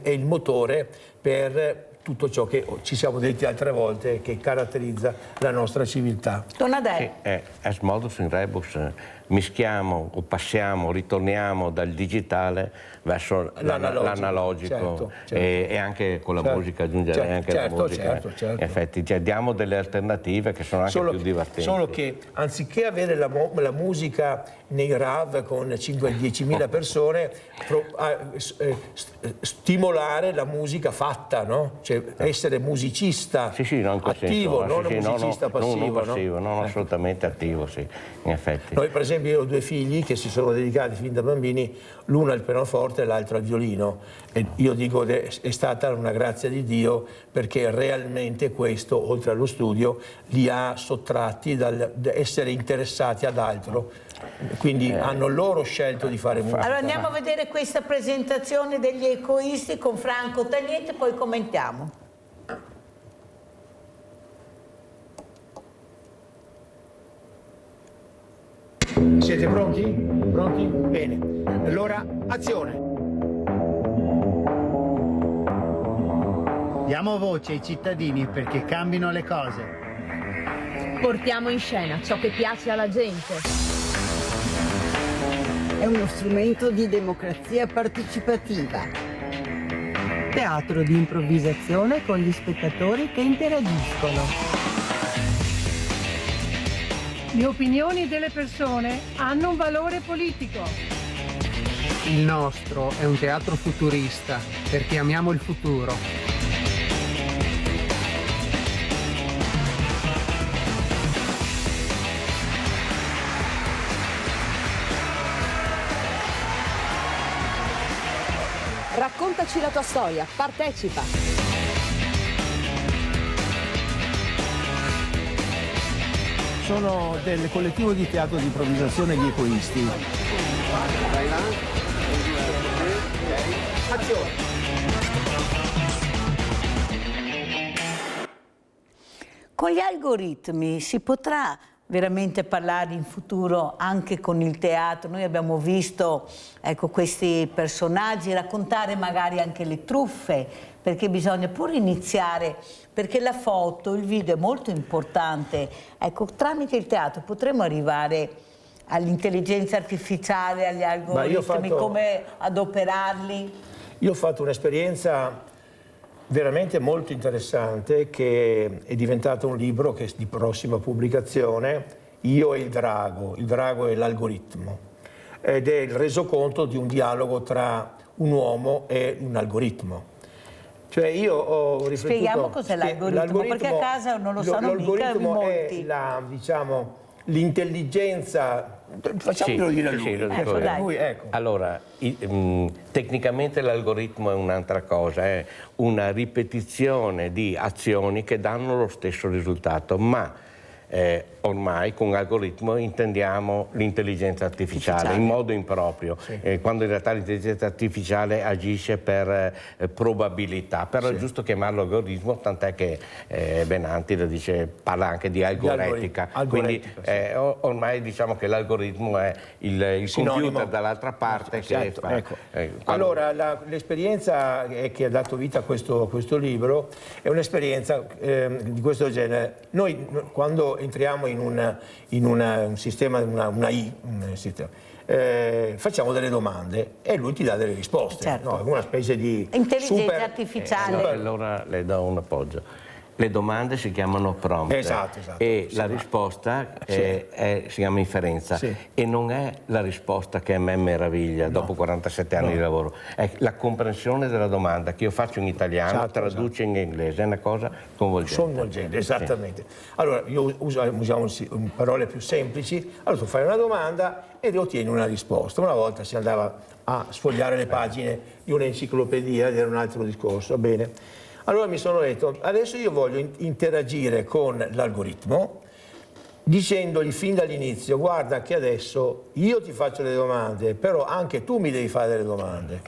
è il motore per tutto ciò che ci siamo detti altre volte che caratterizza la nostra civiltà. Donadè. Est modus in rebus, mischiamo o passiamo, ritorniamo dal digitale verso l'analogico, certo. E anche con la musica, aggiungerei anche la musica. Certo. In effetti, cioè, diamo delle alternative che sono anche più divertenti. Solo che anziché avere la musica nei RAV con 5-10.000 persone, stimolare la musica fatta, no? Cioè essere musicista attivo, non un musicista passivo. Non assolutamente attivo, sì, in effetti. Noi per esempio, io ho 2 figli che si sono dedicati fin da bambini, l'uno al pianoforte e l'altro al violino, e io dico che è stata una grazia di Dio, perché realmente questo, oltre allo studio, li ha sottratti dall'essere interessati ad altro, quindi hanno loro scelto di fare musica. Allora andiamo a vedere questa presentazione degli ecoisti con Franco Tagliente, poi commentiamo. Siete pronti? Pronti? Bene. Allora, azione! Diamo voce ai cittadini perché cambino le cose. Portiamo in scena ciò che piace alla gente. È uno strumento di democrazia partecipativa. Teatro di improvvisazione con gli spettatori che interagiscono. Le opinioni delle persone hanno un valore politico. Il nostro è un teatro futurista perché amiamo il futuro. Raccontaci la tua storia, partecipa. Sono del collettivo di teatro di improvvisazione Gli Ecoisti. Azione! Con gli algoritmi si potrà veramente parlare in futuro anche con il teatro? Noi abbiamo visto, ecco, questi personaggi, raccontare magari anche le truffe, perché bisogna pure iniziare, perché la foto, il video è molto importante. Ecco, tramite il teatro potremo arrivare all'intelligenza artificiale, agli algoritmi, come adoperarli? Io ho fatto un'esperienza veramente molto interessante, che è diventato un libro che è di prossima pubblicazione, Io e il drago e l'algoritmo, ed è il resoconto di un dialogo tra un uomo e un algoritmo. Cioè io ho riflettuto... Spieghiamo cos'è l'algoritmo, perché a casa non lo sanno mica molti. L'algoritmo è l'intelligenza... Facciamolo dire a lui. Ecco. Allora, tecnicamente l'algoritmo è un'altra cosa, è una ripetizione di azioni che danno lo stesso risultato, ma ormai con algoritmo intendiamo l'intelligenza artificiale in modo improprio, quando in realtà l'intelligenza artificiale agisce per probabilità, però è giusto chiamarlo algoritmo, tant'è che Benanti lo dice, parla anche di algoretica, quindi ormai diciamo che l'algoritmo è il computer dall'altra parte che fa... Ecco. Allora l'esperienza che ha dato vita a questo libro è un'esperienza di questo genere. Noi quando entriamo in un sistema, una sistema, facciamo delle domande e lui ti dà delle risposte, no? È una specie di intelligenza artificiale. Allora le do un appoggio. Le domande si chiamano prompt, esatto. E la risposta si chiama inferenza, e non è la risposta che a me meraviglia dopo 47 anni di lavoro, è la comprensione della domanda che io faccio in italiano, traduce in inglese, è una cosa coinvolgente. Esattamente. Allora io usiamo parole più semplici, allora tu fai una domanda ed ottieni una risposta. Una volta si andava a sfogliare le pagine di un'enciclopedia ed era un altro discorso, bene. Allora mi sono detto, adesso io voglio interagire con l'algoritmo dicendogli fin dall'inizio, guarda che adesso io ti faccio le domande, però anche tu mi devi fare delle domande.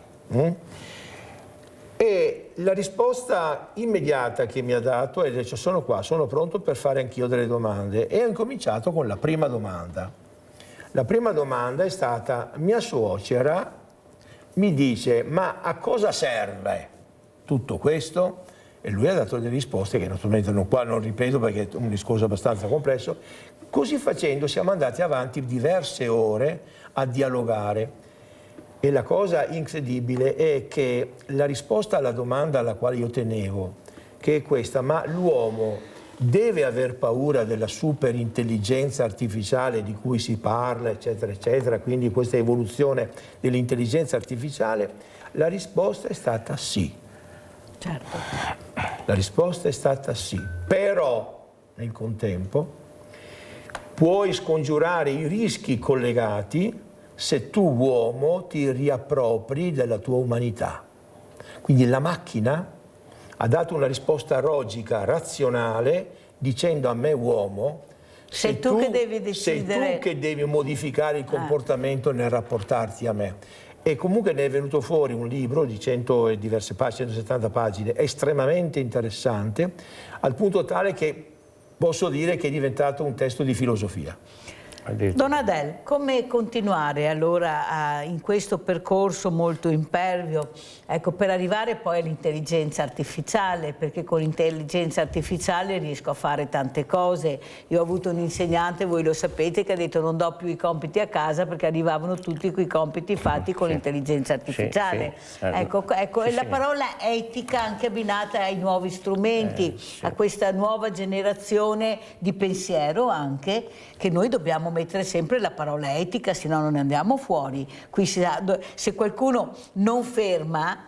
E la risposta immediata che mi ha dato è: sono qua, sono pronto per fare anch'io delle domande. E ho incominciato con la prima domanda. La prima domanda è stata: mia suocera mi dice, ma a cosa serve tutto questo? E lui ha dato delle risposte che naturalmente qua non ripeto perché è un discorso abbastanza complesso. Così facendo siamo andati avanti diverse ore a dialogare. E la cosa incredibile è che la risposta alla domanda alla quale io tenevo, che è questa: ma l'uomo deve aver paura della superintelligenza artificiale di cui si parla, eccetera, eccetera, quindi questa evoluzione dell'intelligenza artificiale? La risposta è stata sì. Certo. La risposta è stata sì. Però, nel contempo, puoi scongiurare i rischi collegati se tu uomo ti riappropri della tua umanità. Quindi la macchina ha dato una risposta logica, razionale, dicendo a me uomo: sei tu che devi decidere, sei tu che devi modificare il comportamento nel rapportarti a me. E comunque ne è venuto fuori un libro di 100 e diverse pagine, 170 pagine, estremamente interessante, al punto tale che posso dire che è diventato un testo di filosofia. Don Adel, come continuare allora in questo percorso molto impervio, ecco, per arrivare poi all'intelligenza artificiale, perché con l'intelligenza artificiale riesco a fare tante cose. Io ho avuto un insegnante, voi lo sapete, che ha detto: non do più i compiti a casa, perché arrivavano tutti quei compiti fatti con l'intelligenza artificiale. Ecco, e la parola etica anche abbinata ai nuovi strumenti, a questa nuova generazione di pensiero anche, che noi dobbiamo mettere sempre la parola etica, se no non ne andiamo fuori. Qui se qualcuno non ferma,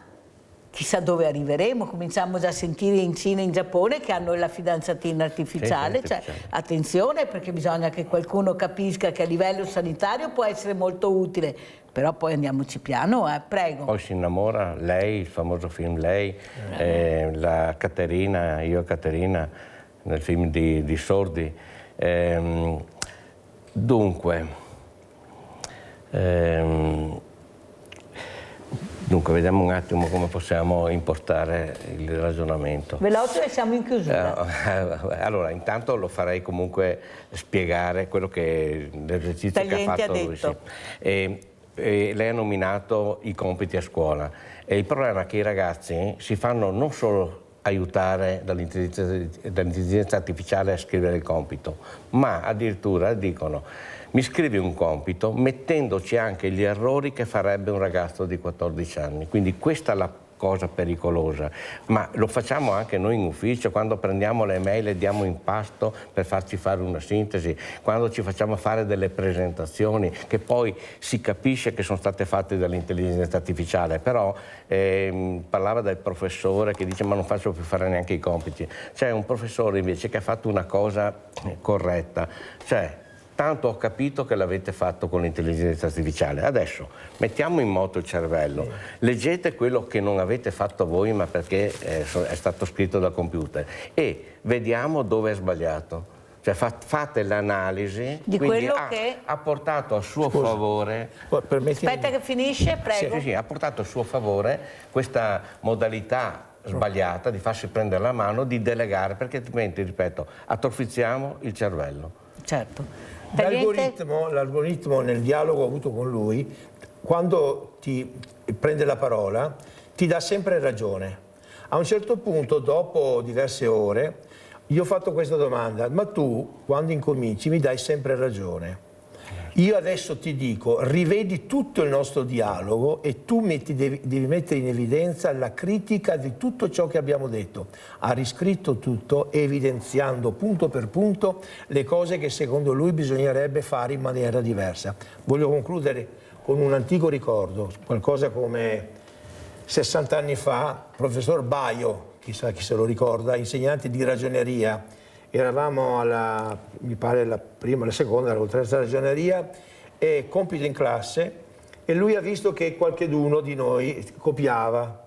chissà dove arriveremo. Cominciamo già a sentire in Cina e in Giappone che hanno la fidanzatina artificiale, cioè attenzione, perché bisogna che qualcuno capisca che a livello sanitario può essere molto utile, però poi andiamoci piano, prego. Poi si innamora, lei, il famoso film Lei, la Caterina, io Caterina, nel film di Sordi. Dunque, vediamo un attimo come possiamo importare il ragionamento. Veloce, siamo in chiusura. Allora, intanto lo farei comunque spiegare quello che l'esercizio che ha fatto lui. Sì. Lei ha nominato i compiti a scuola. E il problema è che i ragazzi si fanno non solo aiutare dall'intelligenza artificiale a scrivere il compito, ma addirittura dicono: mi scrivi un compito mettendoci anche gli errori che farebbe un ragazzo di 14 anni. Quindi questa è la cosa pericolosa, ma lo facciamo anche noi in ufficio, quando prendiamo le mail e diamo in pasto per farci fare una sintesi, quando ci facciamo fare delle presentazioni che poi si capisce che sono state fatte dall'intelligenza artificiale, però parlava del professore che dice: ma non faccio più fare neanche i compiti. C'è un professore invece che ha fatto una cosa corretta, cioè: tanto ho capito che l'avete fatto con l'intelligenza artificiale, adesso mettiamo in moto il cervello, leggete quello che non avete fatto voi ma perché è stato scritto dal computer, e vediamo dove è sbagliato. Cioè fate l'analisi di quello che ha portato a suo favore. Aspetta che finisce, prego. Sì, ha portato a suo favore questa modalità sbagliata di farsi prendere la mano, di delegare, perché altrimenti, ripeto, atrofiziamo il cervello. Certo. L'algoritmo nel dialogo che ho avuto con lui, quando ti prende la parola, ti dà sempre ragione. A un certo punto, dopo diverse ore, gli ho fatto questa domanda: ma tu, quando incominci, mi dai sempre ragione. Io adesso ti dico, rivedi tutto il nostro dialogo e tu devi mettere in evidenza la critica di tutto ciò che abbiamo detto. Ha riscritto tutto, evidenziando punto per punto le cose che secondo lui bisognerebbe fare in maniera diversa. Voglio concludere con un antico ricordo, qualcosa come 60 anni fa, professor Baio, chissà chi se lo ricorda, insegnante di ragioneria. Eravamo mi pare la prima, la seconda, la terza ragioneria, e compito in classe, e lui ha visto che qualcheduno di noi copiava.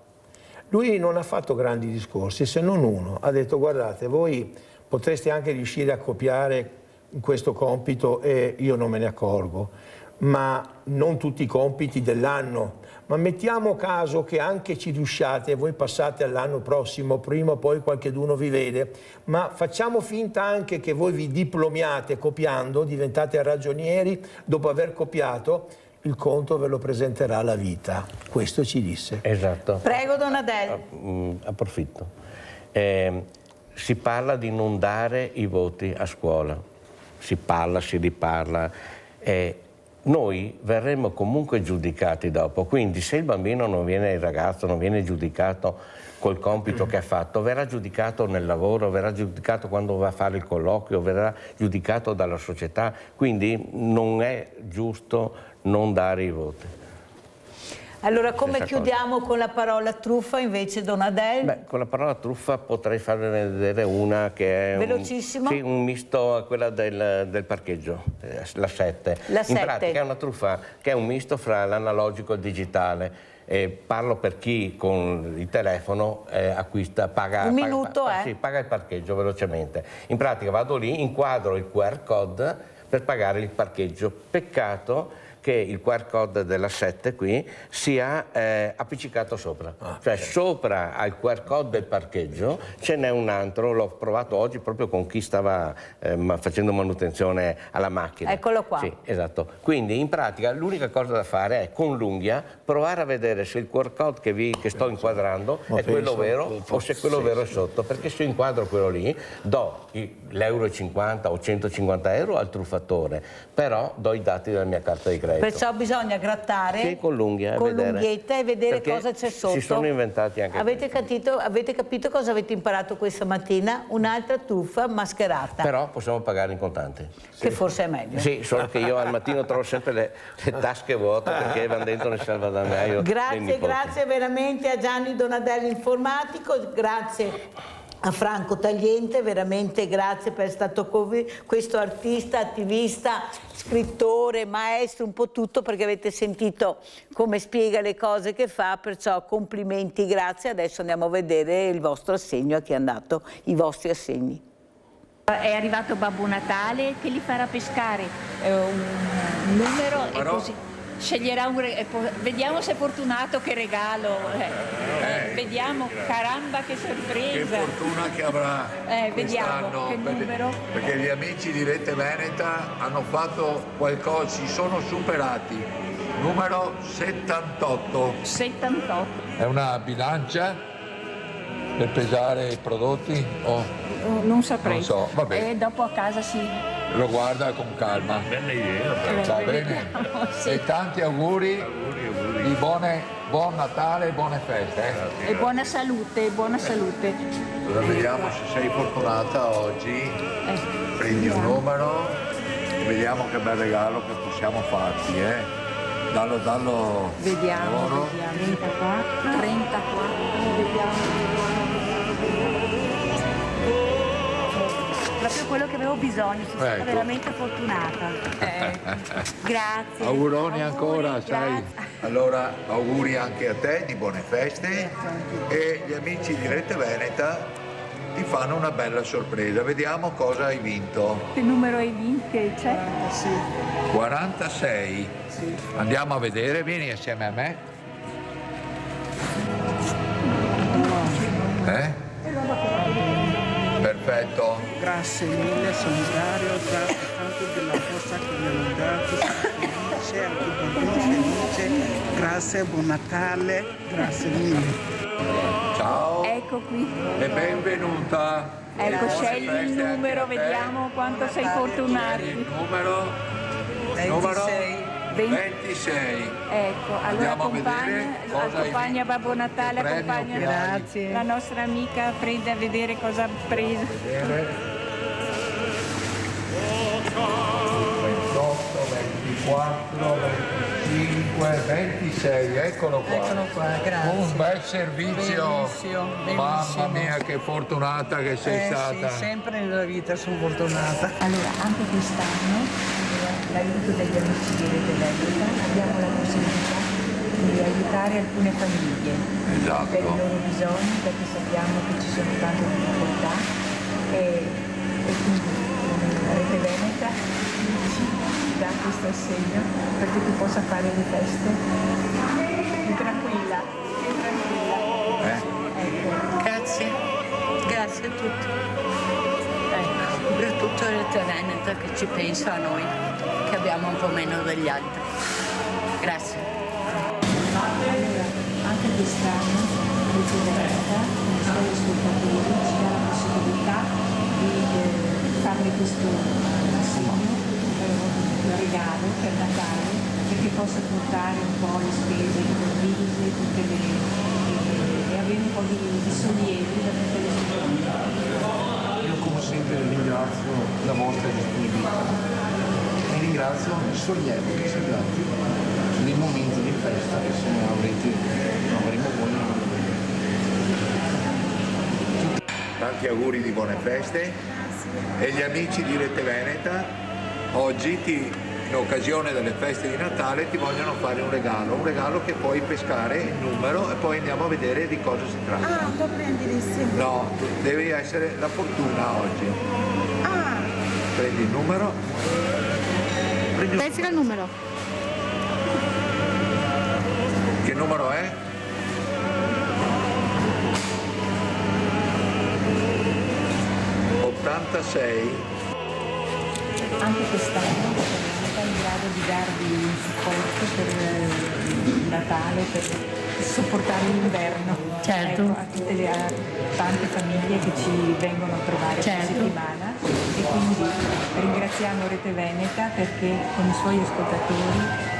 Lui non ha fatto grandi discorsi, se non uno. Ha detto: guardate, voi potreste anche riuscire a copiare in questo compito e io non me ne accorgo, ma non tutti i compiti dell'anno ma mettiamo caso che anche ci riusciate e voi passate all'anno prossimo, prima o poi qualcheduno vi vede, ma facciamo finta anche che voi vi diplomiate copiando, diventate ragionieri, dopo aver copiato, il conto ve lo presenterà la vita. Questo ci disse. Esatto. Prego, Donadel. Approfitto. Si parla di non dare i voti a scuola. Si parla, si riparla. Noi verremo comunque giudicati dopo, quindi se il bambino non viene, il ragazzo non viene giudicato col compito che ha fatto, verrà giudicato nel lavoro, verrà giudicato quando va a fare il colloquio, verrà giudicato dalla società, quindi non è giusto non dare i voti. Allora, come chiudiamo con la parola truffa invece, Donadel? Beh, con la parola truffa potrei farne vedere una che è velocissimo? Un misto a quella del parcheggio, la 7. La In 7. pratica è una truffa che è un misto fra l'analogico e il digitale. Parlo per chi con il telefono acquista, paga il parcheggio velocemente. In pratica vado lì, inquadro il QR code per pagare il parcheggio. Peccato che il QR code della 7 qui sia appiccicato sopra. Cioè sopra al QR code del parcheggio ce n'è un altro, l'ho provato oggi proprio con chi stava facendo manutenzione alla macchina. Eccolo qua. Sì, esatto. Quindi in pratica l'unica cosa da fare è con l'unghia provare a vedere se il QR code che sto inquadrando è quello vero o se quello vero è sotto, perché se inquadro quello lì do l'1,50 o 150 euro al truffatore, però do i dati della mia carta di credito. Perciò bisogna grattare con l'unghia, con l'unghietta e vedere perché cosa c'è sotto. Si sono inventati anche avete capito cosa avete imparato questa mattina? Un'altra truffa mascherata. Però possiamo pagare in contanti. Che forse è meglio. Sì, solo che io al mattino trovo sempre le tasche vuote perché vanno dentro nel salvadanaio. Grazie veramente a Gianni Donadel informatico, grazie a Franco Tagliente, veramente grazie per essere stato questo artista, attivista, scrittore, maestro, un po' tutto, perché avete sentito come spiega le cose che fa, perciò complimenti, grazie. Adesso andiamo a vedere il vostro assegno, a chi è andato i vostri assegni. È arrivato Babbo Natale che li farà pescare un numero e così sceglierà vediamo se è fortunato, che regalo, vediamo, caramba che sorpresa, che fortuna che avrà vediamo che numero, perché gli amici di Rete Veneta hanno fatto qualcosa, si sono superati. Numero 78. È una bilancia per pesare i prodotti? Non saprei. Non so, vabbè. Dopo a casa lo guarda con calma. Bella idea. Va bene. Sì. E tanti auguri di buon Natale e buone feste. E buona salute, buona salute. Allora vediamo se sei fortunata oggi. Prendi un numero e vediamo che bel regalo che possiamo farti. Dallo vediamo, loro. 34, vediamo. Proprio quello che avevo bisogno, sono stata veramente fortunata. Grazie. Auguroni ancora, sai. Allora auguri anche a te di buone feste e gli amici di Rete Veneta ti fanno una bella sorpresa. Vediamo cosa hai vinto. Che numero hai vinto? Che c'è? 46. Sì. Andiamo a vedere, vieni assieme a me. Perfetto. Grazie mille, solidario, grazie tanto della forza che mi hanno dato, felice, anche bambino felice, grazie, buon Natale, grazie mille. Ciao. Ecco qui. E benvenuta. Ecco, scegli il numero, vediamo quanto sei fortunato. Il numero 26. Ecco, allora accompagna Babbo Natale, accompagna la nostra amica, prende a vedere cosa ha preso. 28, 24, 25, 26, eccolo qua. Eccolo qua, grazie. Un bel servizio. Bellissimo. Mamma mia, che fortunata che sei stata. Sì, sempre nella vita sono fortunata. Allora, anche quest'anno l'aiuto degli amici di Rete Veneta abbiamo la possibilità di aiutare alcune famiglie per i loro bisogni, perché sappiamo che ci sono tante difficoltà e quindi Rete Veneta ci dà questo assegno perché tu possa fare le feste tranquilla, Grazie, grazie a tutti. Soprattutto Rete Veneta che ci pensa a noi, che abbiamo un po' meno degli altri. Grazie. Anche quest'anno Rete Veneta, con i suoi ascoltatori, ci dà la possibilità di farle questo assegno, regalo per Natale, perché possa portare un po' le spese improvvise, e avere un po' di sollievo da tutte le situazioni. Io come sempre ringrazio la vostra disponibilità e ringrazio il sollievo che ci date nei momenti di festa che se non avremo voglia. Tanti auguri di buone feste e gli amici di Rete Veneta oggi in occasione delle feste di Natale ti vogliono fare un regalo che puoi pescare il numero e poi andiamo a vedere di cosa si tratta. Ah, lo prendi insieme? No, devi essere la fortuna oggi. Ah. Prendi il numero. Pesca il numero. Che numero è? Anche quest'anno è in grado di darvi un supporto per il Natale, per sopportare l'inverno. Certo. Ecco, a tante famiglie che ci vengono a trovare questa settimana, e quindi ringraziamo Rete Veneta perché con i suoi ascoltatori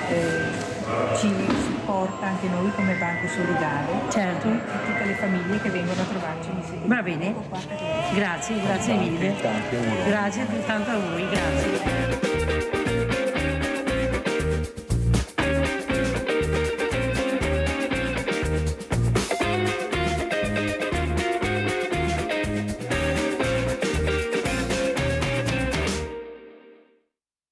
ci supporta anche noi come Banco Solidale. Certo. E tutte le famiglie che vengono a trovarci in settimana. Va bene, grazie mille. Grazie altrettanto a voi, grazie.